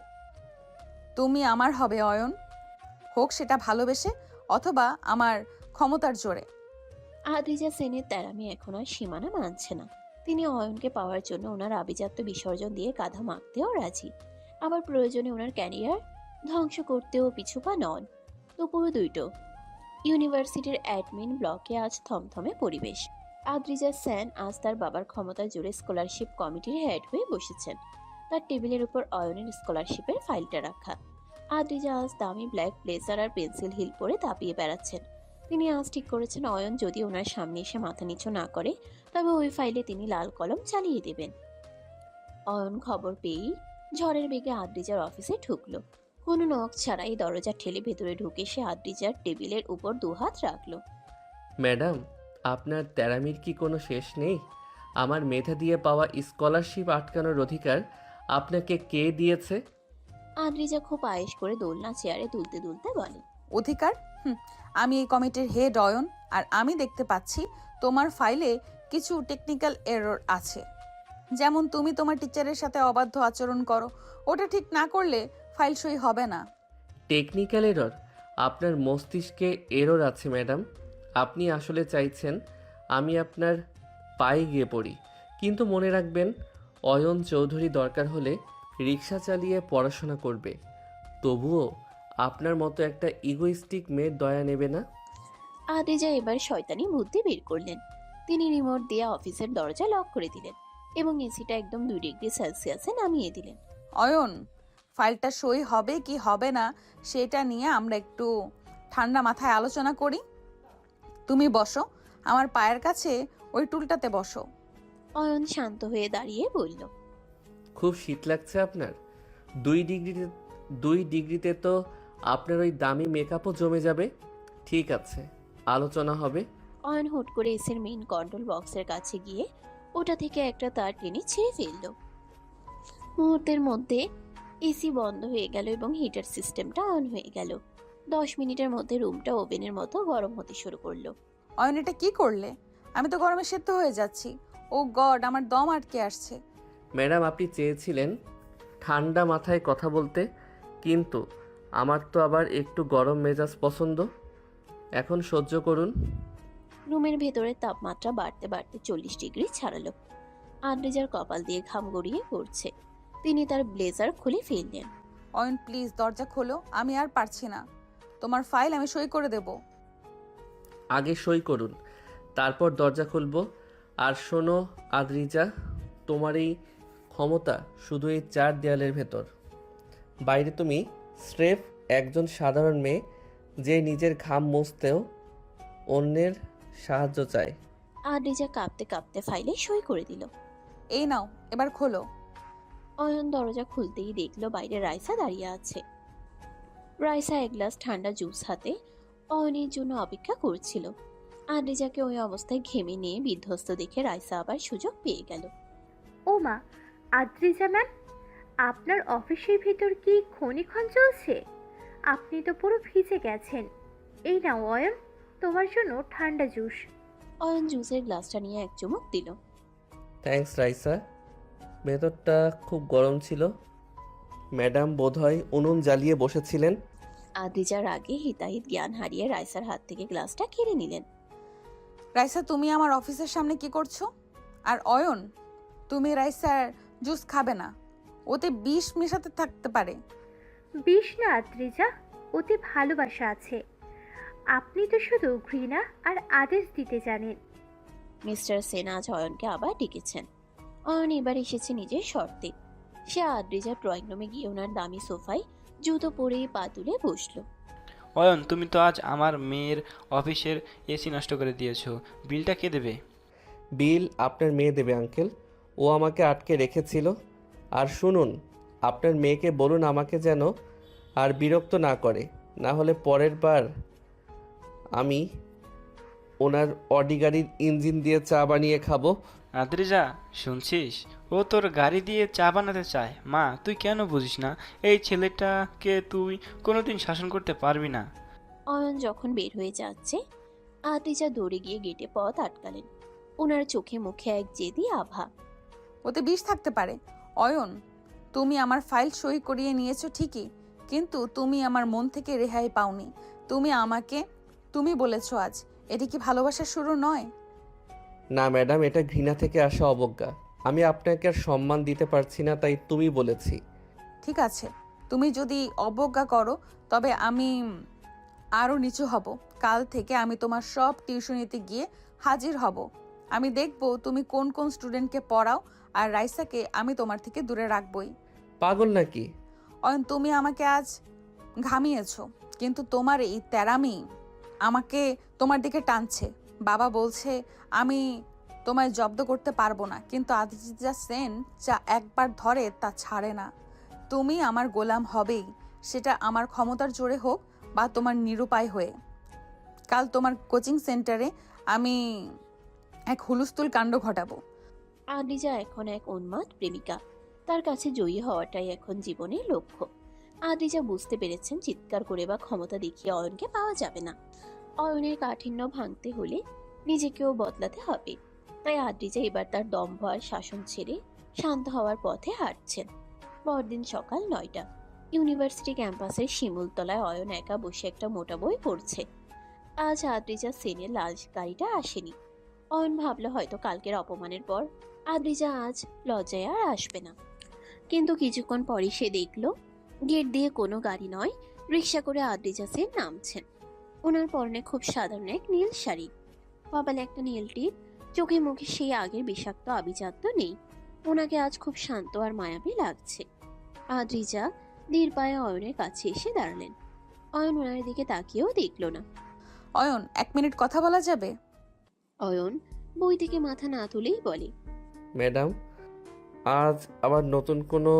S1: তুমি আমার হবে অয়ন, হোক সেটা ভালোবেসে অথবা আমার ক্ষমতার জোরে।
S3: আদ্রিজা সেনের তেরামি এখন আর সীমানা মানছে না। তিনি অয়নকে পাওয়ার জন্য ওনার আভিজাত্য বিসর্জন দিয়ে কাঁধা মাখতেও রাজি, আবার প্রয়োজনে ওনার ক্যারিয়ার ধ্বংস করতেও পিছুপা নন। দুপুর 2টো। ইউনিভার্সিটির অ্যাডমিন ব্লকে আজ থমথমে পরিবেশ। আদ্রিজা সেন আজ তার বাবার ক্ষমতা জুড়ে স্কলারশিপ কমিটির হেড হয়ে বসেছেন। তার টেবিলের উপর অয়নের স্কলারশিপের ফাইলটা রাখা। আদ্রিজা আজ দামি ব্ল্যাক ব্লেজার আর পেন্সিল হিল পরে তাপিয়ে বেড়াচ্ছেন। তিনি আজ ঠিক করেছেন অয়ন যদি ওনার সামনে এসে মাথা নিচু না করে, তবে ওই ফাইলে তিনি লাল কলম চালিয়ে দেবেন। অয়ন খবর পেয়েই ঝড়ের বেগে আদ্রিজার অফিসে ঢুকলো। কোনো নখ ছাড়াই দরজা ঠেলে ভেতরে ঢুকে সে আদ্রিজার টেবিলের উপর 2 হাত রাখলো।
S2: ম্যাডাম, আপনার তেরামির কি কোনো শেষ নেই? আমার মেধা দিয়ে পাওয়া স্কলারশিপ আটকানোর অধিকার আপনাকে কে দিয়েছে?
S3: আদ্রিজা খুব আয়েশ করে দোলনা চেয়ারে দুলতে দুলতে বলে।
S1: অধিকার? আমি এই কমিটির হেড অয়ন, আর আমি দেখতে পাচ্ছি তোমার ফাইলে কিছু টেকনিক্যাল এরর আছে। যেমন তুমি তোমার টিচারের সাথে অবাধ্য আচরণ করো। ওটা ঠিক না করলে ফাইল সই হবে না।
S2: Technical error? আপনার মস্তিষ্কে এরর আছে ম্যাডাম। আপনি আসলে চাইছেন আমি আপনার পায়ে গিয়ে পড়ি। কিন্তু মনে রাখবেন, অয়ন চৌধুরী দরকার হলে রিক্সা চালিয়ে পড়াশোনা করবে, তবুও আপনার মতো একটা ইগোইস্টিক মেয়ের দয়া নেবে না।
S3: আদ্রিজা এবার শয়তানি বুদ্ধি বের করলেন। তিনি রিমোট দিয়ে অফিসের দরজা লক করে দিলেন এবং এসিটা একদম 2 ডিগ্রি সেলসিয়াসে নামিয়ে দিলেন।
S1: অয়ন, ফাইলটা সই হবে কি হবে না সেটা নিয়ে আমরা একটু ঠান্ডা মাথায় আলোচনা করি। তুমি বসো, আমার পায়ের কাছে ওই টুলটাতে বসো।
S3: অয়ন শান্ত হয়ে দাঁড়িয়ে বলল,
S2: খুব শীত লাগছে আপনার? 2 ডিগ্রিতে তো আপনার ওই দামি মেকআপও জমে যাবে। ঠিক আছে, আলোচনা হবে।
S3: অয়ন হুট করে এসির মেইন কন্ট্রোল বক্সের কাছে গিয়ে ওটা থেকে একটা তার টেনে ছিঁড়ে ফেলল। মুহূর্তের মধ্যে এসি বন্ধ হয়ে গেল এবং হিটার সিস্টেমটা অন হয়ে গেল। 10 মিনিটের মধ্যে রুমটা ওভেনের মতো গরম হতে শুরু করলো।
S1: অয়ন, এটা কি করলে? আমি তো গরমে সেদ্ধ হয়ে যাচ্ছি। ও গড, আমার দম আটকে আসছে।
S2: ম্যাডাম, আপনি চেয়েছিলেন ঠান্ডা মাথায় কথা বলতে, কিন্তু আমার তো আবার একটু গরম মেজাজ পছন্দ। এখন সহ্য করুন।
S3: রুমের ভেতরে তাপমাত্রা বাড়তে বাড়তে 40 ডিগ্রি ছাড়ালো। আদ্রিজার কপাল দিয়ে ঘাম গড়িয়ে পড়ছে। তিনি তার ব্লেজার খুলে ফেললেন।
S1: অয়ন, প্লিজ দরজা খোলো, আমি আর পারছি না। তোমার ফাইল আমি সই করে দেব।
S2: আগে সই করুন, তারপর দরজা খুলবো। আর শোনো আদ্রিজা, তোমার এই ক্ষমতা শুধু এই 4 দেয়ালের ভেতর। বাইরে তুমি স্রেফ একজন সাধারণ মেয়ে যে নিজের ঘাম মুছতেও অন্যের সাহায্য চায়।
S3: আদ্রিজা কাঁপতে কাঁপতে ফাইলে সই করে দিল।
S1: এই নাও, এবার খোলো।
S3: অয়ন দরজা খুলতেই দেখলো বাইরে রাইসা দাঁড়িয়ে আছে। রাইসা এক গ্লাস ঠান্ডা জুস হাতে অয়নের জন্য অপেক্ষা করছিল। আদ্রিজাকে ওই অবস্থায় ঘেমে নিয়ে বিধ্বস্ত দেখে রাইসা আবার সুযোগ পেয়ে গেল।
S9: ও মা, আদ্রিজা ম্যাম, আপনার অফিসের ভিতর কি খনিখন চলছে? আপনি তো পুরো ভিজে গেছেন। এই নাও অয়ন, তোমার জন্য ঠান্ডা জুস।
S3: অয়ন জুসের গ্লাসটা নিয়ে এক চুমুক দিল।
S2: থ্যাঙ্কস রাইসা, ভেতরটা খুব গরম ছিল। ম্যাডাম বোধহয় উনুন জ্বালিয়ে বসেছিলেন।
S3: আদ্রিজার আগে হিতাহিত জ্ঞান হারিয়ে রাইসার হাত থেকে গ্লাসটা কেড়ে নিলেন।
S1: রাইসা তুমি আমার অফিসের সামনে কি করছো? আর অয়ন, তুমি রাইসার জুস খাবে না, ওতে বিষ মেশাতে থাকতে পারে।
S9: বিষ না আদ্রিজা, ওতে ভালোবাসা আছে। আপনি তো শুধু ঘৃণা আর আদেশ দিতে জানেন।
S3: মিস্টার সেন আজ অয়নকে আবার ডেকেছেন। অয়ন এবার এসেছে নিজের শর্তে। সে আদ্রিজার ড্রয়িং রুমে গিয়ে ওনার দামি সোফায় জুতো পরে পা তুলে বসলো।
S8: অয়ন, তুমি তো আজ আমার মেয়ের অফিসের এসি নষ্ট করে দিয়েছো, বিলটা কে দেবে?
S2: বিল আপনার মেয়ে দেবে আঙ্কেল, ও আমাকে আটকে রেখেছিল। আর শুনুন, আপনার মেয়েকে বলুন আমাকে যেন আর বিরক্ত না করে, না হলে পরের বার আমি ওনার অডি গাড়ির ইঞ্জিন দিয়ে চা বানিয়ে খাবো।
S8: আদ্রিজা, শুনছিস? ও তোর গাড়ি দিয়ে চা বানাতে চায়। মা, তুই কেন বুঝিস না? এই ছেলেটাকে তুই কোনোদিন শাসন করতে পারবি না।
S3: অয়ন যখন বের হয়ে যাচ্ছে, আদ্রিজা দৌড়ে গিয়ে গেটে পথ আটকালেন। ওনার চোখে মুখে এক জেদি আভা।
S1: ওতে বিষ থাকতে পারে। অয়ন, তুমি আমার ফাইল সই করিয়ে নিয়েছো ঠিকই, কিন্তু তুমি আমার মন থেকে রেহাই পাওনি। তুমি বলেছো আজ, এটি কি ভালোবাসার শুরু নয়?
S2: না ম্যাডাম, এটা ঘৃণা থেকে আসা অবজ্ঞা। আমি আপনাকে আর সম্মান দিতে পারছি না, তাই তুমি বলেছি।
S1: ঠিক আছে, তুমি যদি অবজ্ঞা করো তবে আমি আরও নিচু হব। কাল থেকে আমি তোমার সব টিউশনিতে গিয়ে হাজির হব। আমি দেখব তুমি কোন কোন স্টুডেন্টকে পড়াও, আর রাইসাকে আমি তোমার থেকে দূরে রাখবই।
S2: পাগল নাকি?
S1: অয়ন, তুমি আমাকে আজ ঘামিয়েছো, কিন্তু তোমার এই তেরামি আমাকে তোমার দিকে টানছে। বাবা বলছে আমি তোমায় জব্দ করতে পারবো না, কিন্তু আদিজা সেন যা একবার ধরে তা ছাড়ে না। তুমি আমার গোলাম হবেই, সেটা আমার ক্ষমতার জোরে হোক বা তোমার নিরুপায় হয়ে। কাল তোমার কোচিং সেন্টারে আমি এক হুলস্থুল কাণ্ড ঘটাবো।
S3: আদ্রিজা এখন এক উন্মাদ প্রেমিকা। তার কাছে জয়ী হওয়াটাই এখন জীবনের লক্ষ্য। আদ্রিজা বুঝতে পেরেছেন চিৎকার করে বা ক্ষমতা দেখিয়ে অয়নকে পাওয়া যাবে না। অয়নের কাঠিন্য ভাঙতে হলে নিজেকেও বদলাতে হবে। তাই আদ্রিজা এবার তার দম্ভ আর শাসন ছেড়ে শান্ত হওয়ার পথে হাঁটছেন। পরদিন সকাল 9টা, ইউনিভার্সিটি ক্যাম্পাসের শিমুলতলায় অয়ন একা বসে একটা মোটা বই পড়ছে। আজ আদ্রিজা সেনের লাল গাড়িটা আসেনি। অয়ন ভাবলো হয়তো কালকের অপমানের পর আদ্রিজা আজ লজ্জায় আর আসবে না। কিন্তু কিছুক্ষণ পরে সে দেখলো গেট দিয়ে কোনো গাড়ি নয়, রিক্সা করে আদ্রিজা সেন নামছেন। ওনার পরনে খুব সাধারণ এক নীল শাড়ি, কপালে একটা নীল টিপ, চোখে মুখে সেই আগের বিষাক্ত আভিজাত্য নেই। ওনাকে আজ খুব শান্ত আর মায়াবী লাগছে। আদ্রিজা ধীর পায়ে অয়নের কাছে এসে দাঁড়ালেন। অয়ন ওনার দিকে তাকিয়েও দেখলো না।
S1: অয়ন, 1 মিনিট কথা বলা যাবে?
S3: অয়ন বই থেকে মাথা না তুলেই বলে,
S2: ম্যাডাম, আজ আবার নতুন কোনো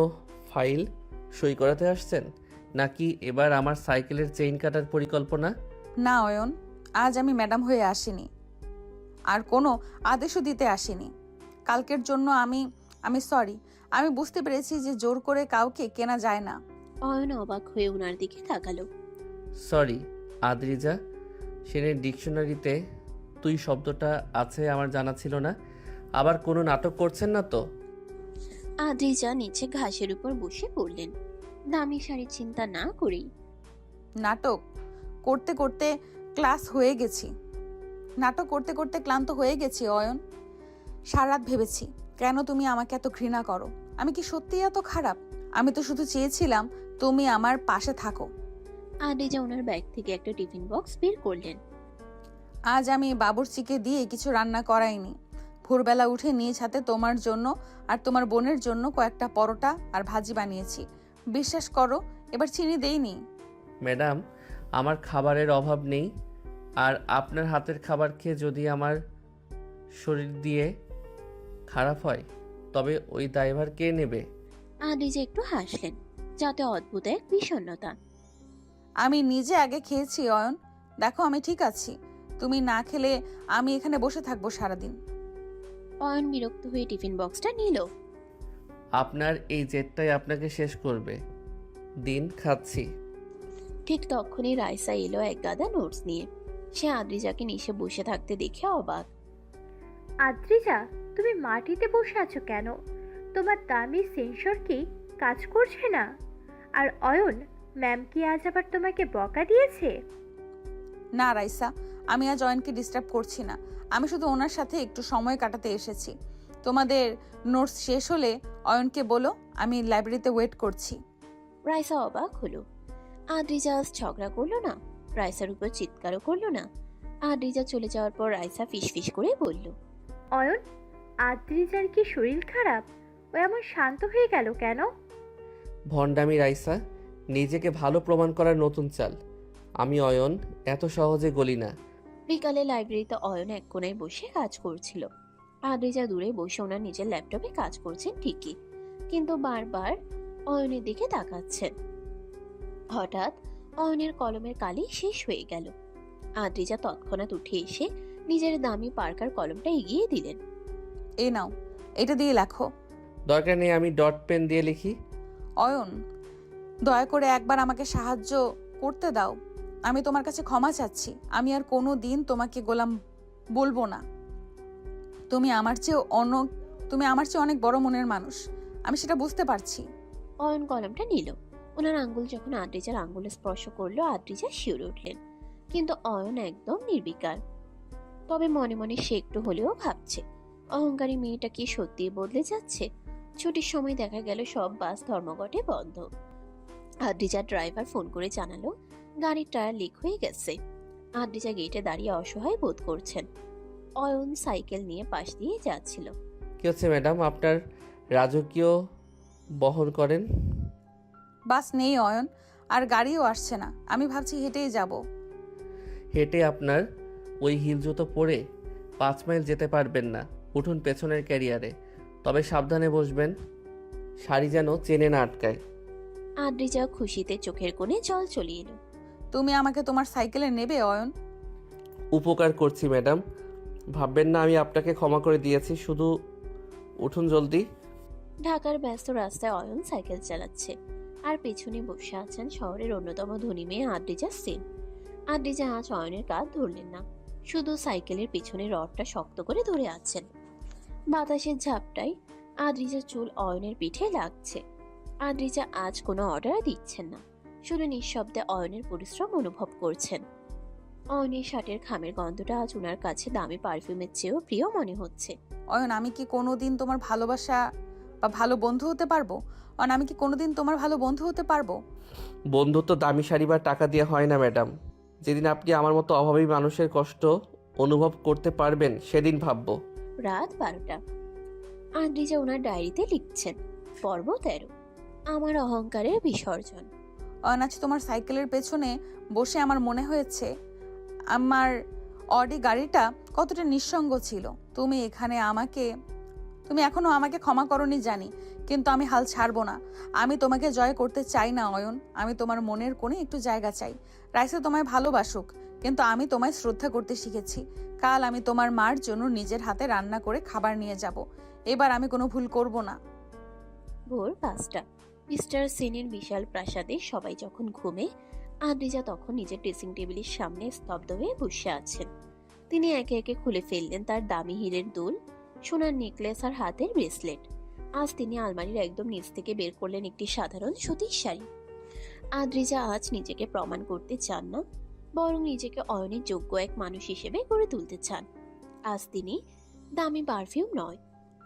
S2: ফাইল সই করাতে আসছেন, নাকি এবার আমার সাইকেলের চেইন কাটার পরিকল্পনা?
S1: না অয়ন, আজ আমি ম্যাডাম হয়ে আসিনি, আর কোনো আদেশও দিতে আসিনি। কালকের জন্য আমি সরি। আমি বুঝতে পেরেছি যে জোর করে কাউকে কেনা যায় না।
S3: অয়ন অবাক হয়ে ওনার দিকে তাকালো।
S2: সরি আদ্রিজা, সেনের ডিকশনারিতে তুই শব্দটা আছে আমার জানা ছিল না। আবার কোনো নাটক করছেন না তো?
S3: আদ্রিজা নিচে ঘাসের উপর বসে পড়লেন, দামি শাড়ির চিন্তা না করেই।
S1: নাটক করতে করতে ক্লান্ত হয়ে গেছি অয়ন। সারা রাত ভেবেছি কেন তুমি আমাকে এত ঘৃণা করো। আমি কি সত্যিই এত খারাপ? আমি তো শুধু চেয়েছিলাম তুমি আমার পাশে থাকো।
S3: আদ্রিজা ওনার ব্যাগ থেকে একটা টিফিন বক্স বের করলেন।
S1: আজ আমি বাবুর্চিকে দিয়ে কিছু রান্না করাইনি। ভোরবেলা উঠে নিজ হাতে তোমার জন্য আর তোমার বোনের জন্য কয়েকটা পরোটা আর ভাজি বানিয়েছি। বিশ্বাস করো, এবার চিনি দেইনি।
S2: ম্যাডাম, আমার খাবারের অভাব নেই, আর আপনার হাতের খাবার খেয়ে যদি আমার শরীর দিয়ে খারাপ হয় তবে ওই দায়ভার কে নেবে?
S3: আদ্রিজা একটু হাসলেন, যাতে অদ্ভুত এক বিষণ্ণতা।
S1: আমি নিজে আগে খেয়েছি অয়ন, দেখো আমি ঠিক আছি। তুমি না খেলে আমি এখানে বসে থাকবো সারাদিন।
S3: অয়ন বিরক্ত হয়ে টিফিন বক্সটা নিল।
S2: আপনার এই জেদটাই আপনাকে শেষ করবে। দিন খাচ্ছি।
S3: ঠিক তখনই রাইসা এলো এক গাদা নোটস নিয়ে। সে আদ্রিজাকে নিচে বসে থাকতে দেখে অবাক।
S9: আদ্রিজা, তুমি মাটিতে বসে আছো কেন? তোমার দামি সেন্সর কি কাজ করছে না? আর অয়ন, ম্যাম কি আজ আবার তোমাকে বকা দিয়েছে?
S1: না রাইসা, আমি আজ অয়নকে ডিস্টার্ব করছি না। আমি শুধু ওনার সাথে একটু সময় কাটাতে এসেছি। তোমাদের নোটস শেষ হলে অয়নকে বলো আমি লাইব্রেরিতে ওয়েট করছি।
S3: রাইসা অবাক হলো। আদ্রিজা আজ ঝগড়া করলো না, রাইসার উপর চিৎকারও করলো না। আদ্রিজা চলে যাওয়ার পর রাইসা ফিসফিস করে বলল,
S9: অয়ন, আদ্রিজার কি শরীর খারাপ? ও এমন শান্ত হয়ে গেল কেন?
S2: ভণ্ডামি রাইসা, নিজেকে ভালো প্রমাণ করার নতুন চাল। আমি অয়ন, এত সহজে গলি না।
S3: বিকালে লাইব্রেরিতে অয়ন এক কোণায় বসে কাজ করছিল। আদ্রিজা দূরে বসে ওনার নিজের ল্যাপটপে কাজ করছেন ঠিকই, কিন্তু বারবার অয়নের দিকে তাকাচ্ছেন। হঠাৎ অয়নের কলমের কালি শেষ হয়ে গেল। আদ্রিজা তৎক্ষণাৎ উঠে এসে নিজের দামি পার্কার কলমটা এগিয়ে দিলেন।
S1: এই নাও, এটা দিয়ে লেখো।
S2: দরকার নেই, আমি ডট পেন দিয়ে লিখি।
S1: অয়ন, দয়া করে একবার আমাকে সাহায্য করতে দাও। আমি তোমার কাছে ক্ষমা চাচ্ছি। আমি আর কোনো দিন তোমাকে গোলাম বলবো না। তুমি আমার চেয়ে অনেক বড় মনের মানুষ, আমি সেটা বুঝতে পারছি।
S3: অয়ন কলমটা নিল। ওনার আঙ্গুল যখন আদ্রিজার আঙ্গুলে স্পর্শ করলো, আদ্রিজা শিউরে উঠলেন, কিন্তু অয়ন একদম নির্বিকার। তবে মনে মনে সে একটু হলেও ভাবছে, অহংকারী মেয়েটা কি সত্যি বদলে যাচ্ছে? ছুটির সময় দেখা গেল সব বাস ধর্মঘটে বন্ধ। আদ্রিজার ড্রাইভার ফোন করে জানালো গাড়ির টায়ার লিক হয়ে গেছে। আদ্রিজা গেটে দাঁড়িয়ে অসহায় বোধ করছেন। অয়ন সাইকেল নিয়ে পাশ দিয়ে যাচ্ছিল।
S2: কি হচ্ছে ম্যাডাম, আপনার রাজকীয় বহন করেন?
S1: বাস নেই অয়ন, আর গাড়িও আসছে না। আমি ভাবছি হেঁটেই যাব।
S2: হেঁটে আপনার ওই হিল জুতো পরে 5 মাইল যেতে পারবেন না। উঠুন পেছনের ক্যারিয়ারে, তবে সাবধানে বসবেন, শাড়ি যেন চেনে না আটকায়।
S3: আদ্রিজা খুশিতে চোখের কোণে জল চলে এলো।
S1: তুমি আমাকে তোমার সাইকেলে নেবে অয়ন?
S2: উপকার করছি ম্যাডাম, ভাববেন না আমি আপনাকে ক্ষমা করে দিয়েছি। শুধু উঠুন জলদি।
S3: ঢাকার ব্যস্ত রাস্তায় অয়ন সাইকেল চালাচ্ছে, আর পেছনে বসে আছেন শহরের অন্যতম ধনী মেয়ে আদ্রিজা সেন। আদ্রিজা আজ অয়নের কাঁধ ধরলেন না, শুধু সাইকেলের পিছনে রডটা শক্ত করে ধরে আছেন। বাতাসের ঝাপটায় আদ্রিজার চুল অয়নের পিঠে লাগছে। আদ্রিজা আজ কোনো অর্ডার দিচ্ছেন না, শুধু নিঃশব্দে অয়নের পরিশ্রম অনুভব করছেন। অয়নের শার্টের খামের গন্ধটা আজ ওনার কাছে দামি পারফিউমের চেয়েও প্রিয় মনে হচ্ছে।
S1: অয়ন, আমি কি কোনোদিন তোমার ভালোবাসা বা ভালো বন্ধু হতে পারবো? অয়ন, আমি কি কোনোদিন তোমার ভালো বন্ধু হতে পারবো?
S2: বন্ধুত্ব দামি শাড়ি বা টাকা দিয়ে হয় না ম্যাডাম। যেদিন আপনি আমার মতো অভাবী মানুষের কষ্ট অনুভব করতে পারবেন সেদিন ভাববো।
S3: রাত 12টা। আদ্রিজা ওনার ডায়েরিতে লিখছেন, পর্ব 13, আমার অহংকারের বিসর্জন।
S1: অয়ন, আজ তোমার সাইকেলের পেছনে বসে আমার মনে হয়েছে আমার অডি গাড়িটা কতটা নিঃসঙ্গ ছিল। তুমি এখনো আমাকে ক্ষমা করনি জানি, কিন্তু আমি হাল ছাড়বো না। আমি তোমাকে জয় করতে চাই না অয়ন, আমি তোমার মনের কোণে একটু জায়গা চাই। রাইসা তোমায় ভালোবাসুক, কিন্তু আমি তোমায় শ্রদ্ধা করতে শিখেছি। কাল আমি তোমার মার জন্য নিজের হাতে রান্না করে খাবার নিয়ে যাব। এবার আমি কোনো ভুল করব না।
S3: ভোর 5টা। মিস্টার সেনের বিশাল প্রাসাদে সবাই যখন ঘুমে, আদ্রিজা তখন নিজের ড্রেসিং টেবিলের সামনে স্তব্ধ হয়ে বসে আছেন। তিনি একে একে খুলে ফেললেন তার দামি হীরের দুল, সোনার নেকলেস আর হাতের ব্রেসলেট। আজ তিনি আলমারির একদম নিচ থেকে বের করলেন একটি সাধারণ সুতির শাড়ি। আদ্রিজা আজ নিজেকে প্রমাণ করতে চান না, বরং নিজেকে অয়নের যোগ্য এক মানুষ হিসেবে গড়ে তুলতে চান। আজ তিনি দামি পারফিউম নয়,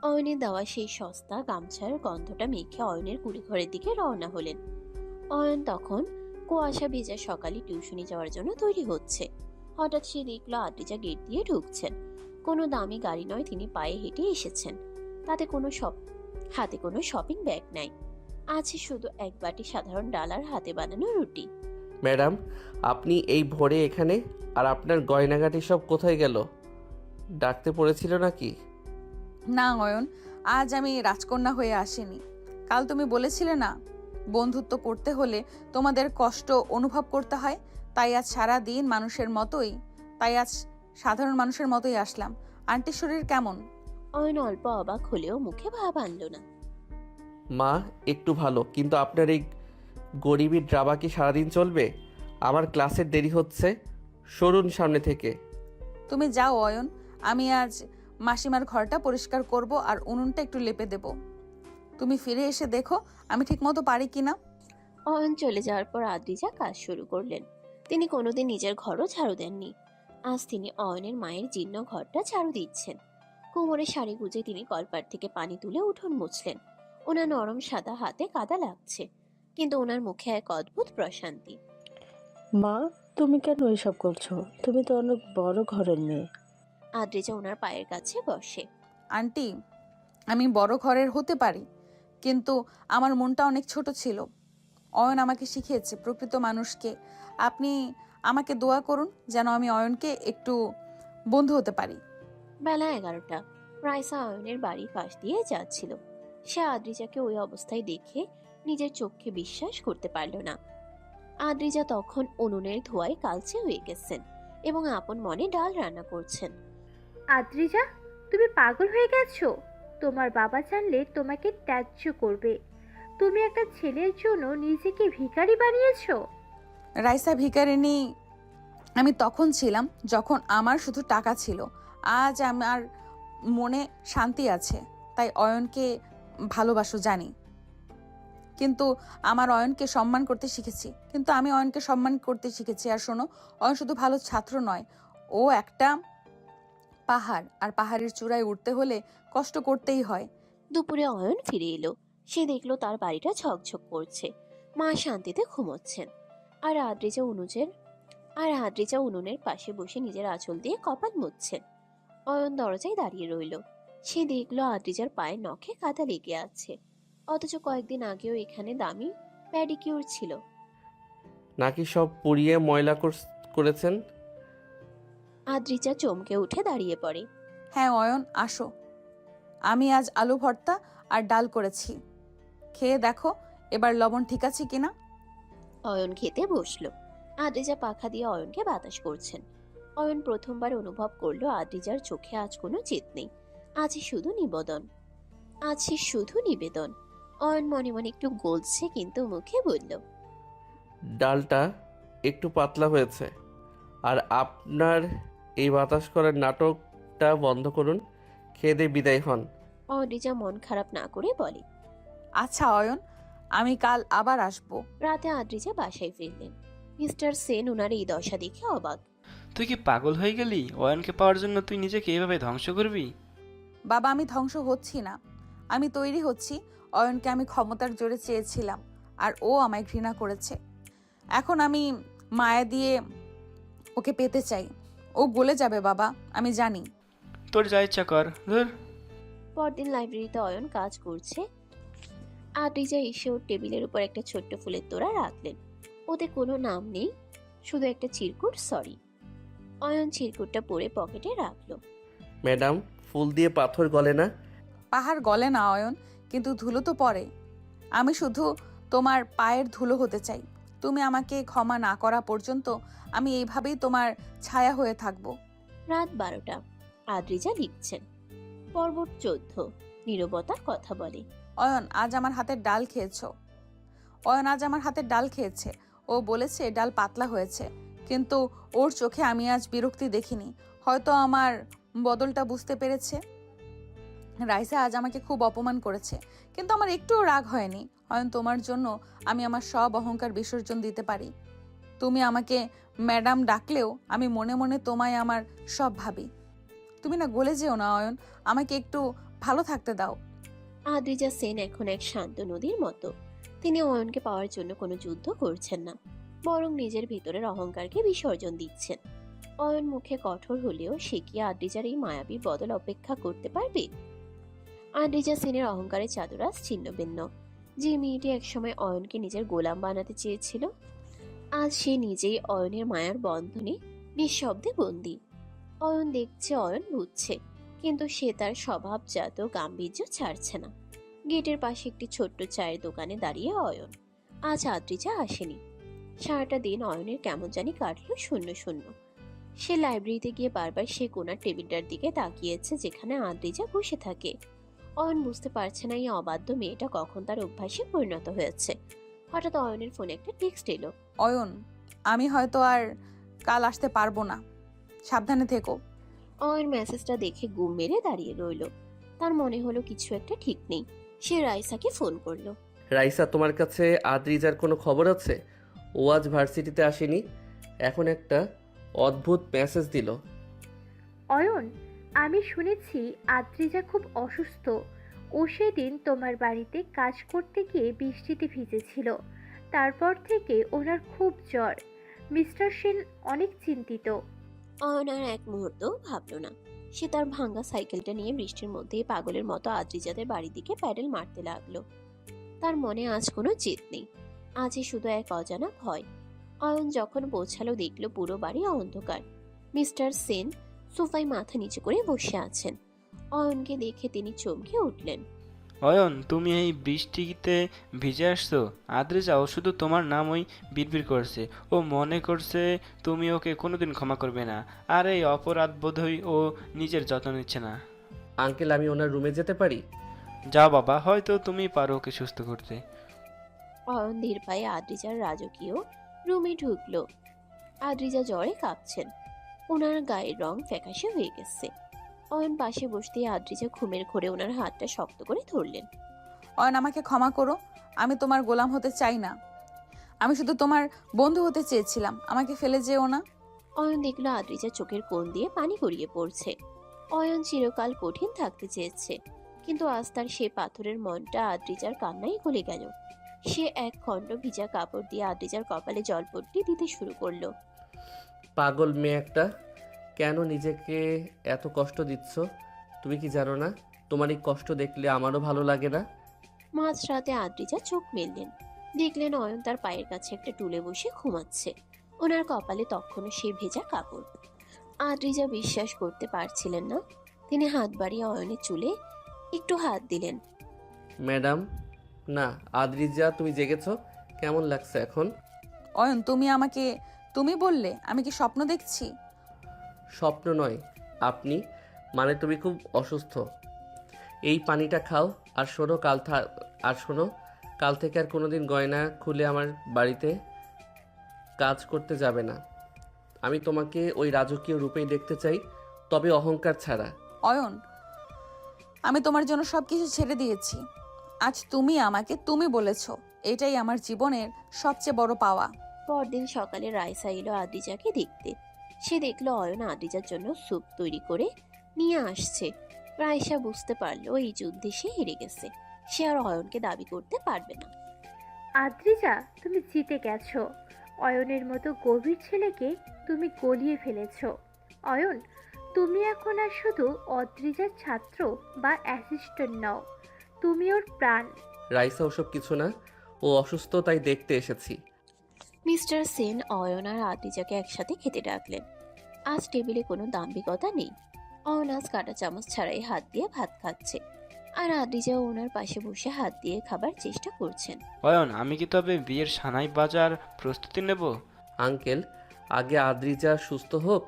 S3: অয়নের দেওয়া সেই সস্তা গামছার গন্ধটা মেখে অয়নের কুড়িঘরের দিকে রওনা হলেন। অয়ন তখন কুয়াশা ভেজা সকালে টিউশনি যাওয়ার জন্য তৈরি হচ্ছে। হঠাৎ সে দেখলো আদ্রিজা গেট দিয়ে ঢুকছেন। কোনো দামি গাড়ি নয়, তিনি পায়ে হেঁটে এসেছেন। হাতে কোনো শপিং ব্যাগ নাই, আছে শুধু এক বাটি সাধারণ ডাল আর হাতে বানানো রুটি।
S2: ম্যাডাম, আপনি এই ভোরে এখানে? আর আপনার গয়নাগাটি সব কোথায় গেল? ডাকতে পড়েছিল নাকি?
S1: না অয়ন, আজ আমি রাজকন্যা হয়ে আসিনি। কাল তুমি বলেছিলে না, বন্ধুত্ব করতে হলে তোমাদের কষ্ট অনুভব করতে হয়। তাই আজ সাধারণ মানুষের মতোই আসলাম। আন্টির শরীর কেমন?
S3: অয়ন অল্প অবাক হলেও মুখে ভাব আনলো না।
S2: মা একটু ভালো, কিন্তু আপনার এই গরিবী ড্রামা কি সারাদিন চলবে? আমার ক্লাসের দেরি হচ্ছে, সরুন সামনে থেকে।
S1: তুমি যাও অয়ন, আমি আজ মাসিমার ঘরটা পরিষ্কার করব আর উনুনটা একটু লেপে দেব। তুমি ফিরে এসে দেখো আমি ঠিকমতো পারি কিনা।
S3: অয়ন চলে যাওয়ার পর আদ্রিজা কাজ শুরু করলেন। তিনি কোনোদিন নিজের ঘরও ঝাড়ু দেননি। আজ তিনি অয়নের মায়ের জীর্ণ ঘরটা ঝাড়ু দিচ্ছেন। কোমরে শাড়ি গুজে তিনি কলপার থেকে পানি তুলে উঠোন মুছলেন। ওনার নরম সাদা হাতে কাদা লাগছে, কিন্তু ওনার মুখে এক অদ্ভুত প্রশান্তি।
S14: মা, তুমি কেন এসব করছো? তুমি তো অনেক বড় ঘরের মেয়ে।
S3: আদ্রিজা ওনার পায়ের কাছে বসে।
S1: আন্টি, আমি বড় ঘরের হতে পারি, কিন্তু আমার মনটা অনেক ছোট ছিল। অয়ন আমাকে শিখিয়েছে প্রকৃত মানুষকে। আপনি আমাকে দোয়া করুন যেন আমি অয়নকে একটু বন্ধু হতে পারি।
S3: বেলা 11টা। রাইসা অয়নের বাড়ির পাশ দিয়ে যাচ্ছিল। সে আদ্রিজাকে ওই অবস্থায় দেখে নিজের চোখে বিশ্বাস করতে পারল না। আদ্রিজা তখন উনুনের ধোঁয়ায় কালচে হয়ে গেছেন এবং আপন মনে ডাল রান্না করছেন।
S9: আদ্রিজা, তুমি পাগল হয়ে গেছো? তোমার বাবা জানলে তোমাকে ত্যায্য করবে। তুমি একটা ছেলের জন্য নিজেকে ভিখারি বানিয়েছো।
S1: রাইসা ভিখারিনী আমি তখন ছিলাম যখন আমার শুধু টাকা ছিল। আজ আমার মনে শান্তি আছে, তাই অয়নকে ভালোবাসো জানি, কিন্তু আমার অয়নকে সম্মান করতে শিখেছি। আর শোনো, অয়ন শুধু ভালো ছাত্র নয়, ও একটা পাহাড়, আর পাহাড়ের চূড়ায় উঠতে হলে কষ্ট করতেই হয়।
S3: দুপুরে অয়ন ফিরে এলো। সে দেখলো তার বাড়িটা ঝকঝক করছে, মা শান্তিতে ঘুমোচ্ছেন, আর আদ্রিজা উনুনের পাশে বসে নিজের আঁচল দিয়ে কপাল মুছছেন। অয়ন দরজায় দাঁড়িয়ে রইল। সে দেখলো আদ্রিজার পায়ে নখে কাদা লেগে আছে, অথচ কয়েকদিন আগেও এখানে দামি প্যাডিকিউর ছিল।
S2: নাকি সব পুড়িয়ে ময়লা করেছেন?
S3: আদ্রিজা চমকে উঠে দাঁড়িয়ে পড়ে।
S1: হ্যাঁ অয়ন, আসো। আমি আজ আলু ভর্তা আর ডাল করেছি, খেয়ে দেখো এবার লবণ ঠিক আছে কিনা।
S3: অয়ন খেতে বসলো। আদ্রিজা পাখা দিয়ে অয়নকে বাতাস করছেন। অয়ন প্রথমবার অনুভব করলো আদ্রিজার চোখে আজ কোনো জেদ নেই, আছে শুধু নিবেদন। অয়ন মনে মনে একটু গলছে, কিন্তু মুখে বলল,
S2: ডালটা একটু পাতলা হয়েছে, আর আপনার এই বাতাস করার নাটকটা বন্ধ করুন, খেয়ে দিয়ে বিদায় হন।
S3: আদ্রিজা মন খারাপ না করে বলে,
S1: আচ্ছা অয়ন, আমি কাল আবার আসবো।
S3: রাতে আদ্রিজা বাসায় ফিরলেন। মিস্টার সেন ওনার এই দশা দেখে অবাক।
S8: তুই কি পাগল হয়ে গেলি? অয়নকে পাওয়ার জন্য তুই নিজেকে এভাবে ধ্বংস করবি?
S1: বাবা, আমি ধ্বংস হচ্ছি না, আমি তৈরি হচ্ছি। অয়নকে আমি ক্ষমতার জোরে চেয়েছিলাম, আর ও আমায় ঘৃণা করেছে। এখন আমি মায়া দিয়ে ওকে পেতে চাই। ও গলে যাবে বাবা, আমি জানি।
S8: তোর যা ইচ্ছা কর, ধুর।
S3: পরদিন লাইব্রেরিতে অয়ন কাজ করছে। আদ্রিজা এসে ওর টেবিলের উপর একটা ছোট্ট ফুলের তোড়া রাখলেন। ওতে কোনো নাম নেই, শুধু একটা চিরকুট সরি। অয়ন চিরকুটটা পরে পকেটে রাখলো।
S2: ম্যাডাম, ফুল দিয়ে পাথর গলে না?
S1: পাহাড় গলে না অয়ন, কিন্তু ধুলো তো পড়ে। আমি শুধু তোমার পায়ের ধুলো হতে চাই। তুমি আমাকে ক্ষমা না করা পর্যন্ত আমি এইভাবেই তোমার ছায়া হয়ে থাকবো।
S3: রাত 12টা। আদ্রিজা লিখছেন। পর্ব 14। নীরবতা কথা বলে।
S1: অয়ন আজ আমার হাতের ডাল খেয়েছে। ও বলেছে ডাল পাতলা হয়েছে, কিন্তু ওর চোখে আমি আজ বিরক্তি দেখিনি। হয়তো আমার বদলটা বুঝতে পেরেছে। রাইসা আজ আমাকে খুব অপমান করেছে, কিন্তু আমার একটুও রাগ হয়নি। অয়ন, তোমার জন্য আমি আমার সব অহংকার বিসর্জন দিতে পারি। তুমি আমাকে ম্যাডাম ডাকলেও আমি মনে মনে তোমায় আমার সব ভাবি। তুমি না গলে যেও না অয়ন, আমাকে একটু ভালো থাকতে দাও।
S3: আদ্রিজা সেন এখন এক শান্ত নদীর মতো। তিনি অয়নকে পাওয়ার জন্য কোনো যুদ্ধ করছেন না, বরং নিজের ভিতরের অহংকারকে বিসর্জন দিচ্ছেন। অয়ন মুখে কঠোর হলেও সে কি আদ্রিজার এই মায়াবী বদল অপেক্ষা করতে পারবে? আদ্রিজা সেনের অহংকারের চাদরাস ছিন্ন ভিন্ন। যে মেয়েটি একসময় অয়নকে নিজের গোলাম বানাতে চেয়েছিল, আজ সে নিজেই অয়নের মায়ার বন্ধনে নিঃশব্দে বন্দী। অয়ন দেখছে, অয়ন বুঝছে, কিন্তু সে তার স্বভাবজাত গাম্ভীর্য ছাড়ছে না। গেটের পাশে একটি ছোট্ট চায়ের দোকানে দাঁড়িয়ে অয়ন। আজ আদ্রিজা আসেনি। সারাটা দিন অয়নের কেমন জানি কাটলো শূন্য শূন্য। সে লাইব্রেরিতে গিয়ে বারবার সে কোনার টেবিলটার দিকে তাকিয়েছে যেখানে আদ্রিজা বসে থাকে। অয়ন বুঝতে পারছে না এই অবাধ্য মেয়েটা কখন তার অভ্যাসে পরিণত হয়েছে। হঠাৎ অয়নের ফোনে একটা টেক্সট এলো।
S1: অয়ন, আমি হয়তো আর কাল আসতে পারবো না, সাবধানে থেকো।
S3: অয়ন মেসেজটা দেখে গুম মেরে দাঁড়িয়ে রইল। তার মনে হলো কিছু একটা ঠিক নেই। সে রাইসাকে ফোন করলো।
S2: রাইসা, তোমার কাছে আদ্রিজার কোনো খবর আছে? ও আজ ভার্সিটিতে আসেনি। এখন একটা অদ্ভুত মেসেজ দিল।
S9: অয়ন, আমি শুনেছি আদ্রিজা খুব অসুস্থ। ও সেদিন তোমার বাড়িতে কাজ করতে গিয়ে বৃষ্টিতে ভিজেছিল। তারপর থেকে ওনার খুব জ্বর। মিস্টার সেন অনেক চিন্তিত।
S3: অয়ন আর এক মুহূর্ত ভাবল না। সে তার ভাঙা সাইকেলটা নিয়ে বৃষ্টির মধ্যেই পাগলের মতো আদ্রিজাদের বাড়ির দিকে প্যাডেল মারতে লাগলো। তার মনে আজ কোনো জেদ নেই, আজই শুধু এক অজানা ভয়। অয়ন যখন পৌঁছালো দেখলো পুরো বাড়ি অন্ধকার। মিস্টার সেন সোফায় মাথা নিচু করে বসে আছেন। অয়নকে দেখে তিনি চমকে উঠলেন।
S8: অয়ন, তুমি এই বৃষ্টিতে ভিজে আসছো? আদ্রিজা ও শুধু তোমার নামই বিড়বিড় করছে। ও মনে করছে তুমি ওকে কোনোদিন ক্ষমা করবে না, আর এই অপরাধ বোধহয় ও নিজের যত্ন নিচ্ছে না।
S2: আঙ্কেল, আমি ওনার রুমে যেতে পারি?
S8: যাও বাবা, হয়তো তুমি পারো ওকে সুস্থ করতে।
S3: অয়ন ধীর পায়ে আদ্রিজার রাজকীয় রুমে ঢুকলো। আদ্রিজা জ্বরে কাঁপছেন, ওনার গায়ের রং ফ্যাকাশে হয়ে গেছে। অয়ন পাশে বসতেই আদ্রিজা ঘুমের ঘোরে ওনার হাতটা শক্ত করে ধরলেন।
S1: অয়ন, আমাকে ক্ষমা করো। আমি তোমার গোলাম হতে চাই না। আমি শুধু তোমার বন্ধু হতে চেয়েছিলাম। আমাকে ফেলে যেও না।
S3: অয়ন দেখলো আদ্রিজার চোখের কোণ দিয়ে পানি গড়িয়ে পড়ছে। অয়ন চিরকাল কঠিন থাকতে চেয়েছে, কিন্তু আজ তার সে পাথরের মনটা আদ্রিজার কান্নাই গলে গেল। সে এক খণ্ড ভিজা কাপড় দিয়ে আদ্রিজার কপালে জলপট্টি দিতে শুরু করলো।
S2: পাগল মেয়ে একটা, কেন নিজেকে এত কষ্ট দিচ্ছ? তুমি কি জানো না তোমার এই কষ্ট দেখলে আমারও ভালো লাগে না?
S3: মাঝরাতে আদ্রিজা চোখ মেললেন, দেখলেন অয়ন তার পায়ের কাছে একটা টুলে বসে ঘুমাচ্ছে। ওনার কপালে তখনও সেই ভেজা কাপড়। আদ্রিজা বিশ্বাস করতে পারছিলেন না। তিনি হাত বাড়িয়ে অয়নের চুলে একটু হাত দিলেন।
S2: ম্যাডাম, না আদ্রিজা, তুমি জেগেছো? কেমন লাগছে এখন?
S1: অয়ন, তুমি আমাকে তুমি বললে? আমি কি স্বপ্ন দেখছি?
S2: স্বপ্ন নয় আপনি, মানে তুমি খুব অসুস্থ। এই পানিটা খাও। আর শোনো, কাল থেকে আর কোনোদিন গয়না খুলে আমার বাড়িতে কাজ করতে যাবে না। আমি তোমাকে ওই রাজকীয় রূপেই দেখতে চাই, তবে অহংকার ছাড়া।
S1: অয়ন, আমি তোমার জন্য সবকিছু ছেড়ে দিয়েছি। আজ তুমি আমাকে তুমি বলেছো, এটাই আমার জীবনের সবচেয়ে বড় পাওয়া।
S3: পরদিন সকালে রাইসা এলো আদ্রিজাকে দেখতে। সে দেখলো অয়ন আদ্রিজার জন্য স্যুপ তৈরি করে নিয়ে আসছে। রাইসা বুঝতে পারলো এই যুদ্ধে সে হেরে গেছে। সে আর অয়নকে দাবি করতে পারবে না।
S9: আদ্রিজা, তুমি জিতে গেছো। অয়নের মতো গভীর ছেলেকে তুমি গলিয়ে ফেলেছো। অয়ন, তুমি এখন আর শুধু অদ্রিজার ছাত্র বা অ্যাসিস্ট্যান্ট নও, তুমি ওর প্রাণ।
S2: রাইসা ওসব কিছু না, ও অসুস্থ তাই দেখতে এসেছি।
S3: মিস্টার সেন অয়ন আর আদ্রিজাকে একসাথে খেতে ডাকলেন। আজ টেবিলে কোনো দাম্ভিকতা নেই। অয়ন আজ কাঁটা চামচ ছাড়াই হাত দিয়ে ভাত খাচ্ছে, আর আদ্রিজা ওনার পাশে বসে হাত দিয়ে খাবার চেষ্টা করছেন।
S8: অয়ন, আমি কি তবে বিয়ের সানাই বাজার প্রস্তুতি নেব?
S2: আঙ্কেল, আগে আদ্রিজা সুস্থ হোক,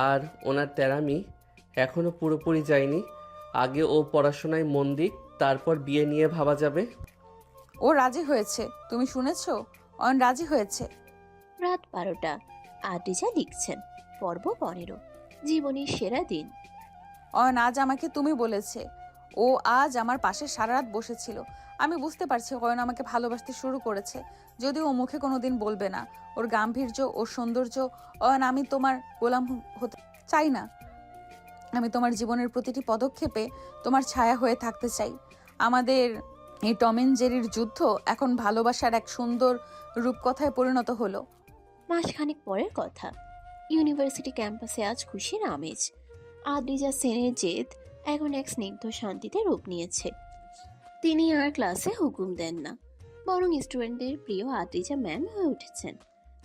S2: আর ওনার তেরামি এখনও পুরোপুরি যায়নি। আগে ও পড়াশোনায় মন দিক, তারপর বিয়ে নিয়ে ভাবা যাবে।
S1: ও রাজি হয়েছে, তুমি শুনেছো? অয়ন রাজি হয়েছে।
S3: রাত 12টা। আদ্রিজা লিখছেন পর্ব 15, জীবনের সেরা দিন।
S1: অয়ন আজ আমাকে তুমি বলেছে। ও আজ আমার পাশে সারা রাত বসেছিল। আমি বুঝতে পারছি অয়ন আমাকে ভালোবাসতে শুরু করেছে, যদিও ও মুখে কোনোদিন বলবে না। ওর গাম্ভীর্য, ওর সৌন্দর্য। অয়ন, আমি তোমার গোলাম হতে চাই না। আমি তোমার জীবনের প্রতিটি পদক্ষেপে তোমার ছায়া হয়ে থাকতে চাই। আমাদের এই টম এন্ড জেরির যুদ্ধ এখন ভালোবাসার এক সুন্দর রূপকথায় পরিণত হলো।
S3: মাসখানেক পরের কথা। ইউনিভার্সিটি ক্যাম্পাসে আজ খুশির আমেজ। আদ্রিজা সেনের জেদ এখন এক স্নিগ্ধ শান্তিতে রূপ নিয়েছে। তিনি আর ক্লাসে হুকুম দেন না, বরং স্টুডেন্টদের প্রিয় আদ্রিজা ম্যাম হয়ে উঠেছেন।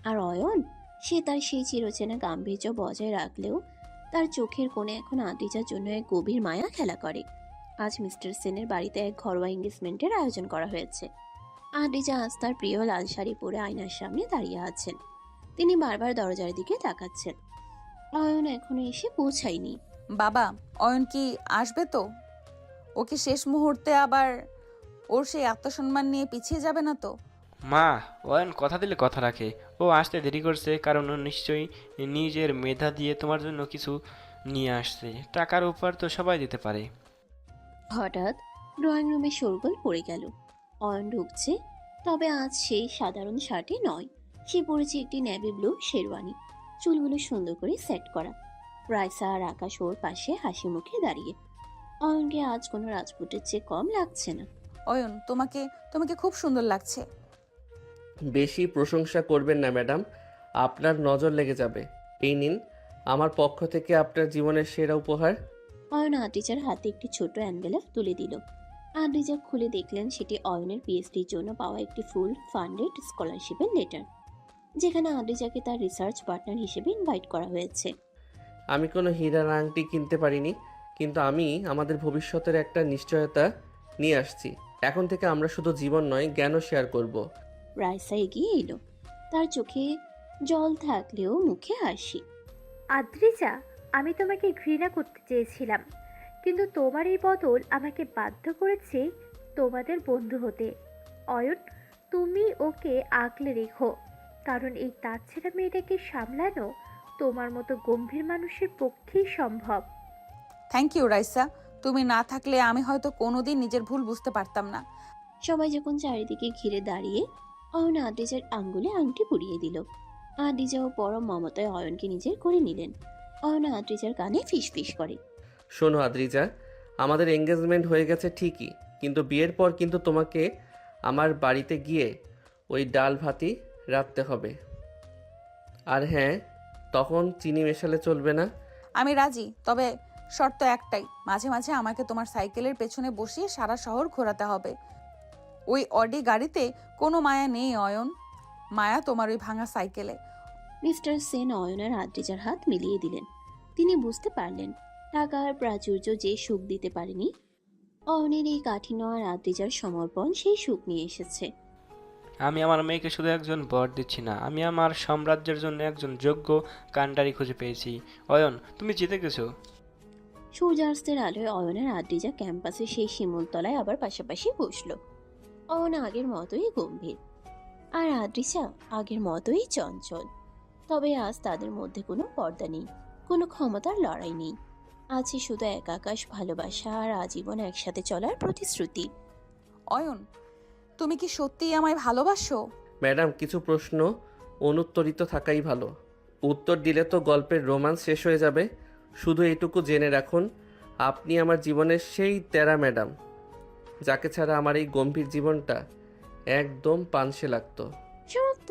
S3: আর অয়ন, সে তার সেই চিরচেনা গাম্ভীর্য বজায় রাখলেও তার চোখের কোণে এখন আদ্রিজার জন্য এক গভীর মায়া খেলা করে। আজ মিস্টার সেনের বাড়িতে এক ঘরোয়া এঙ্গেজমেন্টের আয়োজন করা হয়েছে। আদ্রিজা আজ তার প্রিয় লাল শাড়ি পরে আয়নার সামনে দাঁড়িয়ে আছেন। তিনি বারবার দরজার দিকে তাকাচ্ছেন। অয়ন এখনো এসে পৌঁছায়নি।
S1: বাবা, অয়ন কি আসবে তো? ওকে শেষ মুহূর্তে আবার ওর সেই আত্মসম্মান নিয়ে পিছিয়ে যাবে না তো?
S8: মা, অয়ন কথা দিলে কথা রাখে। ও আসতে দেরি করছে কারণ ও নিশ্চয়ই নিজের মেধা দিয়ে তোমার জন্য কিছু নিয়ে আসছে। টাকার উপহার তো সবাই দিতে পারে।
S3: হঠাৎ ড্রয়িং রুমে শোরগোল পড়ে গেল। অয়ন ঢুকছে, তবে আজ সেই সাধারণ শার্টে নয়। সে পরেছে একটি নেভি ব্লু শেরওয়ানি। চুলগুলো সুন্দর করে সেট করা। রাইসা আর আকাশ ওর পাশে হাসি মুখে দাঁড়িয়ে। অয়নকে আজ কোনো রাজপুতের চেয়ে কম লাগছে না।
S1: অয়ন, তোমাকে তোমাকে খুব সুন্দর লাগছে।
S2: বেশি প্রশংসা করবেন না ম্যাডাম, আপনার নজর লেগে যাবে। এই নিন আমার পক্ষ থেকে আপনার জীবনের সেরা উপহার।
S3: অয়ন আদ্রিজার হাতে একটি ছোট অ্যানভেলপ তুলে দিল। আদ্রিজা খুলে দেখলেন সেটি অয়নের পিএইচডির জন্য পাওয়া একটি ফুল ফান্ডেড স্কলারশিপের লেটার, যেখানে আদ্রিজাকে তার রিসার্চ পার্টনার হিসেবে ইনভাইট করা হয়েছে।
S2: আমি কোনো হীরার আংটি কিনতে পারিনি, কিন্তু আমি আমাদের ভবিষ্যতের একটা নিশ্চয়তা নিয়ে আসছি। এখন থেকে আমরা শুধু জীবন নয়, জ্ঞানও শেয়ার করব।
S3: রাইসা এগিয়ে এলো, তার চোখে জল থাকলেও মুখে হাসি।
S9: আদ্রিজা, আমি তোমাকে ঘৃণা করতে চেয়েছিলাম, কিন্তু তোমার এই বদল আমাকে বাধ্য করেছে তোমাদের বন্ধু হতে। অয়ন, তুমি ওকে আগলে রেখো, কারণ এই তাছাড়া মেয়েটাকে সামলানো তোমার মতো গম্ভীর মানুষের পক্ষেই সম্ভব।
S1: থ্যাংক ইউ রাইসা, তুমি না থাকলে আমি হয়তো কোনোদিন নিজের ভুল বুঝতে পারতাম না।
S3: সবাই যখন চারিদিকে ঘিরে দাঁড়িয়ে, অয়ন আদ্রিজার আঙ্গুলে আংটি পরিয়ে দিল। আদ্রিজাও পরম মমতায় অয়নকে নিজের করে নিলেন। অয়ন আদ্রিজার কানে ফিসফিস করে,
S2: শোনো আদ্রিজা, আমাদের এঙ্গেজমেন্ট হয়ে গেছে ঠিকই, কিন্তু বিয়ের পর কিন্তু তোমাকে আমার বাড়িতে গিয়ে ওই ডাল ভাতি রাখতে হবে। আর হ্যাঁ, তখন চিনি মেশালে চলবে না।
S1: আমি রাজি, তবে শর্ত একটাই, মাঝে মাঝে আমাকে তোমার সাইকেলের পেছনে বসিয়ে সারা শহর ঘোরাতে হবে। ওই অডি গাড়িতে কোনো মায়া নেই অয়ন, মায়া তোমার ওই ভাঙা সাইকেলে।
S3: মিস্টার সেন অয়নের আদ্রিজার হাত মিলিয়ে দিলেন। তিনি বুঝতে পারলেন টাকা আর প্রাচুর্য যে সুখ দিতে পারেনি, অয়নের এই কাঠিন্য আর আদ্রিজার সমর্পণ সেই সুখ নিয়ে এসেছে।
S8: আমি আমার মেয়েকে শুধু একজন বর দিচ্ছি না, আমি আমার সাম্রাজ্যের জন্য একজন যোগ্য কাণ্ডারি খুঁজে পেয়েছি। অয়ন, তুমি জিতে গেছো।
S3: সূর্যাস্তের আলোয় অয়নের আদ্রিজা ক্যাম্পাসে সেই শিমুলতলায় আবার পাশাপাশি বসলো। অয়ন আগের মতোই গম্ভীর, আর আদ্রিজা আগের মতোই চঞ্চল। তবে আজ তাদের মধ্যে কোনো পর্দা নেই, কোনো ক্ষমতার লড়াই নেই। আছে শুধু এক আকাশ ভালোবাসা আর আজীবন একসাথে চলার প্রতিশ্রুতি।
S1: অয়ন, তুমি কি সত্যিই আমায় ভালোবাসো?
S2: ম্যাডাম, কিছু প্রশ্ন অনুত্তরিত থাকাই ভালো। উত্তর দিলে তো গল্পের রোমান্স শেষ হয়ে যাবে। শুধু এইটুকু জেনে রাখুন, আপনি আমার জীবনের সেই তেরা ম্যাডাম, যাকে ছাড়া আমার এই গম্ভীর জীবনটা একদম পানসে লাগতো।
S3: সমাপ্ত।